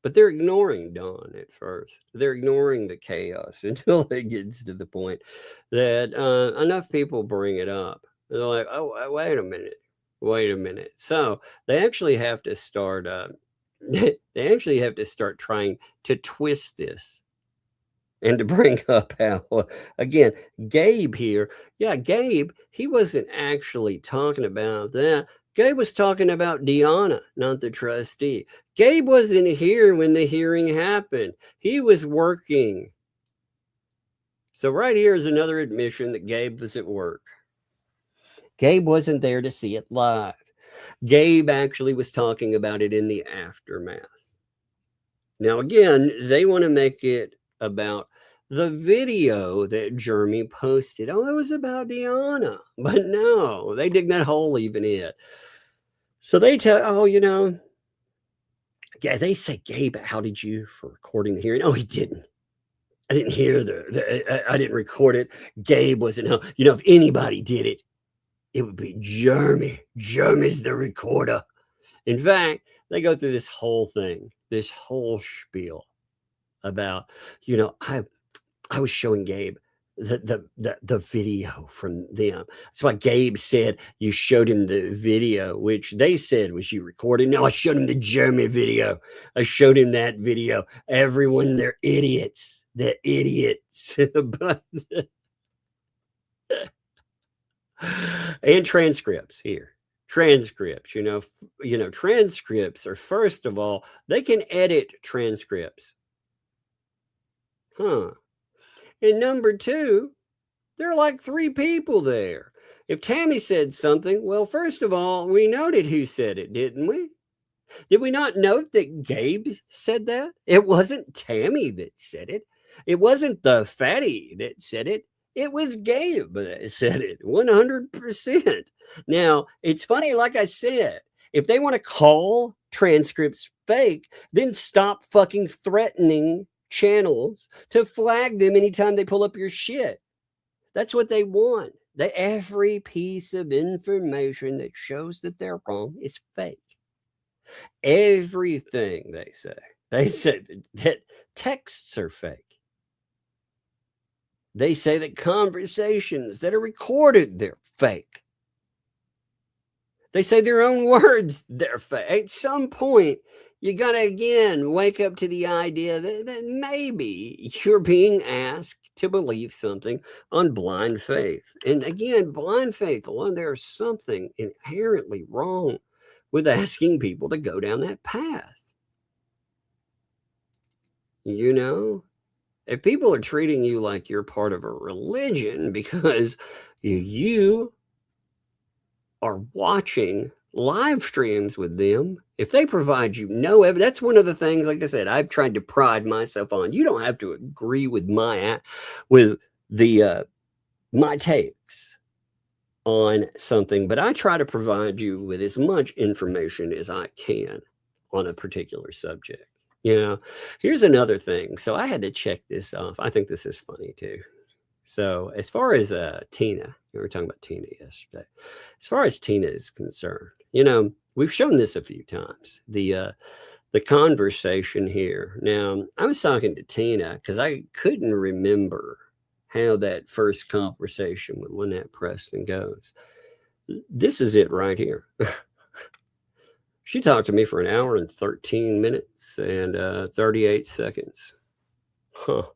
But they're ignoring Dawn at first. They're ignoring the chaos until it gets to the point that enough people bring it up. They're like, oh, wait a minute. So they actually have to start trying to twist this and to bring up how, again, Gabe here. Yeah, Gabe, he wasn't actually talking about that. Gabe was talking about Deanna, not the trustee. Gabe wasn't here when the hearing happened. He was working. So right here is another admission that Gabe was at work. Gabe wasn't there to see it live. Gabe actually was talking about it in the aftermath. Now, again, they want to make it about the video that Jeremy posted. Oh, it was about Deanna. But no, they dig that hole even in. So they tell, you know, yeah, they say, Gabe, how did you for recording the hearing? Oh, he didn't. I didn't hear I didn't record it. Gabe wasn't, you know, if anybody did it, it would be Jeremy. Jeremy's the recorder. In fact, they go through this whole thing, this whole spiel about, you know, I was showing Gabe the video from them. That's why Gabe said you showed him the video, which they said was you recording. No, I showed him the Jeremy video. I showed him that video. Everyone, they're idiots. They're idiots. But and transcripts here. Transcripts, you know, transcripts are, first of all, they can edit transcripts. And number two, There are like 3 people there. If Tammy said something, well, first of all, we noted who said it, didn't we? Did we not note that Gabe said that? It wasn't Tammy that said it. It wasn't the fatty that said it. It was Gabe that said it 100%. Now, it's funny, like I said, if they want to call transcripts fake, then stop fucking threatening channels to flag them anytime they pull up your shit. That's what they want. Every piece of information that shows that they're wrong is fake. Everything they say. They say that texts are fake. They say that conversations that are recorded, they're fake. They say their own words, they're fake. At some point, you got to, again, wake up to the idea that maybe you're being asked to believe something on blind faith. And again, blind faith, there's something inherently wrong with asking people to go down that path. You know? If people are treating you like you're part of a religion because you are watching live streams with them, if they provide you no evidence, that's one of the things, like I said, I've tried to pride myself on. You don't have to agree with my takes on something, but I try to provide you with as much information as I can on a particular subject. You know, here's another thing. So I had to check this off. I think this is funny too. So as far as Tina, we were talking about Tina yesterday. As far as Tina is concerned, you know, we've shown this a few times. The conversation here. Now, I was talking to Tina because I couldn't remember how that first conversation with Lynette Preston goes. This is it right here. She talked to me for 1 hour and 13 minutes and 38 seconds. Huh.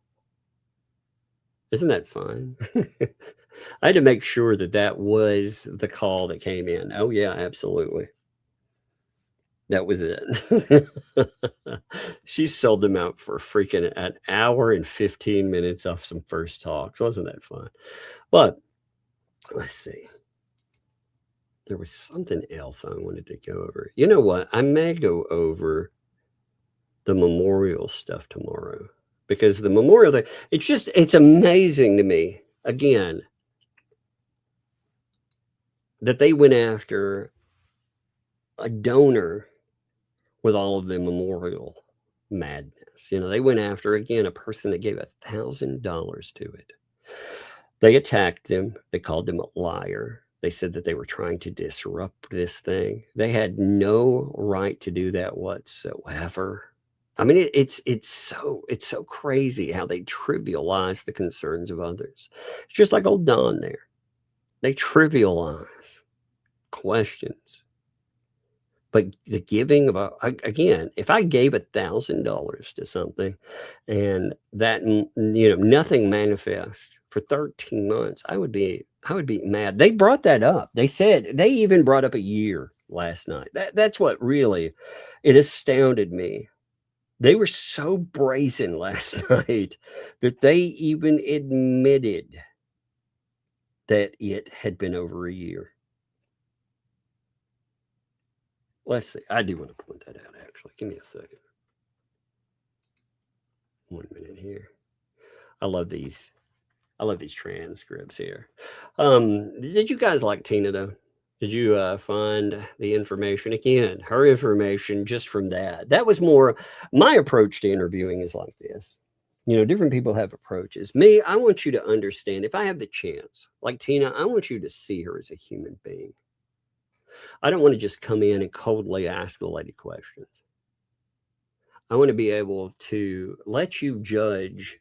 Isn't that fun? I had to make sure that was the call that came in. Oh, yeah, absolutely. That was it. She sold them out for freaking 1 hour and 15 minutes off some first talks. Wasn't that fun? But let's see. There was something else I wanted to go over. You know what? I may go over the memorial stuff tomorrow because the memorial thing, it's amazing to me, again, that they went after a donor with all of the memorial madness. You know, they went after, again, a person that gave $1,000 to it. They attacked them. They called them a liar. They said that they were trying to disrupt this thing. They had no right to do that whatsoever. I mean, it's so crazy how they trivialize the concerns of others. It's just like old Don there. They trivialize questions. But the giving about, again, if I gave $1,000 to something and that, you know, nothing manifests for 13 months, I would be mad. They brought that up. They even brought up a year last night. That's what really, it astounded me. They were so brazen last night that they even admitted that it had been over a year. Let's see. I do want to point that out, actually. Give me a second. 1 minute here. I love these transcripts here. Did you guys like Tina, though? Did you find the information? Again, her information just from that. That was more, my approach to interviewing is like this. You know, different people have approaches. Me, I want you to understand, if I have the chance, like Tina, I want you to see her as a human being. I don't want to just come in and coldly ask the lady questions. I want to be able to let you judge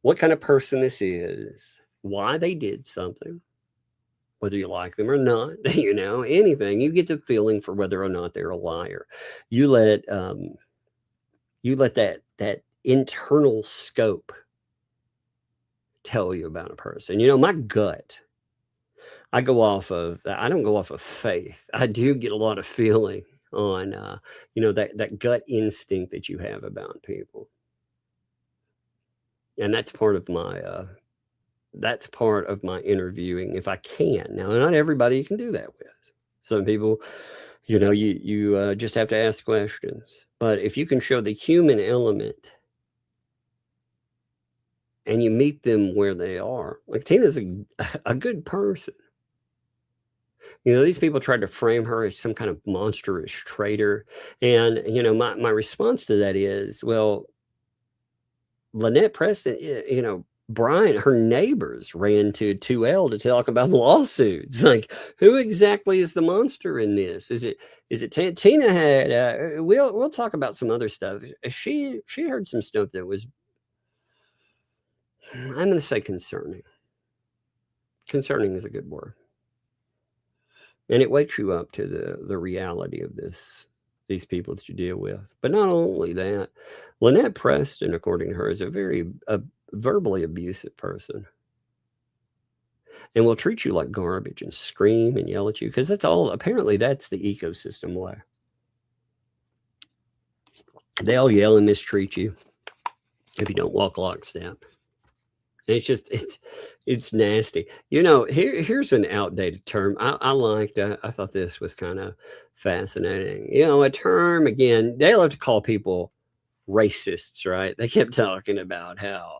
what kind of person this is, why they did something, whether you like them or not, you know, anything. You get the feeling for whether or not they're a liar. You let that internal scope tell you about a person. You know, my gut, I don't go off of faith. I do get a lot of feeling on, you know, that gut instinct that you have about people. And that's part of my that's part of my interviewing if I can. Now, not everybody you can do that with. Some people, you just have to ask questions. But if you can show the human element and you meet them where they are, like Tina's a good person. These people tried to frame her as some kind of monstrous traitor. And, my response to that is, well, Lynette Preston, Brian, her neighbors ran to 2L to talk about the lawsuits. Like, who exactly is the monster in this? Is it Tina had, we'll talk about some other stuff. She heard some stuff that was, I'm going to say concerning. Concerning is a good word. And it wakes you up to the reality of these people that you deal with. But not only that, Lynette Preston, according to her, is a very verbally abusive person. And will treat you like garbage and scream and yell at you, because apparently that's the ecosystem way. They all yell and mistreat you if you don't walk lockstep. And it's nasty. Here's an outdated term. I thought this was kind of fascinating. A term, again, they love to call people racists, right? They kept talking about how,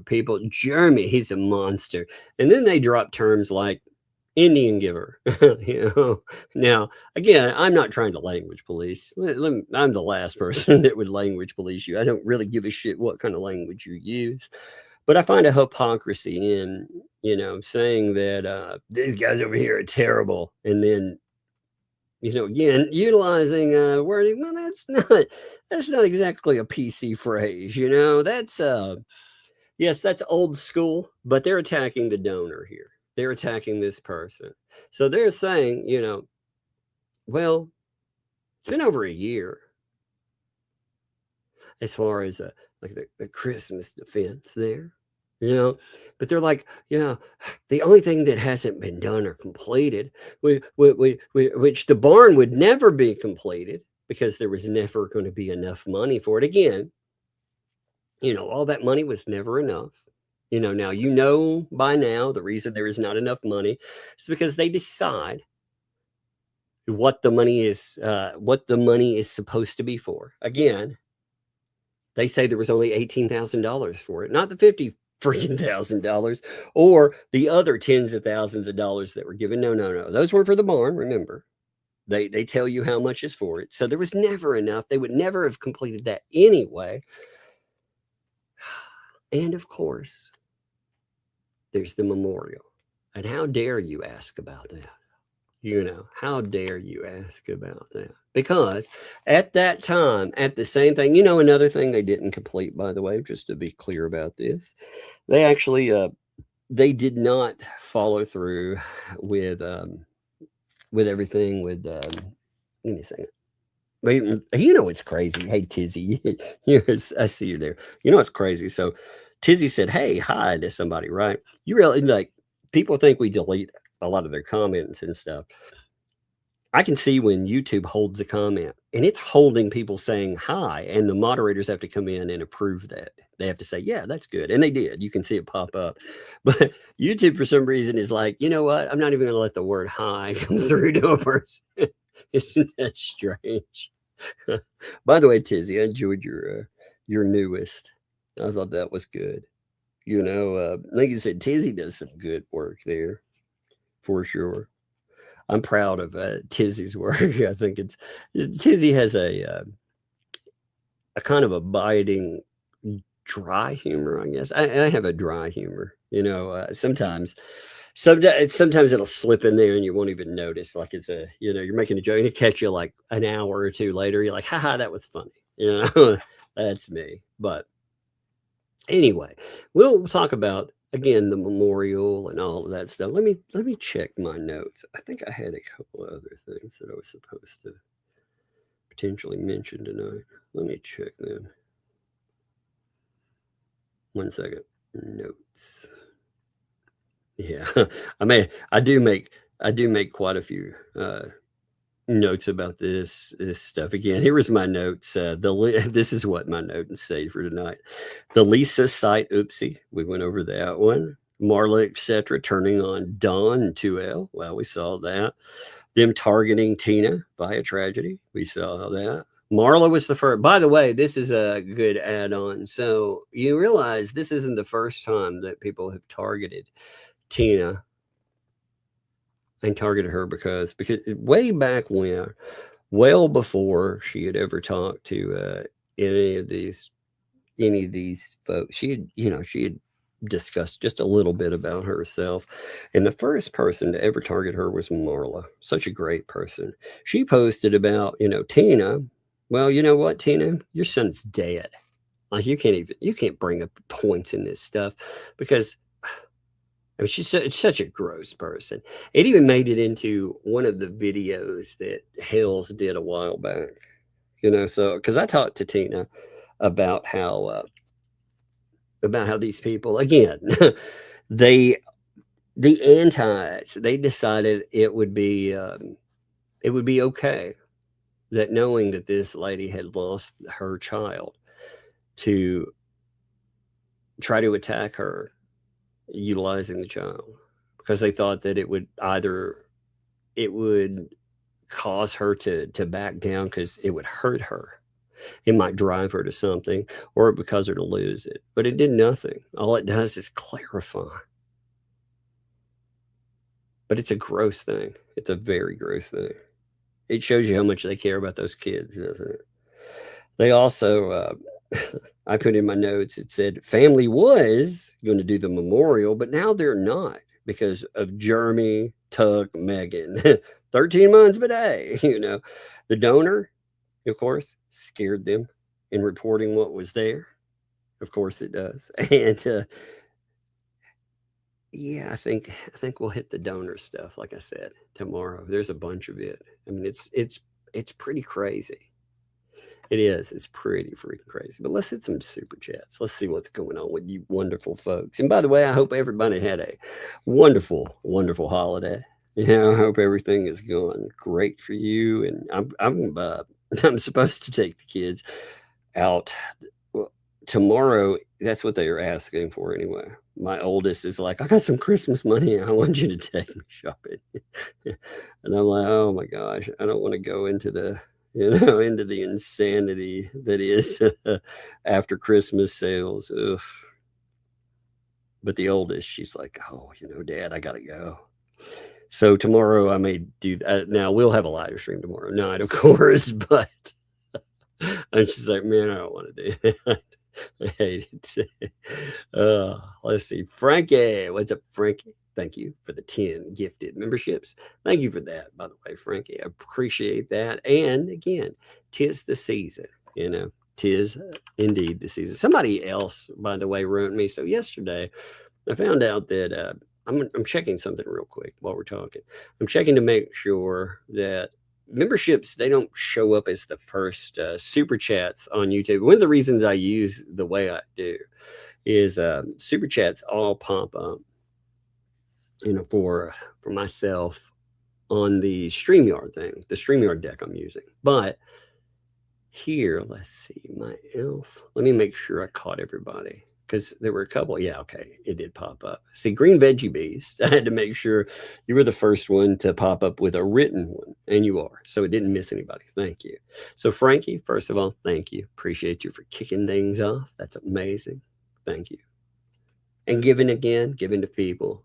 people, Jeremy, he's a monster. And then they drop terms like Indian giver. Now, again, I'm not trying to language police. I'm the last person that would language police you. I don't really give a shit what kind of language you use. But I find a hypocrisy in, saying that these guys over here are terrible. And then, again, utilizing wording. Well, that's not exactly a PC phrase. That's old school, but they're attacking the donor here. They're attacking this person. So they're saying, well, it's been over a year as far as the Christmas defense there, but they're like, the only thing that hasn't been done or completed, which the barn would never be completed because there was never going to be enough money for it. Again, all that money was never enough. Now, by now, the reason there is not enough money is because they decide what the money is supposed to be for. Again, they say there was only $18,000 for it, not the $50,000 or the other tens of thousands of dollars that were given. No. Those were for the barn, remember. They tell you how much is for it. So there was never enough. They would never have completed that anyway. And of course, there's the memorial. And how dare you ask about that? How dare you ask about that? Because at that time, at the same thing, another thing they didn't complete, by the way, just to be clear about this, they actually, they did not follow through with everything with, give me a second. It's crazy. Hey, Tizzy, I see you there. It's crazy. So Tizzy said, hey, hi to somebody, right? You really, people think we delete a lot of their comments and stuff. I can see when YouTube holds a comment and it's holding people saying hi, and the moderators have to come in and approve that. They have to say, yeah, that's good. And they did. You can see it pop up. But YouTube, for some reason, is like, you know what? I'm not even going to let the word hi come through to a person. Isn't that strange? By the way, Tizzy, I enjoyed your newest. I thought that was good. Like you said, Tizzy does some good work there, for sure. I'm proud of Tizzy's work. I think Tizzy has a kind of a biting, dry humor, I guess. I have a dry humor. Sometimes it'll slip in there and you won't even notice. Like it's you're making a joke and it catch you like an hour or two later. You're like, haha, that was funny. That's me. But anyway, we'll talk about, again, the memorial and all of that stuff. Let me check my notes. I think I had a couple of other things that I was supposed to potentially mention tonight. Let me check them. 1 second. Notes. Yeah, I do make quite a few notes about this stuff. Again, here was my notes. This is what my notes say for tonight. The Lisa site oopsie. We went over that one. Marla, etc., turning on Don and 2L. Well, we saw that. Them targeting Tina via tragedy. We saw that. Marla was the first. By the way, this is a good add-on. So you realize this isn't the first time that people have targeted Tina and targeted her because way back when, well before she had ever talked to any of these folks, she had discussed just a little bit about herself. And the first person to ever target her was Marla. Such a great person. She posted about, Tina. Well, you know what, Tina? Your son's dead. Like you can't bring up points in this stuff because she's such a gross person. It even made it into one of the videos that Hales did a while back. So because I talked to Tina about how these people, again, the antis, they decided it would be okay that knowing that this lady had lost her child to try to attack her utilizing the child, because they thought that it would cause her to back down because it would hurt her. It might drive her to something, or it would cause her to lose it. But it did nothing. All it does is clarify. But it's a gross thing. It's a very gross thing. It shows you how much they care about those kids, doesn't it? They also, I put in my notes, it said family was going to do the memorial, but now they're not because of Jeremy, Tug, Megan. 13 months a day, The donor, of course, scared them in reporting what was there. Of course it does. And yeah, I think we'll hit the donor stuff, like I said, tomorrow. There's a bunch of it. I mean, it's pretty crazy. It is. It's pretty freaking crazy. But let's hit some super chats. Let's see what's going on with you wonderful folks. And by the way, I hope everybody had a wonderful, wonderful holiday. I hope everything is going great for you. And I'm supposed to take the kids out tomorrow. That's what they are asking for anyway. My oldest is like, I got some Christmas money. I want you to take me shopping. And I'm like, oh my gosh, I don't want to go into the insanity that is after Christmas sales. Ugh. But the oldest, she's like, oh, Dad, I got to go. So tomorrow I may do that. Now we'll have a live stream tomorrow night, of course, but and she's like, man, I don't want to do that. I hate it. Let's see. Frankie, what's up, Frankie? Thank you for the 10 gifted memberships. Thank you for that, by the way, Frankie. I appreciate that. And again, 'tis the season, 'tis indeed the season. Somebody else, by the way, wrote me. So yesterday I found out that I'm checking something real quick while we're talking. I'm checking to make sure that memberships, they don't show up as the first super chats on YouTube. One of the reasons I use the way I do is super chats all pop up, for myself on the StreamYard thing, the StreamYard deck I'm using. But here, let's see, my elf. Let me make sure I caught everybody because there were a couple. Yeah, okay, it did pop up. See, Green Veggie Beast. I had to make sure you were the first one to pop up with a written one, and you are. So it didn't miss anybody. Thank you. So Frankie, first of all, thank you. Appreciate you for kicking things off. That's amazing. Thank you. And giving to people.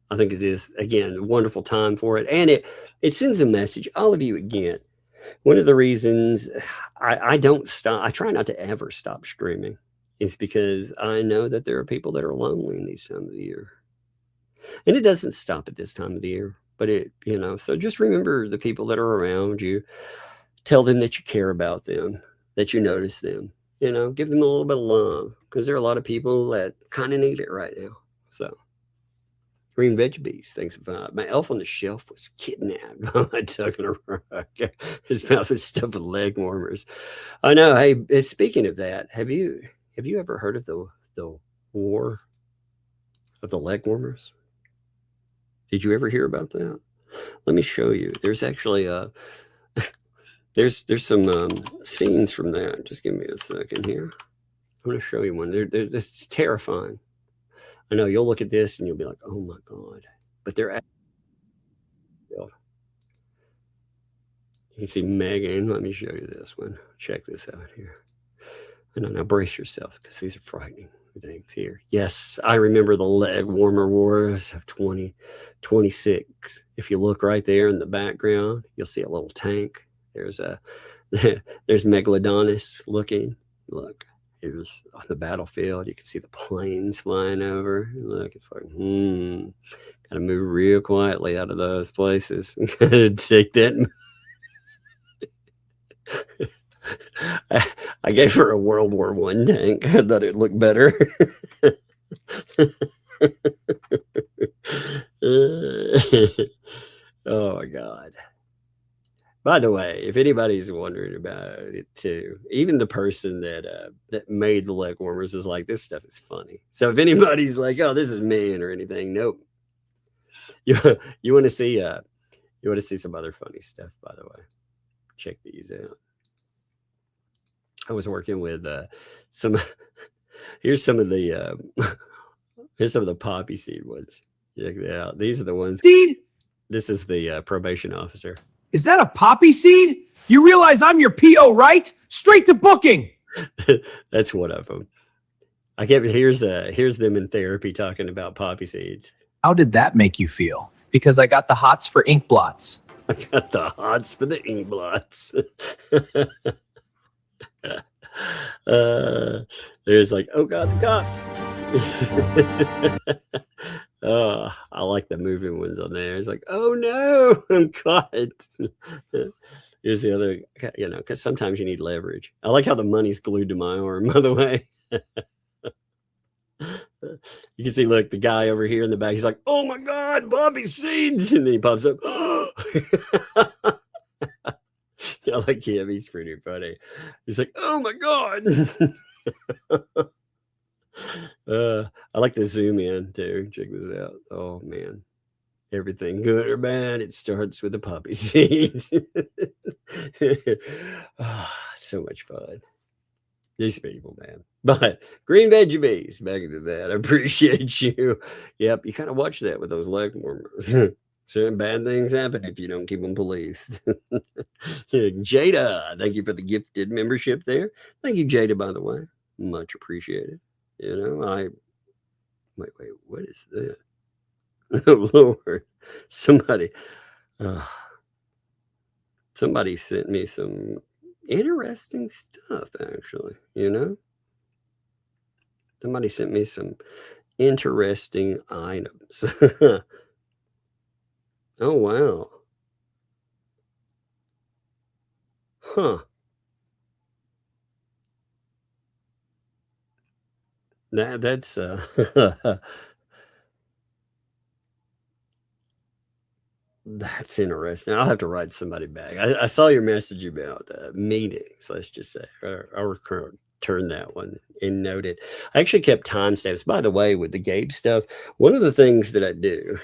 I think it is, again, a wonderful time for it. And it sends a message. All of you, again, one of the reasons I don't stop, I try not to ever stop streaming, is because I know that there are people that are lonely in this time of the year. And it doesn't stop at this time of the year, but so just remember the people that are around you. Tell them that you care about them, that you notice them, give them a little bit of love, because there are a lot of people that kind of need it right now. So Green Veg Beast, thanks for that. My elf on the shelf was kidnapped by my duck in a rug. His mouth was stuffed with leg warmers. I know. Hey, speaking of that, have you ever heard of the war of the leg warmers? Did you ever hear about that? Let me show you. There's actually there's some scenes from that. Just give me a second here. I'm going to show you one. It's terrifying. I know you'll look at this and you'll be like, oh my God. But they're actually, you can see Megan. Let me show you this one. Check this out here. And now brace yourself because these are frightening things here. Yes, I remember the leg warmer wars of 2026. If you look right there in the background, you'll see a little tank. There's Megalodonus looking. Look, here's on the battlefield. You can see the planes flying over. Look, it's like, gotta move real quietly out of those places. Take that. I gave her a World War I tank. I thought it'd look better. Oh my God. By the way, if anybody's wondering about it too, even the person that made the leg warmers is like, this stuff is funny. So if anybody's like, oh, this is mean or anything, nope. You want to see some other funny stuff, by the way. Check these out. I was working with some. Here's some of the poppy seed ones. Check that out. These are the ones. Seed? This is the probation officer. Is that a poppy seed? You realize I'm your PO, right? Straight to booking. That's one of them. I kept here's them in therapy talking about poppy seeds. How did that make you feel? Because I got the hots for ink blots. I got the hots for the ink blots. There's like, oh God, the cops. Oh, I like the moving ones on there. It's like, oh no, I'm caught. Here's the other, because sometimes you need leverage. I like how the money's glued to my arm, by the way. You can see, look, the guy over here in the back, he's like, oh my God, Bobby Seeds. And then he pops up. I like him. He's pretty funny. He's like, oh my God. I like the zoom in too. Check this out. Oh man. Everything good or bad, it starts with a poppy seed. So much fun. These people, man. But green veggies, back into that. I appreciate you. Yep, you kind of watch that with those leg warmers. Certain bad things happen if you don't keep them policed. Jada, thank you for the gifted membership there. Thank you, Jada, by the way. Much appreciated. Wait, what is that? Oh, Lord. Somebody sent me some interesting stuff, actually, Somebody sent me some interesting items. Oh, wow. Huh. That's that's interesting. I'll have to write somebody back. I saw your message about meetings, let's just say. I'll return that one and note it. I actually kept timestamps. By the way, with the Gabe stuff, one of the things that I do,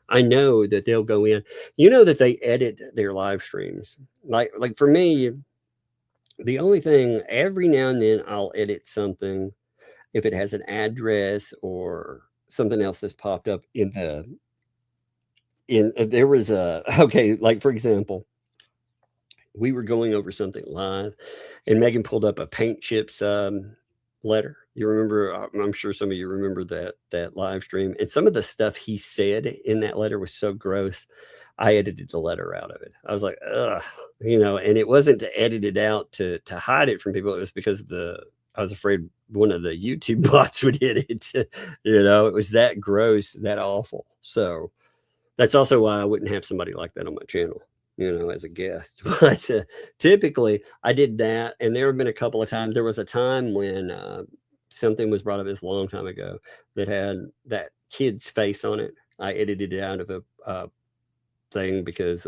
I know that they'll go in, that they edit their live streams. Like for me, the only thing, every now and then I'll edit something if it has an address or something else that's popped up there was like for example, we were going over something live and Megan pulled up a paint chips letter. You remember, I'm sure some of you remember that live stream, and some of the stuff he said in that letter was so gross. I edited the letter out of it. I was like, ugh, and it wasn't to edit it out to hide it from people. It was because I was afraid one of the YouTube bots would hit it. It was that gross, that awful. So that's also why I wouldn't have somebody like that on my channel, as a guest. But typically I did that. And there have been a couple of times. There was a time when something was brought up this long time ago that had that kid's face on it. I edited it out of a thing because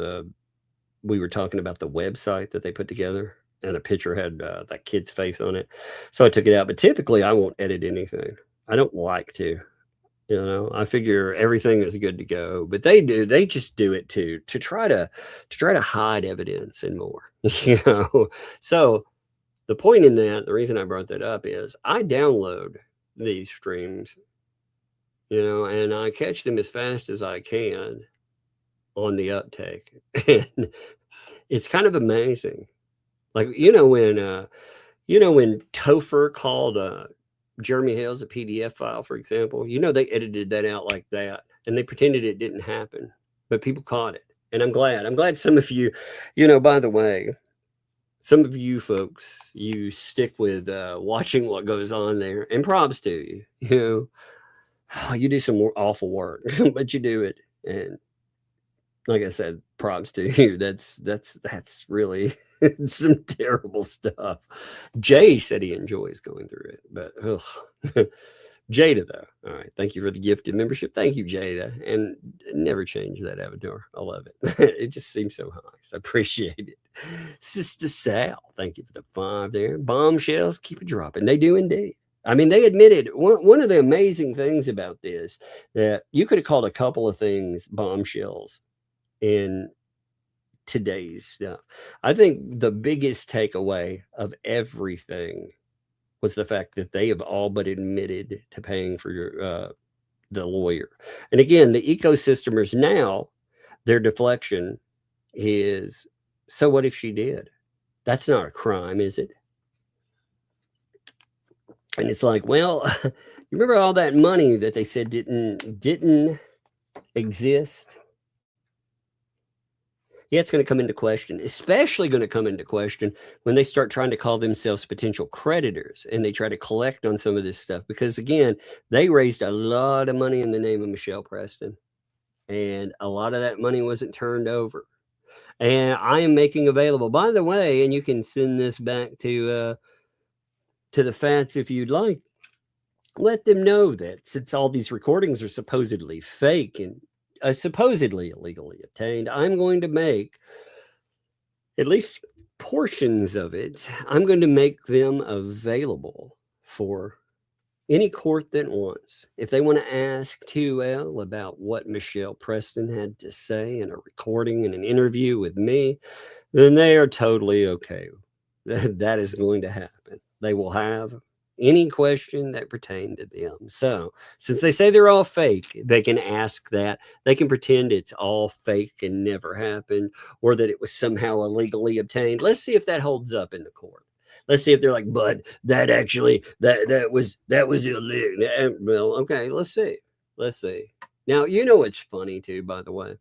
we were talking about the website that they put together. And a picture had that kid's face on it. So I took it out. But typically I won't edit anything. I don't like to. I figure everything is good to go, but they just do it to try to hide evidence and more, So the point in that, the reason I brought that up is I download these streams you know, and I catch them as fast as I can on the uptake. And it's kind of amazing. Like, when Topher called Jeremy Hale's a PDF file, for example, they edited that out like that and they pretended it didn't happen, but people caught it. And I'm glad some of you, by the way, some of you folks, you stick with watching what goes on there, and props to you. You do some awful work, but you do it. And like I said, props to you. That's really some terrible stuff. Jay said he enjoys going through it, but Jada, though. All right. Thank you for the gifted membership. Thank you, Jada. And never change that avatar. I love it. It just seems so nice. I appreciate it. Sister Sal, thank you for the 5 there. Bombshells, keep it dropping. They do indeed. I mean, they admitted one of the amazing things about this, that you could have called a couple of things bombshells in today's stuff. I think the biggest takeaway of everything was the fact that they have all but admitted to paying for the lawyer. And again, the ecosystemers now, their deflection is, so what if she did? That's not a crime, is it? And it's like, well, you remember all that money that they said didn't exist? Yeah, it's going to come into question, especially going to come into question when they start trying to call themselves potential creditors and they try to collect on some of this stuff. Because again, they raised a lot of money in the name of Michelle Preston, and a lot of that money wasn't turned over. And I am making available, by the way, and you can send this back to the Fats if you'd like. Let them know that since all these recordings are supposedly fake and supposedly illegally obtained, I'm going to make at least portions of it. I'm going to make them available for any court that wants. If they want to ask ThATuMBRELLA about what Michelle Preston had to say in a recording in an interview with me, then they are totally okay. That is going to happen. They will have any question that pertain to them. So since they say they're all fake, they can ask that. They can pretend it's all fake and never happened, or that it was somehow illegally obtained. Let's see if that holds up in the court. Let's see if they're like, but that actually, that was illegal. Well, okay, let's see. Now, it's funny too, by the way,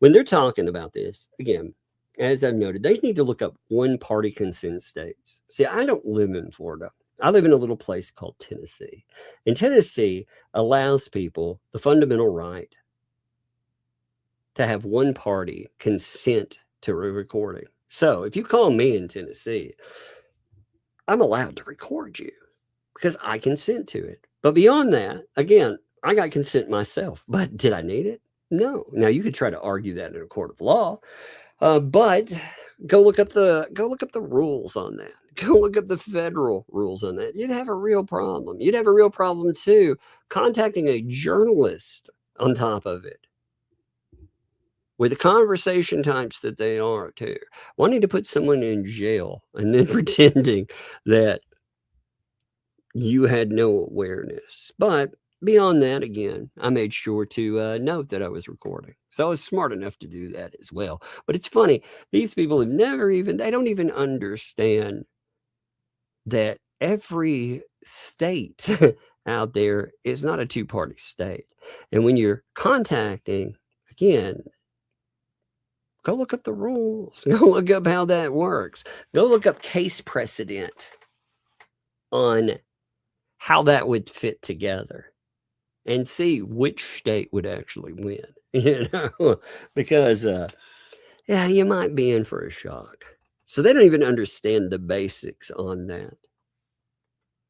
when they're talking about this, again, as I've noted, they need to look up one-party consent states. See, I don't live in Florida. I live in a little place called Tennessee. And Tennessee allows people the fundamental right to have one party consent to a recording. So if you call me in Tennessee, I'm allowed to record you because I consent to it. But beyond that, again, I got consent myself. But did I need it? No. Now you could try to argue that in a court of law. But go look up the rules on that. Go look up the federal rules on that. You'd have a real problem. You'd have a real problem too, contacting a journalist on top of it, with the conversation types that they are too, wanting to put someone in jail and then pretending that you had no awareness. But beyond that, again, I made sure to note that I was recording. So I was smart enough to do that as well. But it's funny. These people have they don't even understand that every state out there is not a two-party state. And when you're contacting, again, go look up the rules. Go look up how that works. Go look up case precedent on how that would fit together and see which state would actually win, because, you might be in for a shock. So they don't even understand the basics on that.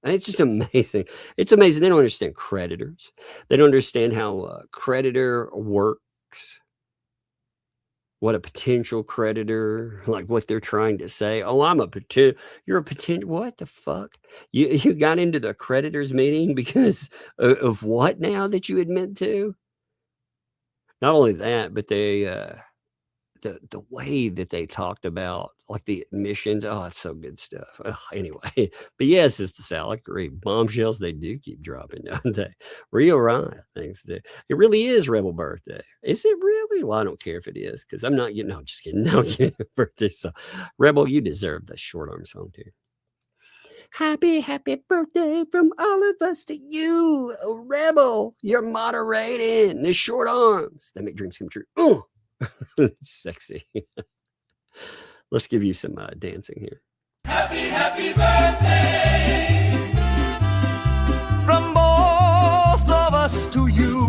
And it's just amazing. It's amazing. They don't understand creditors. They don't understand how a creditor works, what a potential creditor, like what they're trying to say. Oh, you're a potential, what the fuck? You got into the creditors meeting because of what now that you admit to? Not only that, but they the way that they talked about like the admissions, oh, it's so good stuff. Anyway, but yes, it's the Sal, I agree. Bombshells, they do keep dropping, don't they? Rio Ryan thinks that it really is Rebel birthday. Is it really? Well, I don't care if it is because I'm not getting. No, just kidding. No, birthday song. Rebel, you deserve that short arm song too. Happy birthday from all of us to you, Rebel. You're moderating the short arms that make dreams come true. Oh, sexy. Let's give you some dancing here. Happy birthday from both of us to you.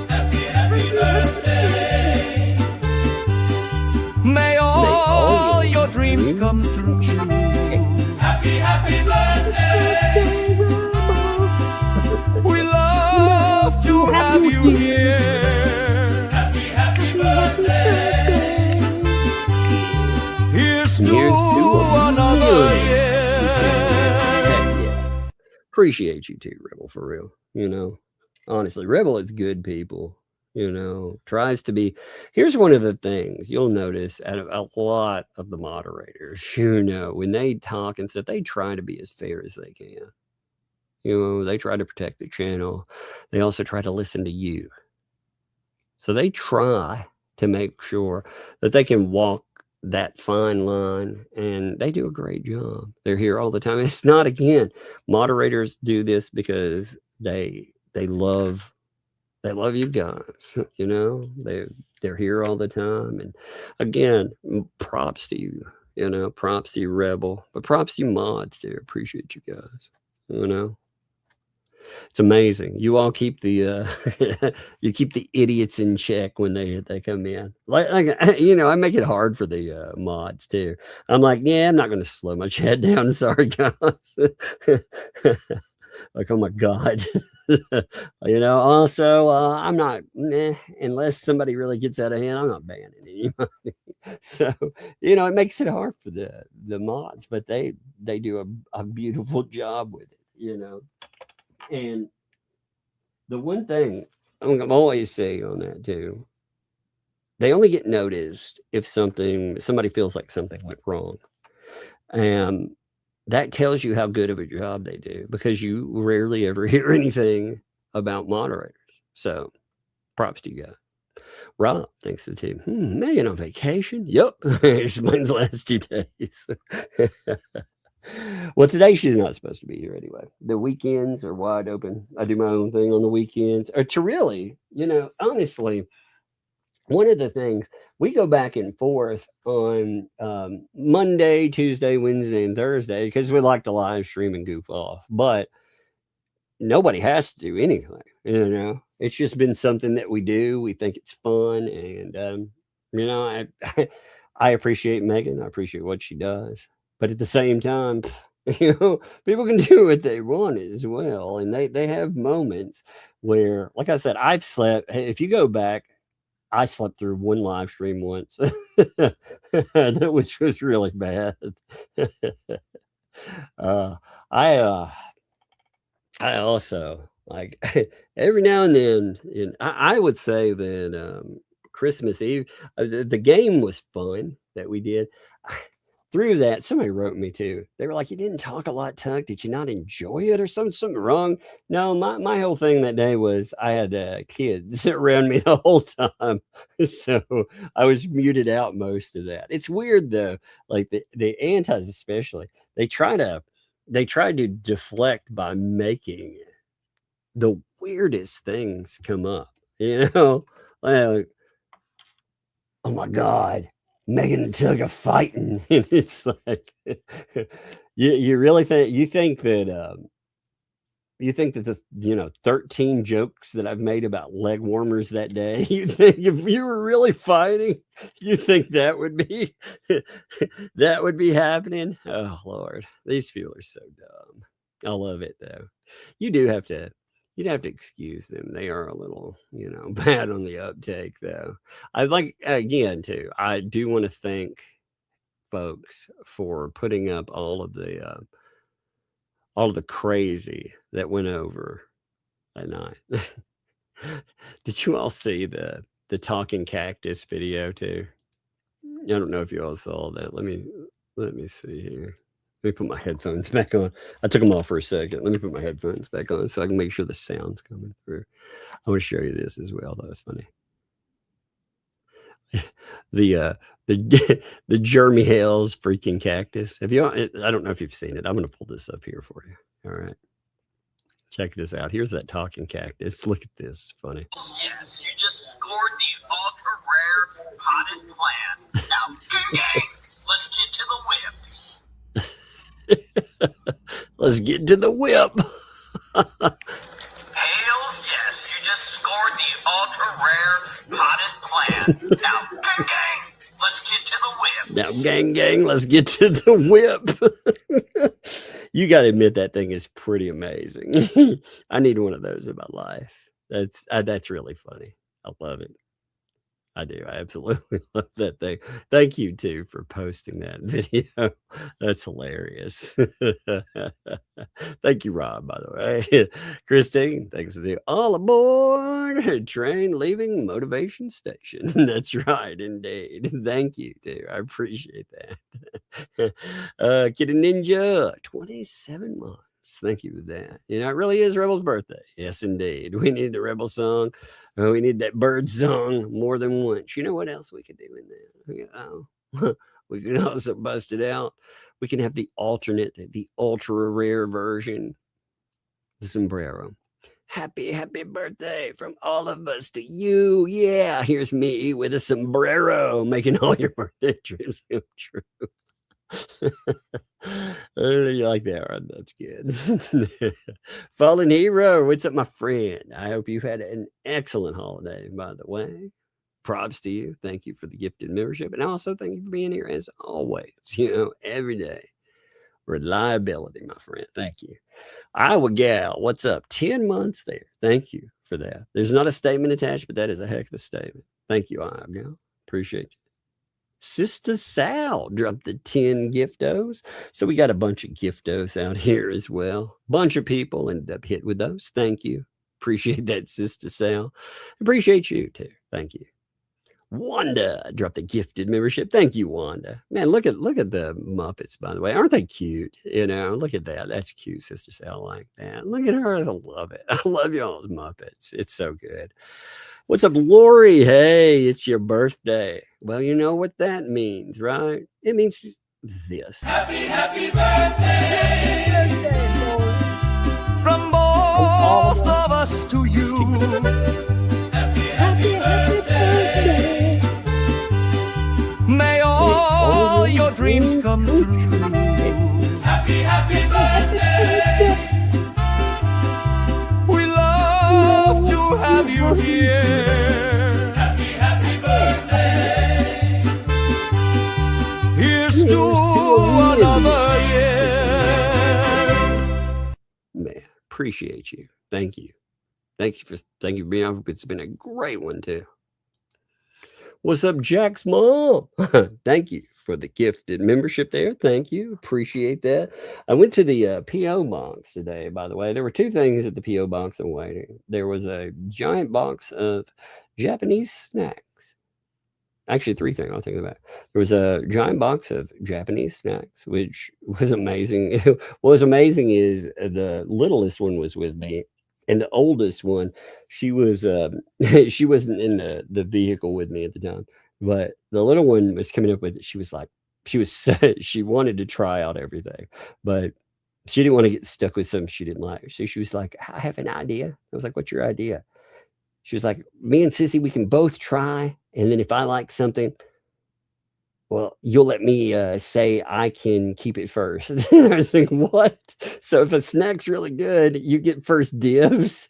Happy birthday. May all your dreams come true. Happy birthday. We love to have you here. Happy birthday. Here's to another year. Yeah. Appreciate you too, Rebel, for real. You know, honestly, Rebel is good people. You know, tries to be. Here's one of the things you'll notice out of a lot of the moderators, you know, when they talk and stuff, they try to be as fair as they can. You know, they try to protect the channel. They also try to listen to you. So they try to make sure that they can walk that fine line, and they do a great job. They're here all the time. It's not, again, moderators do this because they love you guys, you know, they're here all the time. And again, props to you, you know, props to you, Rebel, but props to you mods too. Appreciate you guys, you know. It's amazing. You all keep the you keep the idiots in check when they come in. Like you know, I make it hard for the mods too. I'm like, yeah, I'm not going to slow my chat down. Sorry, guys. Like, oh my God. You know, also, I'm not, unless somebody really gets out of hand, I'm not banning anybody. So, you know, it makes it hard for the mods, but they do a beautiful job with it, you know. And the one thing I'm always saying on that too, they only get noticed if somebody feels like something went wrong. And that tells you how good of a job they do, because you rarely ever hear anything about moderators. So props to you guys. Rob, thanks to the team. Megan on vacation? Yep. Explains the last 2 days. Well, today she's not supposed to be here anyway. The weekends are wide open. I do my own thing on the weekends. Or to really, you know, honestly, one of the things, we go back and forth on Monday, Tuesday, Wednesday, and Thursday because we like to live stream and goof off. But nobody has to do anything, you know. It's just been something that we do. We think it's fun. And, you know, I appreciate Megan. I appreciate what she does. But at the same time, you know, people can do what they want as well. And they have moments where, like I said, I've slept. If you go back, I slept through one live stream once, which was really bad. I also, like, every now and then, I would say that Christmas Eve, the game was fun that we did. Through that, somebody wrote me too. They were like, "You didn't talk a lot, Tuck. Did you not enjoy it or something wrong?" No, my whole thing that day was I had kids around me the whole time. So I was muted out most of that. It's weird though, like the antis especially, they try to deflect by making the weirdest things come up, you know? Like, oh my God, Megan and Tug are fighting. And it's like, you really think that the 13 jokes that I've made about leg warmers that day, you think if you were really fighting, you think that would be happening? Oh Lord, these people are so dumb. I love it though. You'd have to excuse them. They are a little, bad on the uptake though. I do want to thank folks for putting up all of the crazy that went over that night. Did you all see the the talking cactus video too. I don't know if you all saw that. Let me see here. Let me put my headphones back on. I took them off for a second. Let me put my headphones back on so I can make sure the sound's coming through. I want to show you this as well. That was funny. The Jeremy Hale's freaking cactus. Have you? I don't know if you've seen it. I'm going to pull this up here for you. All right. Check this out. Here's that talking cactus. Look at this. It's funny. Yes, you just scored the ultra rare potted plant. Now, gang, let's get to the whip. Let's get to the whip. Hales, yes, you just scored the ultra rare potted plant. Now, gang, let's get to the whip. Now, gang, let's get to the whip. You got to admit that thing is pretty amazing. I need one of those in my life. That's really funny. I love it. I do. I absolutely love that thing. Thank you, too, for posting that video. That's hilarious. Thank you, Rob, by the way. Christine, thanks to you. All aboard. Train leaving motivation station. That's right, indeed. Thank you, too. I appreciate that. Kitty Ninja, 27 months. Thank you for that. You know, it really is Rebel's birthday. Yes, indeed. We need the Rebel song. Oh, we need that bird song more than once. You know what else we could do in there? We can also bust it out. We can have the alternate, the ultra rare version, the sombrero. Happy birthday from all of us to you. Yeah, here's me with a sombrero making all your birthday dreams come true. You like that one? That's good. Fallen Hero, what's up, my friend? I hope you had an excellent holiday, by the way. Props to you. Thank you for the gifted membership. And also thank you for being here as always, every day. Reliability, my friend. Thank you. Iowa Gal, what's up? 10 months there. Thank you for that. There's not a statement attached, but that is a heck of a statement. Thank you, Iowa Gal. Appreciate you. Sister Sal dropped the 10 giftos. So we got a bunch of giftos out here as well. Bunch of people ended up hit with those. Thank you. Appreciate that, Sister Sal. Appreciate you too. Thank you. Wanda dropped a gifted membership. Thank you, Wanda. Man, look at the Muppets, by the way. Aren't they cute? Look at that. That's cute, Sister Sal, like that. Look at her. I love it. I love y'all's Muppets. It's so good. What's up, Lori? Hey, it's your birthday. Well, you know what that means, right? It means this. Happy birthday from both of us to you. Happy birthday. May all your dreams come true. Happy birthday. We love to have you here. Happy birthday. Here's to another year. Man, appreciate you. Thank you. Thank you for being on. It's been a great one too. What's up, Jack's mom? Thank you for the gifted membership there. Thank you. Appreciate that. I went to the P.O. box today, by the way. There were two things at the P.O. box I'm waiting. There was a giant box of Japanese snacks. Actually, three things. I'll take it back. There was a giant box of Japanese snacks, which was amazing. What was amazing is the littlest one was with me. And the oldest one, she was she wasn't in the vehicle with me at the time, but the little one was coming up with it. She wanted to try out everything, but she didn't want to get stuck with something she didn't like. So she was like, I have an idea. I was like, what's your idea? She was like, me and Sissy, we can both try. And then if I like something, well, you'll let me say I can keep it first. I was like, what? So if a snack's really good, you get first dibs?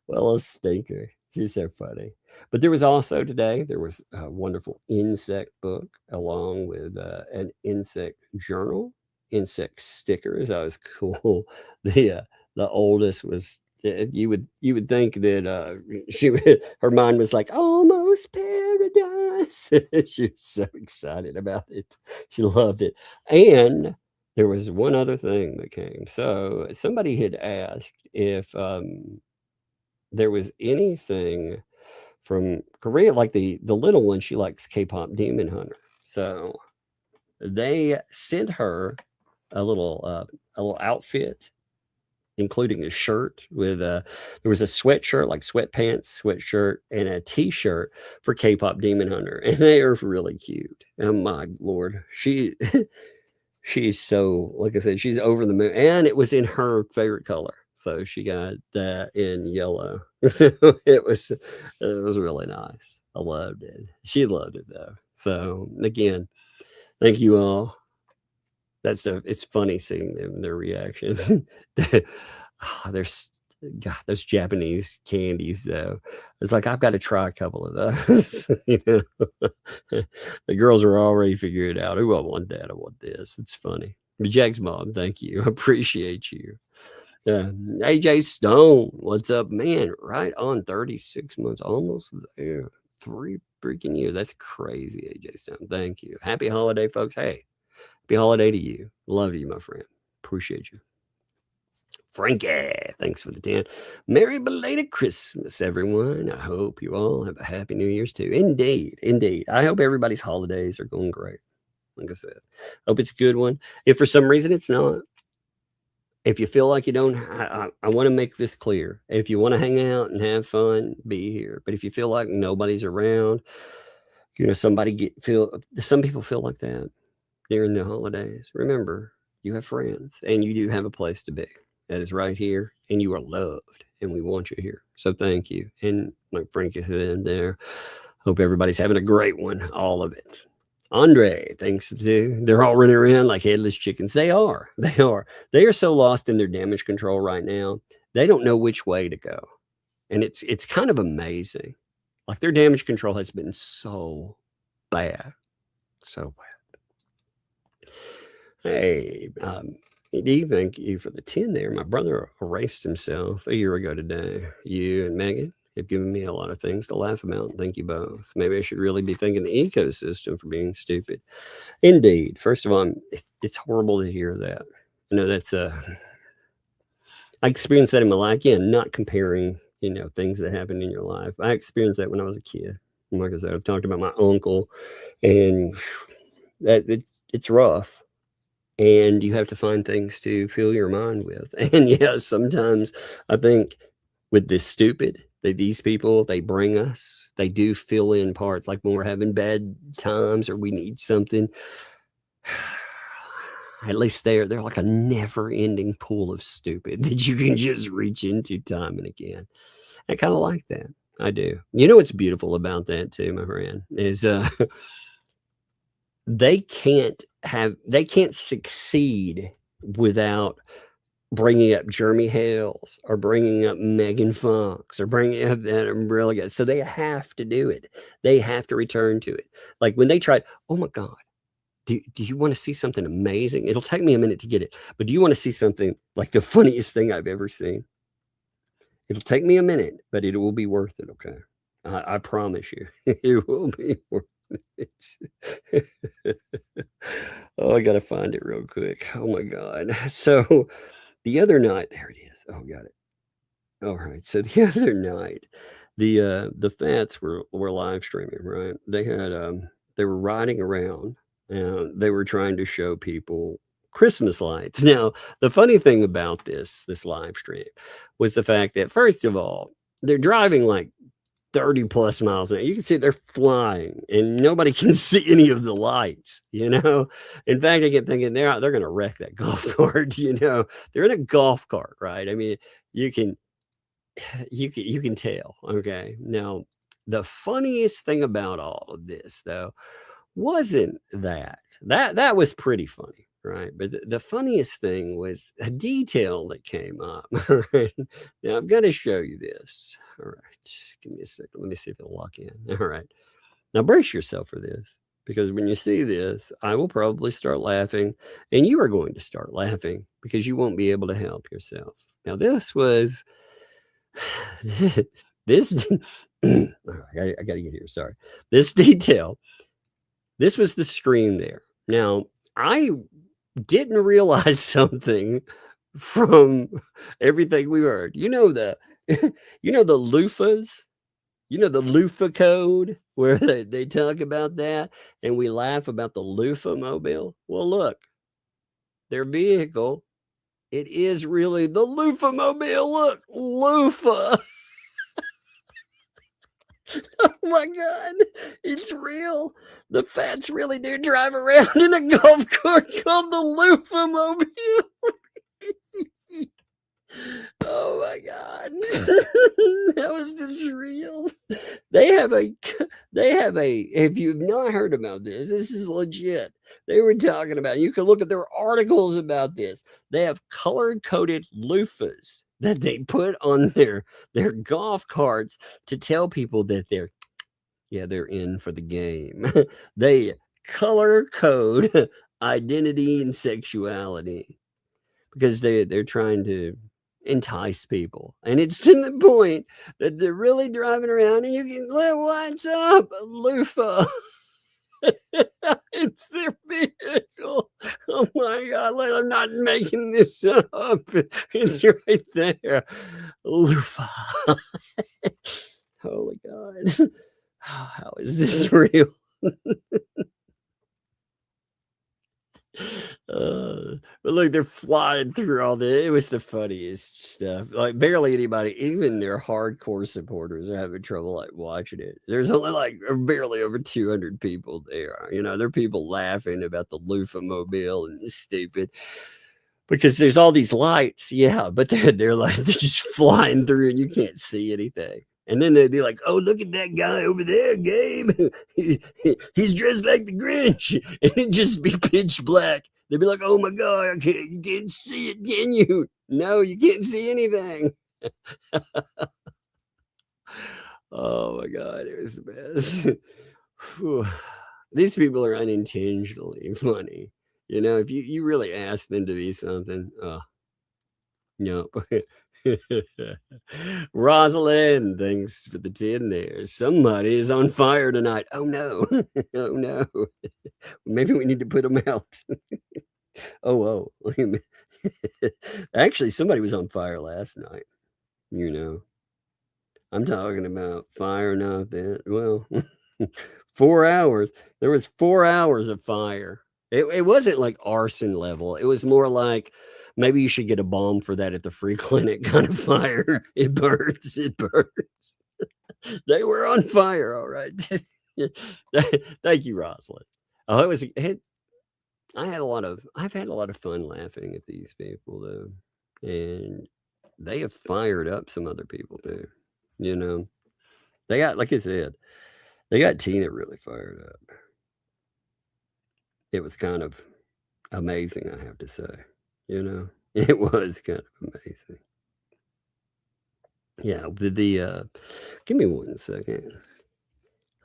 Well, a stinker. She's so funny. But there was also today, there was a wonderful insect book along with an insect journal, insect stickers. That was cool. The oldest was, you would think that her mind was like almost paradise. She was so excited about it. She loved it. And there was one other thing that came. So somebody had asked if there was anything from Korea, like the little one, she likes K-pop Demon Hunter. So they sent her a little outfit, including a shirt with there was a sweatshirt, like sweatpants, sweatshirt, and a t-shirt for K-pop Demon Hunter, and they are really cute. Oh my Lord, she's so, like I said, she's over the moon, and it was in her favorite color. So she got that in yellow. So it was really nice. I loved it. She loved it though. So again, thank you all. That's it's funny seeing their reaction. There's God, those Japanese candies though. It's like I've got to try a couple of those. You know? The girls are already figuring it out. Oh, I want that. I want this. It's funny. But Jack's mom, thank you. I appreciate you. AJ Stone, what's up, man? Right on 36 months, almost there. 3 freaking years. That's crazy, AJ Stone. Thank you. Happy holiday, folks. Hey, happy holiday to you. Love you, my friend. Appreciate you. Frankie, thanks for the 10. Merry belated Christmas, everyone. I hope you all have a happy New Year's too. Indeed, indeed. I hope everybody's holidays are going great. Like I said, hope it's a good one. If for some reason it's not, if you feel like you don't, I want to make this clear. If you want to hang out and have fun, be here. But if you feel like nobody's around, you know, some people feel like that during the holidays. Remember, you have friends and you do have a place to be. That is right here, and you are loved, and we want you here. So thank you. And like Frankie said there, hope everybody's having a great one, all of it. Andre, thanks to, they're all running around like headless chickens. They are. They are so lost in their damage control right now. They don't know which way to go. And it's kind of amazing. Like their damage control has been so bad. So bad. Hey, D, thank you for the 10 there. My brother erased himself a year ago today. You and Megan have given me a lot of things to laugh about. Thank you both. Maybe I should really be thanking the ecosystem for being stupid. Indeed. First of all, it's horrible to hear that. You know, that's I experienced that in my life. Again, not comparing, you know, things that happen in your life. I experienced that when I was a kid. Like I said, I've talked about my uncle, and that it's rough. And you have to find things to fill your mind with. And yeah, sometimes I think with this stupid that these people, they bring us, they do fill in parts. Like when we're having bad times or we need something, at least they're like a never ending pool of stupid that you can just reach into time and again. I kind of like that. I do. You know what's beautiful about that too, my friend, is they can't succeed without bringing up Jeremy Hales or bringing up Megan Fox or bringing up that umbrella guy. So they have to do it. They have to return to it. Like when they tried, oh my God, do you want to see something amazing? It'll take me a minute to get it, but do you want to see something like the funniest thing I've ever seen? It'll take me a minute, but it will be worth it. Okay. I promise you, it will be worth it. Oh, I gotta find it real quick. Oh my God. So the other night, there it is. Oh, got it. All right. So the other night, the ThATs were live streaming, right? They had they were riding around and they were trying to show people Christmas lights. Now, the funny thing about this live stream was the fact that, first of all, they're driving like 30 plus miles an hour. You can see they're flying and nobody can see any of the lights, you know? In fact, I kept thinking they're going to wreck that golf cart, you know? They're in a golf cart, right? I mean, you can tell, okay? Now, the funniest thing about all of this, though, wasn't that was pretty funny, right? But the funniest thing was a detail that came up. Right? Now, I've got to show you this. All right. Give me a second. Let me see if it'll lock in. All right. Now brace yourself for this, because when you see this, I will probably start laughing, and you are going to start laughing because you won't be able to help yourself. Now, this was this. I got to get here. Sorry. This detail. This was the screen there. Now, I didn't realize something from everything we heard. You know, You know the loofahs? You know the loofah code where they talk about that and we laugh about the loofah mobile? Well, look, their vehicle, it is really the loofah mobile. Look, loofah. Oh my God, it's real. The Fats really do drive around in a golf cart called the loofah mobile. Oh my God. How is this real? They have a, if you've not heard about this is legit. They were talking about, you can look at their articles about this. They have color-coded loofahs that they put on their golf carts to tell people that they're in for the game. They color code identity and sexuality because they're trying to entice people, and it's to the point that they're really driving around and you can what's up, loofah. It's their vehicle. Oh my God, I'm not making this up. It's right there. Loofah. Holy God. How is this real? But look, they're flying through all the. It was the funniest stuff. Like barely anybody, even their hardcore supporters, are having trouble like watching it. There's only like barely over 200 people there. You know, there are people laughing about the loofah mobile and it's stupid because there's all these lights. Yeah, but they're like they're just flying through and you can't see anything. And then they'd be like, "Oh, look at that guy over there, Gabe. He's dressed like the Grinch." And it'd just be pitch black. They'd be like, "Oh my God, you can't see it, can you?" No, you can't see anything. Oh my God, it was the best. These people are unintentionally funny. You know, if you really ask them to be something, no. Rosalind, thanks for the 10 there. Somebody is on fire tonight. Oh no. Oh no. Maybe we need to put them out. Oh. Actually, somebody was on fire last night. You know, I'm talking about fire, not that. Well, 4 hours. There was 4 hours of fire. It wasn't like arson level. It was more like maybe you should get a bomb for that at the free clinic kind of fire. It burns. It burns. They were on fire. All right. Thank you, Rosalind. Oh, I've had a lot of fun laughing at these people though. And they have fired up some other people too. You know, they got, like I said, they got Tina really fired up. It was kind of amazing, I have to say. You know, it was kind of amazing. Yeah, give me 1 second.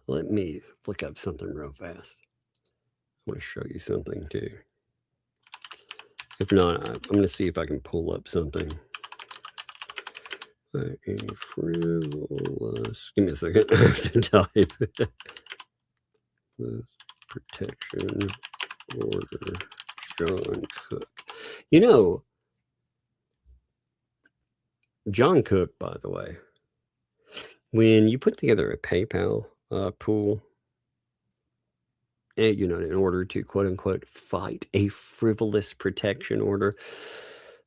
Let me look up something real fast. I want to show you something too. If not, I'm going to see if I can pull up something. A frivolous. Give me a second. I have to type. Protection order. John Cook. You know, John Cook, by the way, when you put together a PayPal pool, you know, in order to quote unquote fight a frivolous protection order,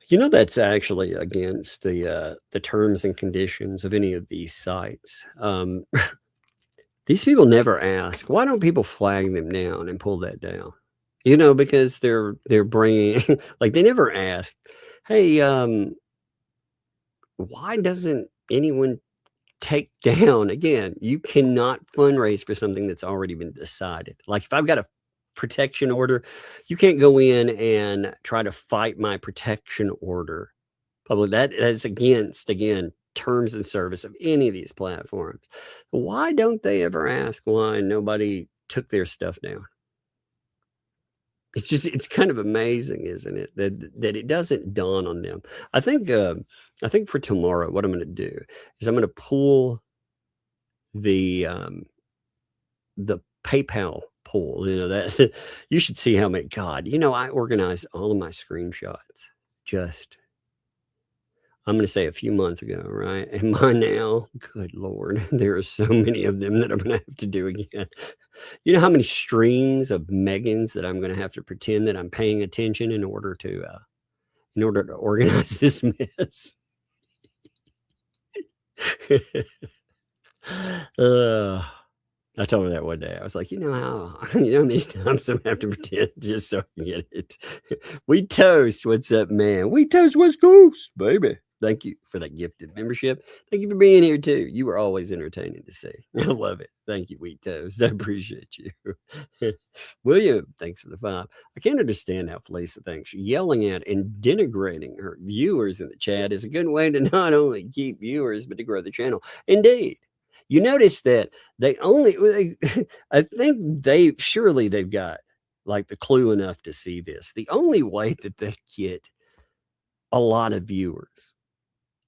you know, that's actually against the terms and conditions of any of these sites. These people never ask, why don't people flag them down and pull that down? You know, because they're bringing, like, they never ask, hey, why doesn't anyone take down? Again, you cannot fundraise for something that's already been decided. Like if I've got a protection order, you can't go in and try to fight my protection order public. That's against, again, terms and service of any of these platforms. Why don't they ever ask why nobody took their stuff down? It's kind of amazing, isn't it? That it doesn't dawn on them. I think for tomorrow, what I'm going to do is I'm going to pull the PayPal poll. You know, that you should see how many. God, you know, I organized all of my screenshots. I'm going to say a few months ago, right? And by now, good Lord, there are so many of them that I'm going to have to do again. You know how many streams of Megans that I'm going to have to pretend that I'm paying attention in order to organize this mess? I told her that one day. I was like, you know how many times I'm gonna have to pretend just so I can get it. We toast. What's up, man? We toast West Coast, baby. Thank you for that gifted membership. Thank you for being here too. You were always entertaining to see. I love it. Thank you, Wheat Toast. I appreciate you. William, thanks for the 5. I can't understand how Felisa thinks yelling at and denigrating her viewers in the chat is a good way to not only keep viewers, but to grow the channel. Indeed. You notice that I think they've got like the clue enough to see this. The only way that they get a lot of viewers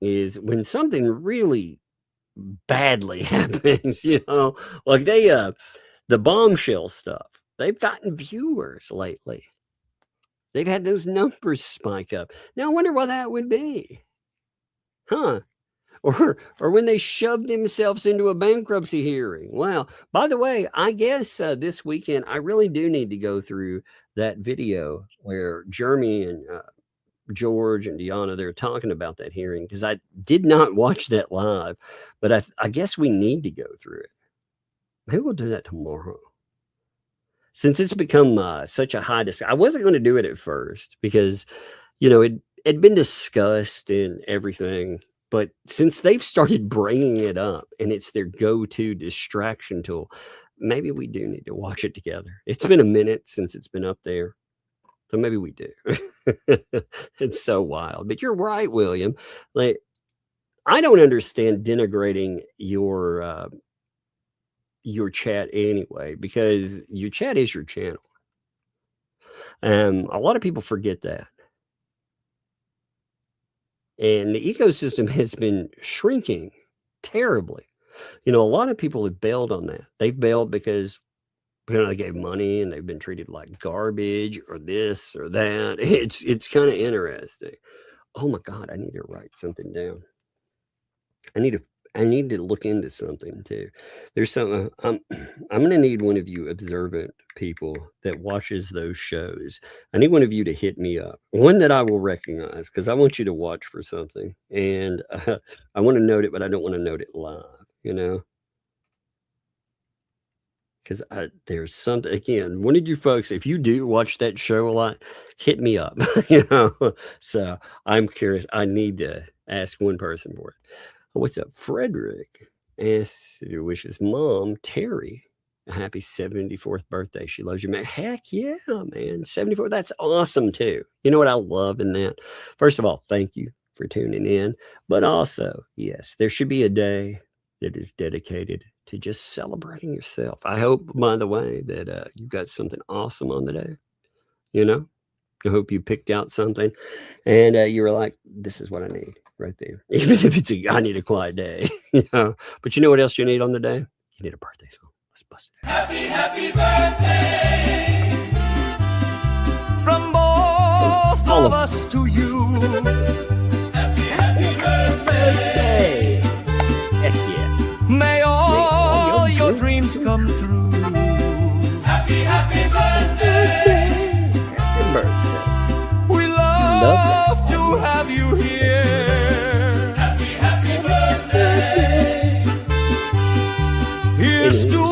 is when something really badly happens, like the bombshell stuff. They've gotten viewers lately. They've had those numbers spike up. Now I wonder why that would be. Huh? Or when they shoved themselves into a bankruptcy hearing. Well, by the way, I guess this weekend, I really do need to go through that video where Jeremy and George and Deanna, they're talking about that hearing, because I did not watch that live, but I guess we need to go through it. Maybe we'll do that tomorrow. Since it's become such a high discussion. I wasn't going to do it at first because, it had been discussed and everything. But since they've started bringing it up and it's their go-to distraction tool, maybe we do need to watch it together. It's been a minute since it's been up there. So maybe we do. It's so wild. But you're right, William. Like, I don't understand denigrating your chat anyway, because your chat is your channel. A lot of people forget that. And the ecosystem has been shrinking terribly. A lot of people have bailed on that. They've bailed because they gave money and they've been treated like garbage or this or that. It's kind of interesting. Oh my God, I need to write something down. I need to look into something too. There's some. I'm going to need one of you observant people that watches those shows. I need one of you to hit me up, one that I will recognize, because I want you to watch for something, and I want to note it, but I don't want to note it live. Because there's something, again, one of you folks, if you do watch that show a lot, hit me up. So I'm curious. I need to ask one person for it. What's up? Frederick asks to wish his mom, Terry, a happy 74th birthday. She loves you, man. Heck yeah, man. 74. That's awesome, too. You know what I love in that? First of all, thank you for tuning in. But also, yes, there should be a day that is dedicated to just celebrating yourself. I hope, by the way, that you've got something awesome on the day. I hope you picked out something and you were like, this is what I need right there. Even if I need a quiet day, But you know what else you need on the day? You need a birthday song. Let's bust it. Happy birthday from both of us to you. Happy birthday. Heck yeah. May all your dreams come true. Happy birthday. Happy birthday. We love to have you here. Happy birthday. Here's to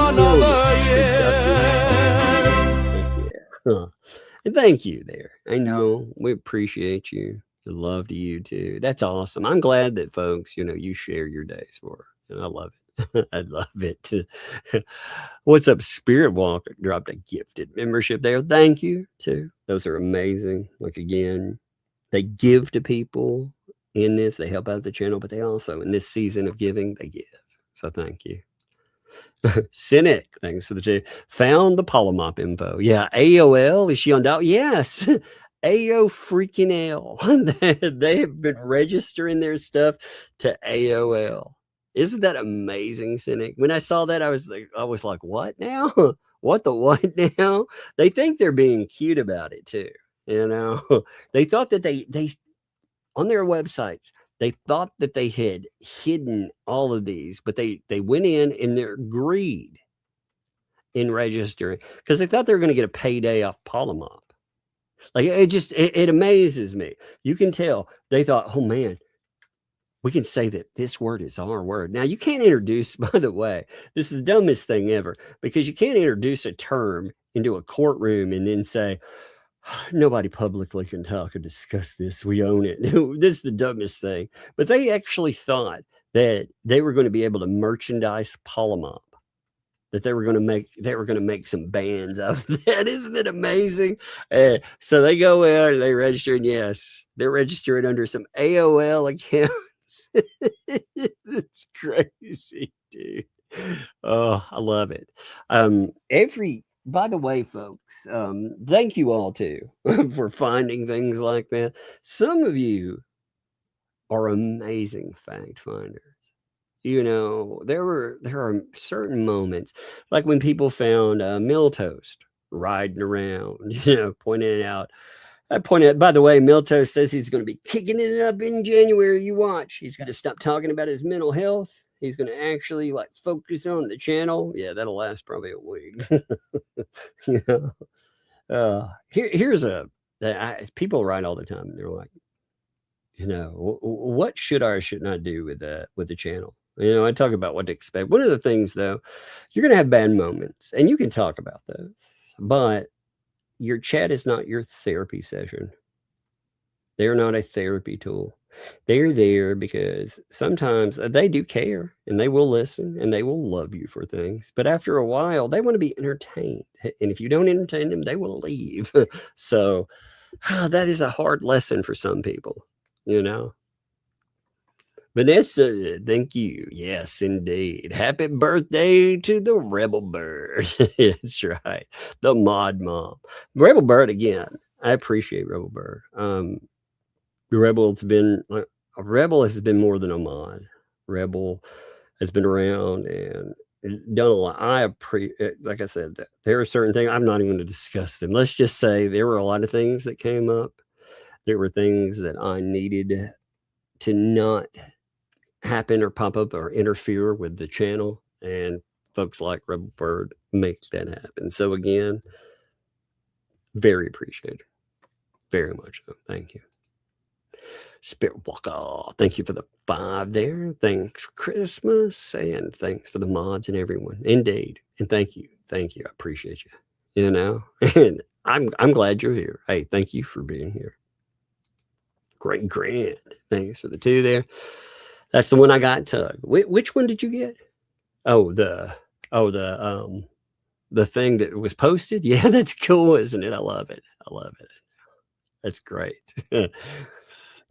another year. Yeah. And thank you there. I know we appreciate you. Love to you too. That's awesome. I'm glad that folks, you share your days for her. And I love it. I love it. What's up? Spirit Walk dropped a gifted membership there. Thank you too. Those are amazing. Like, again, they give to people in this. They help out the channel, but they also, in this season of giving, they give. So thank you. Cynic, thanks for the two. Found the Polymop info. Yeah, AOL. Is she on dial? Yes. AO freaking L. They have been registering their stuff to AOL. Isn't that amazing, Cynic? When I saw that, I was like, what now? What the what now? They think they're being cute about it too. They thought that on their websites. They thought that they had hidden all of these, but they went in their greed in registering because they thought they were going to get a payday off Polymop. Like it amazes me. You can tell they thought, oh man, we can say that this word is our word. Now you can't introduce, by the way, this is the dumbest thing ever, because you can't introduce a term into a courtroom and then say, nobody publicly can talk or discuss this. We own it. This is the dumbest thing. But they actually thought that they were going to be able to merchandise Polymop, that they were going to make some bands out of that. Isn't it amazing? So they go out and they register, and yes, they're registering under some AOL accounts. It's crazy, dude. Oh, I love it. By the way, folks, thank you all too for finding things like that. Some of you are amazing fact finders. You know, there are certain moments, like when people found Miltoast riding around, pointing out. By the way, Miltoast says he's going to be kicking it up in January. You watch. He's going to stop talking about his mental health. He's going to actually focus on the channel. Yeah, that'll last probably a week. Here's people write all the time. They're like, what should or should not do with the channel? I talk about what to expect. One of the things, though, you're going to have bad moments, and you can talk about those, but your chat is not your therapy session. They're not a therapy tool. They're there because sometimes they do care, and they will listen, and they will love you for things. But after a while, they want to be entertained. And if you don't entertain them, they will leave. So that is a hard lesson for some people, Vanessa, thank you. Yes, indeed. Happy birthday to the Rebel Bird. That's right. The Mod Mom. Rebel Bird, again, I appreciate Rebel Bird. Rebel has been more than a mod. Rebel has been around and done a lot. Like I said, there are certain things, I'm not even going to discuss them. Let's just say there were a lot of things that came up. There were things that I needed to not happen or pop up or interfere with the channel, and folks like Rebel Bird make that happen. So again, very appreciated. Very much so. Thank you. Spirit Walker, thank you for the 5 there. Thanks for Christmas, and thanks for the mods and everyone. Indeed. And thank you. I appreciate you. And I'm glad you're here. Hey, thank you for being here. Great grand. Thanks for the 2 there. That's the one I got, Tug. Which one did you get? The thing that was posted. Yeah, that's cool, isn't it? I love it. That's great.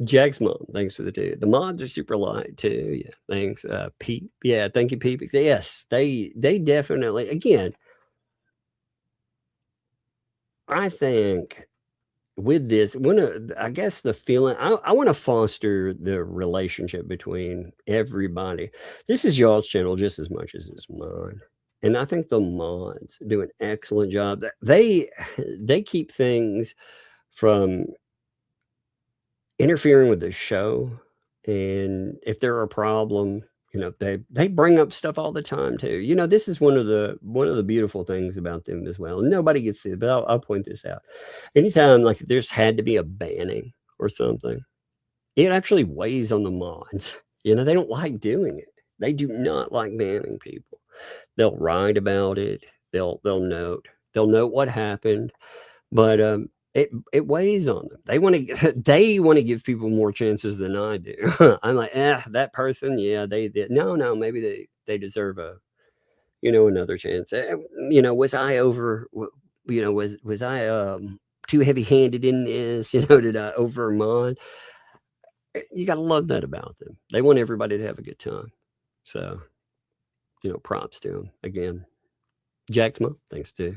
Jack's mom, thanks for the 2. The mods are super light too. Yeah, thanks. Peep. Yeah, thank you, Peep. Yes, they definitely. Again, I think with this, I guess the feeling, I want to foster the relationship between everybody. This is y'all's channel just as much as it's mine. And I think the mods do an excellent job. They keep things from interfering with the show. And if there are a problem, they bring up stuff all the time too. This is one of the beautiful things about them as well. Nobody gets it, but I'll point this out. Anytime there's had to be a banning or something, it actually weighs on the mods. They don't like doing it. They do not like banning people. They'll write about it. They'll note what happened, but it weighs on them. They want to give people more chances than I do. I'm like, that person, yeah, they did. No, maybe they deserve another chance. Was I over? Was I too heavy-handed in this? Did I over-mod? You got to love that about them. They want everybody to have a good time. So, props to them again. Jack's mom, thanks too.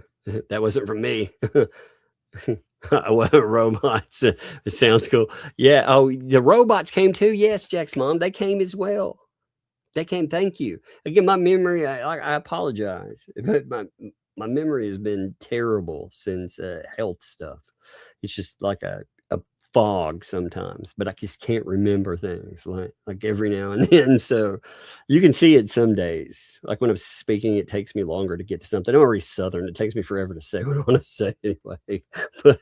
That wasn't from me. Robots. It sounds cool. Yeah. Oh, the robots came too. Yes, Jack's mom. They came as well. They came. Thank you. Again, my memory, I apologize, but my memory has been terrible since health stuff. It's just like a fog sometimes, but I just can't remember things like every now and then. So you can see it some days. Like when I'm speaking, it takes me longer to get to something. I'm already Southern. It takes me forever to say what I want to say anyway. But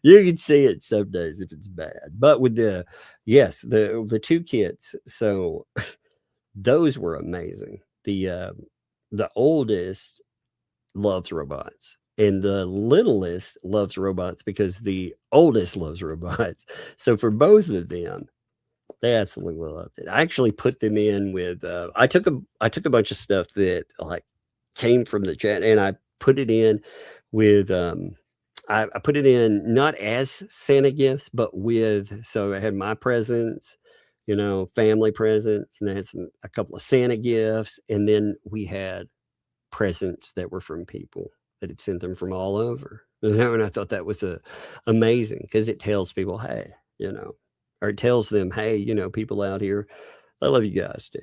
you can see it some days if it's bad. But with the two kids, so those were amazing. The oldest loves robots. And the littlest loves robots because the oldest loves robots. So for both of them, they absolutely loved it. I actually put them in with I took a bunch of stuff that like came from the chat and I put it in with I put it in not as Santa gifts, but with, so I had my presents, family presents, and I had a couple of Santa gifts, and then we had presents that were from people that had sent them from all over, and I thought that was amazing because it tells people, hey, or it tells them, hey, people out here, I love you guys too.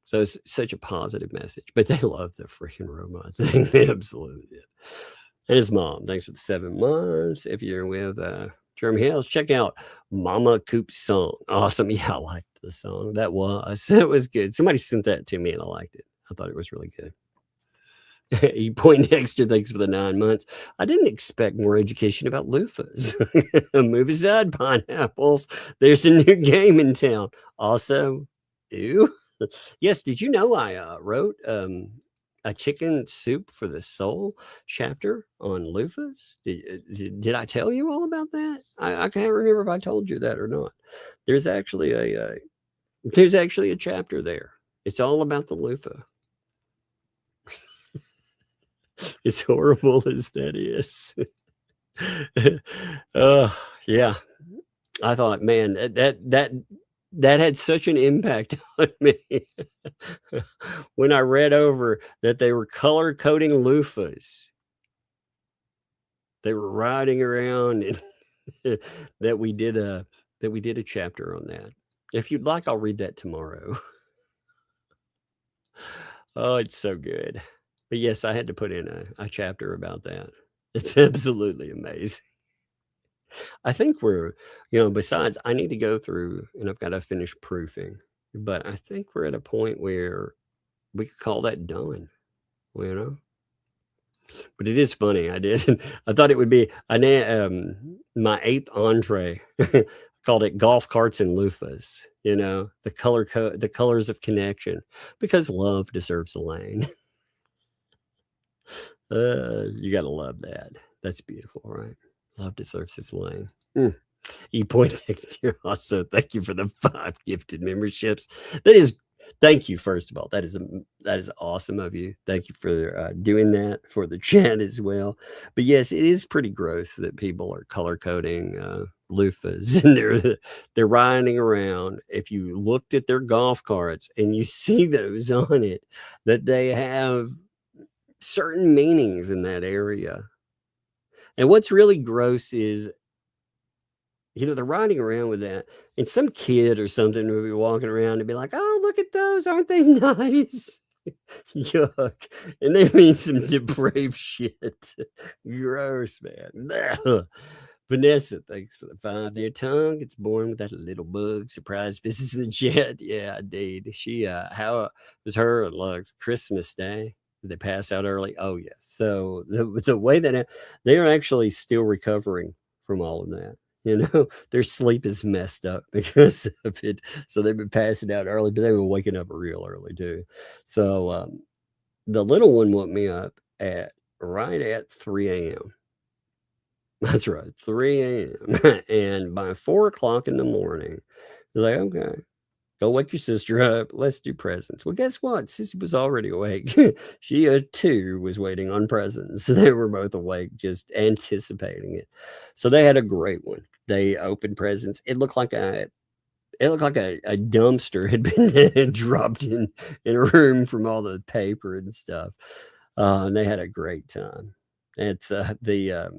So it's such a positive message, but they love the freaking robot thing. They absolutely did. And his mom, thanks for the 7 months. If you're with Jeremy Hales, check out Mama Coop's song. Awesome. Yeah, I liked the song. It was good. Somebody sent that to me and I liked it. I thought it was really good. Poindexter, thanks for the 9 months. I didn't expect more education about loofahs. Move aside, pineapples. There's a new game in town. Also, ew. Yes, did you know I wrote a chicken soup for the soul chapter on loofahs? Did I tell you all about that? I can't remember if I told you that or not. There's actually a chapter there. It's all about the loofah. As horrible as that is. Yeah. I thought, man, that had such an impact on me when I read over that they were color coding loofahs. They were riding around and that we did a chapter on that. If you'd like, I'll read that tomorrow. Oh, it's so good. But yes, I had to put in a chapter about that. It's absolutely amazing. I think we're, besides, I need to go through and I've got to finish proofing. But I think we're at a point where we could call that done, But it is funny. I thought it would be my 8th entree. Called it golf carts and loofahs, the colors of connection, because love deserves a lane. You gotta love that. That's beautiful, right? Love deserves its lane. Poindexter also, thank you for the 5 gifted memberships. Thank you, first of all. That is awesome of you. Thank you for doing that for the chat as well. But yes, it is pretty gross that people are color coding loofahs and they're riding around. If you looked at their golf carts and you see those on it, that they have certain meanings in that area. And what's really gross is, they're riding around with that, and some kid or something will be walking around and be like, oh, look at those. Aren't they nice? Yuck. And they mean some depraved shit. Gross, man. Vanessa, thanks for the 5 there. Tongue gets born with that little bug. Surprise visits the chat. Yeah, indeed. She, how was her Lux Christmas Day? Did they pass out early? Oh, yes. So the way that they're actually still recovering from all of that. Their sleep is messed up because of it. So they've been passing out early, but they were waking up real early too. So the little one woke me up right at 3 a.m. That's right, 3 a.m. And by 4 o'clock in the morning, they're like, okay, go wake your sister up. Let's do presents. Well, guess what? Sissy was already awake. She, too, was waiting on presents. They were both awake, just anticipating it. So they had a great one. They opened presents. It looked like a dumpster had been dropped in a room from all the paper and stuff. And they had a great time. It's the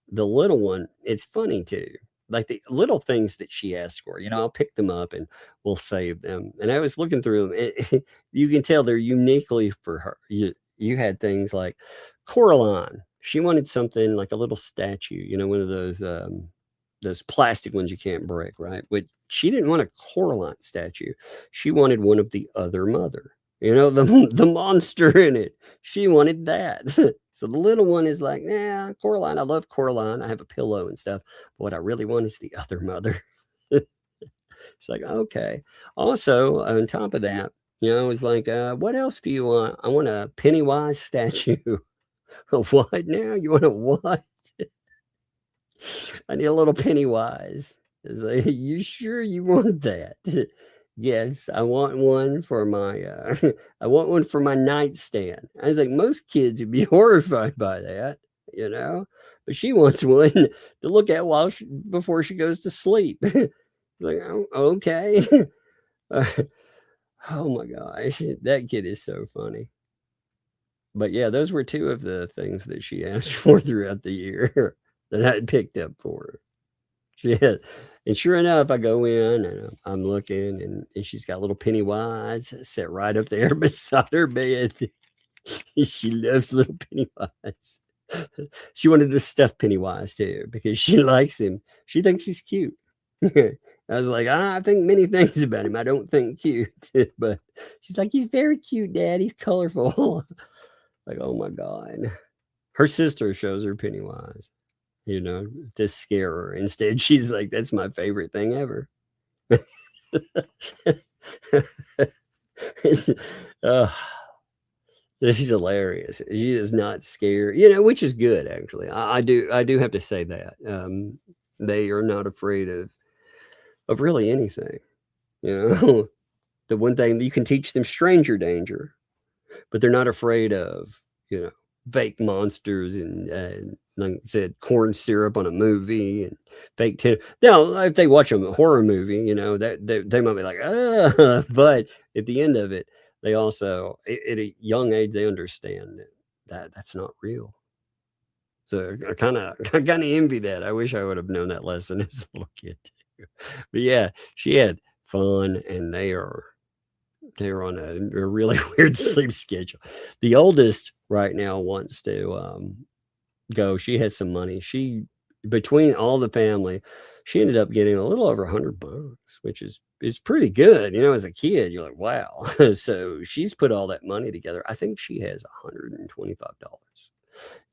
little one. It's funny, too. Like the little things that she asked for, I'll pick them up and we'll save them. And I was looking through them. You can tell they're uniquely for her. You had things like Coraline. She wanted something like a little statue, one of those those plastic ones you can't break, right? But she didn't want a Coraline statue. She wanted one of the other mother. You know, the monster in it. She wanted that. So the little one is like, nah, Coraline. I love Coraline. I have a pillow and stuff. But what I really want is the other mother. It's like, okay. Also, on top of that, you know, it's like, what else do you want? I want a Pennywise statue. What now? You want a what? I need a little Pennywise. It's like, you sure you want that? Yes, I want one for my I want one for my nightstand. I think most kids would be horrified by that, you know. But she wants one to look at before she goes to sleep. Like, oh, okay. Oh my gosh, that kid is so funny. But yeah, those were two of the things that she asked for throughout the year that I had picked up for her. She had, and sure enough, I go in and I'm looking, and she's got little Pennywise set right up there beside her bed. She loves little Pennywise. She wanted to stuff Pennywise too because she likes him. She thinks he's cute. I was like, I think many things about him. I don't think cute, but she's like, he's very cute, Dad. He's colorful. Like, oh my God. Her sister shows her Pennywise, you know, to scare her. Instead, she's like, that's my favorite thing ever. She's hilarious. She is not scared, you know, which is good, actually. I do have to say that. They are not afraid of really anything, you know. The one thing you can teach them stranger danger, but they're not afraid of, you know, fake monsters and like I said, corn syrup on a movie and fake tin. Now, if they watch a horror movie, you know, that they might be like, but at the end of it, they also at a young age they understand that that's not real. So I kind of envy that. I wish I would have known that lesson as a little kid too. But yeah, she had fun, and they're on a really weird sleep schedule. The oldest right now wants to go. She has some money. She, between all the family, she ended up getting a little over $100, which is pretty good. You know, as a kid, you're like, wow. So she's put all that money together. I think she has $125.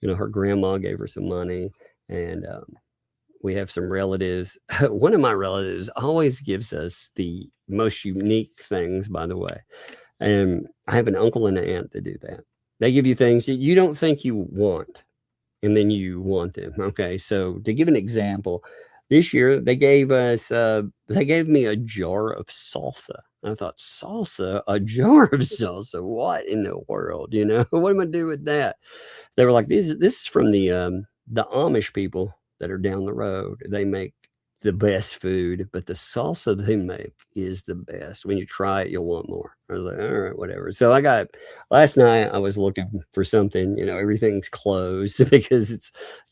You know, her grandma gave her some money, and we have some relatives. One of my relatives always gives us the most unique things, by the way. And I have an uncle and an aunt that do that. They give you things that you don't think you want, and then you want them. Okay, so to give an example, this year they gave me a jar of salsa. I thought, salsa, a jar of salsa? What in the world? You know, what am I doing with that? They were like, this is from the Amish people that are down the road. They make the best food, but the salsa they make is the best. When you try it, you'll want more. I was like, all right, whatever. So last night I was looking for something, you know, everything's closed because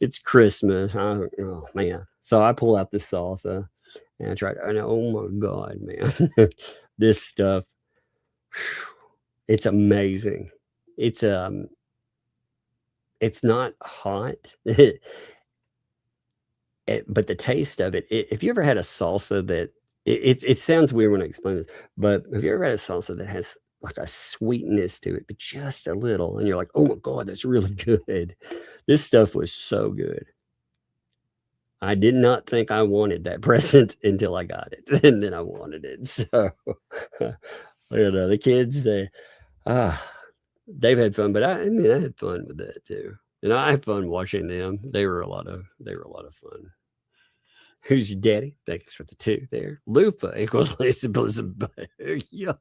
it's Christmas. Oh man. So I pull out the salsa and I tried, and oh my God, man, this stuff, it's amazing. It's not hot. But the taste of it, if you ever had a salsa that, it sounds weird when I explain this, but have you ever had a salsa that has like a sweetness to it, but just a little, and you're like, oh my God, that's really good. This stuff was so good. I did not think I wanted that present until I got it, and then I wanted it. So, you know, the kids, they've had fun, but I mean, I had fun with that too. And I had fun watching them. They were a lot of fun. Who's your daddy? Thanks for the 2 there. Loofah equals Lisa Blizzard. Yeah.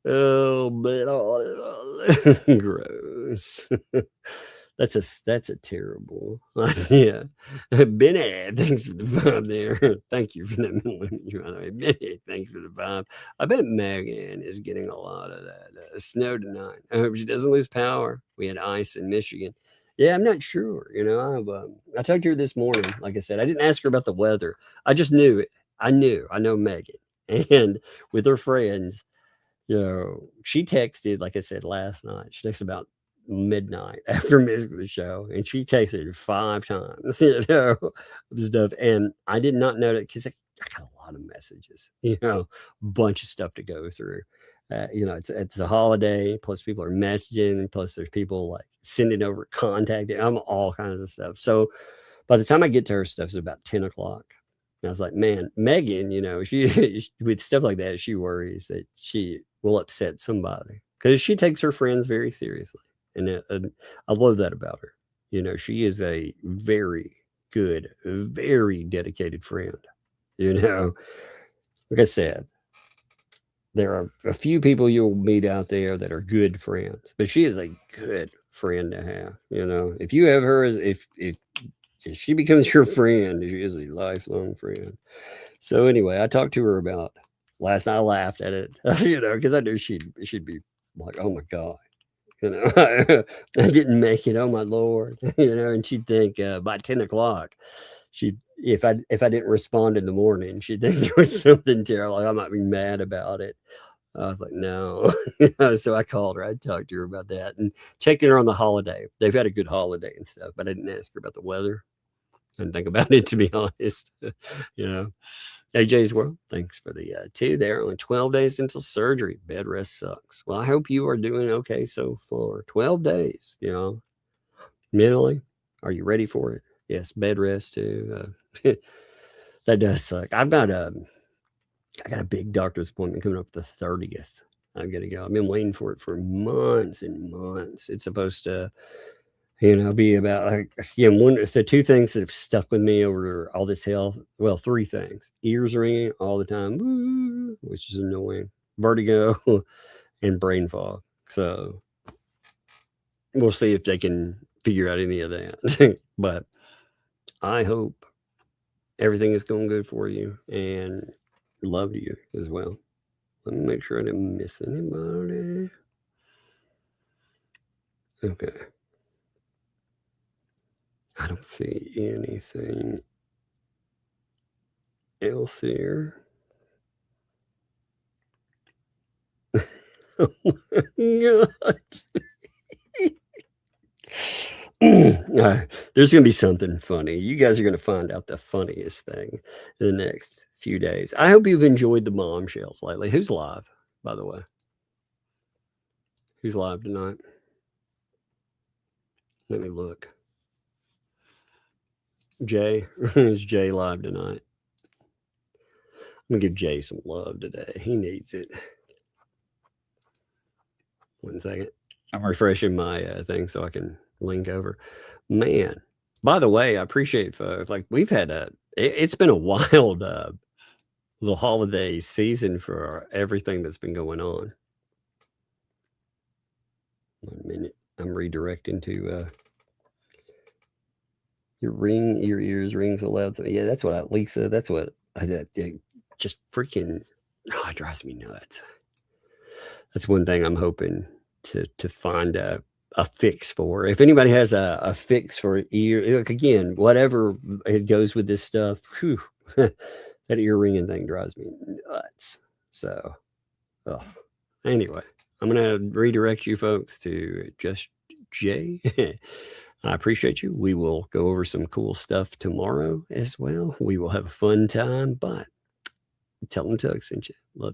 Oh man, gross. That's a terrible. Yeah. Benny, thanks for the vibe there. Thank you for the Benny, thanks for the vibe. I bet Megan is getting a lot of that snow tonight. I hope she doesn't lose power. We had ice in Michigan. Yeah, I'm not sure. You know, I talked to her this morning. Like I said, I didn't ask her about the weather. I just knew it. I know Megan, and with her friends, you know, she texted, like I said last night. She texted about midnight after missing the show, and she texted 5 times, you know, of stuff. And I did not know that because I got a lot of messages, you know, a bunch of stuff to go through. You know, it's a holiday, plus people are messaging, plus there's people like sending over contacting. I'm all kinds of stuff. So by the time I get to her stuff, it's about 10 o'clock. And I was like, man, Megan, you know, she with stuff like that, she worries that she will upset somebody because she takes her friends very seriously. And I love that about her. You know, she is a very good, very dedicated friend. You know, like I said, there are a few people you'll meet out there that are good friends, but she is a good friend to have. You know, if you have her as if she becomes your friend, she is a lifelong friend. So anyway, I talked to her about last night. I laughed at it, you know, because I knew she'd be like, oh my God, you know, I didn't make it. Oh my Lord, you know, and she'd think by 10 o'clock, if I didn't respond in the morning, she'd think it was something terrible. Like I might be mad about it. I was like, no. So I called her. I talked to her about that and checked in her on the holiday. They've had a good holiday and stuff, but I didn't ask her about the weather. I didn't think about it, to be honest. You know, AJ's World, thanks for the 2 there. Only 12 days until surgery. Bed rest sucks. Well, I hope you are doing okay so far. 12 days, you know, mentally. Are you ready for it? Yes, bed rest too. That does suck. I got a big doctor's appointment coming up the 30th. I'm gonna go. I've been waiting for it for months and months. It's supposed to, you know, be about like, you know, the 2 things that have stuck with me over all this health. Well, 3 things: ears ringing all the time, which is annoying, vertigo, and brain fog. So we'll see if they can figure out any of that. But I hope everything is going good for you, and love to you as well. Let me make sure I didn't miss anybody. Okay. I don't see anything else here. Oh my God. There's going to be something funny. You guys are going to find out the funniest thing in the next few days. I hope you've enjoyed the bombshells lately. Who's live, by the way? Who's live tonight? Let me look. Jay. Is Jay live tonight? I'm going to give Jay some love today. He needs it. 1 second. I'm refreshing my thing so I can link over. Man, by the way, I appreciate folks. Like we've had it's been a wild little holiday season for everything that's been going on. 1 minute. I'm redirecting to your ears ring so loud. Yeah, that's what Lisa, that's what I did. Just freaking, it drives me nuts. That's one thing I'm hoping to find a fix for. If anybody has a fix for ear, like again, whatever it goes with this stuff, whew, that ear ringing thing drives me nuts. So, anyway, I'm going to redirect you folks to Just Jay. I appreciate you. We will go over some cool stuff tomorrow as well. We will have a fun time, but tell them Tug sent you. Love you.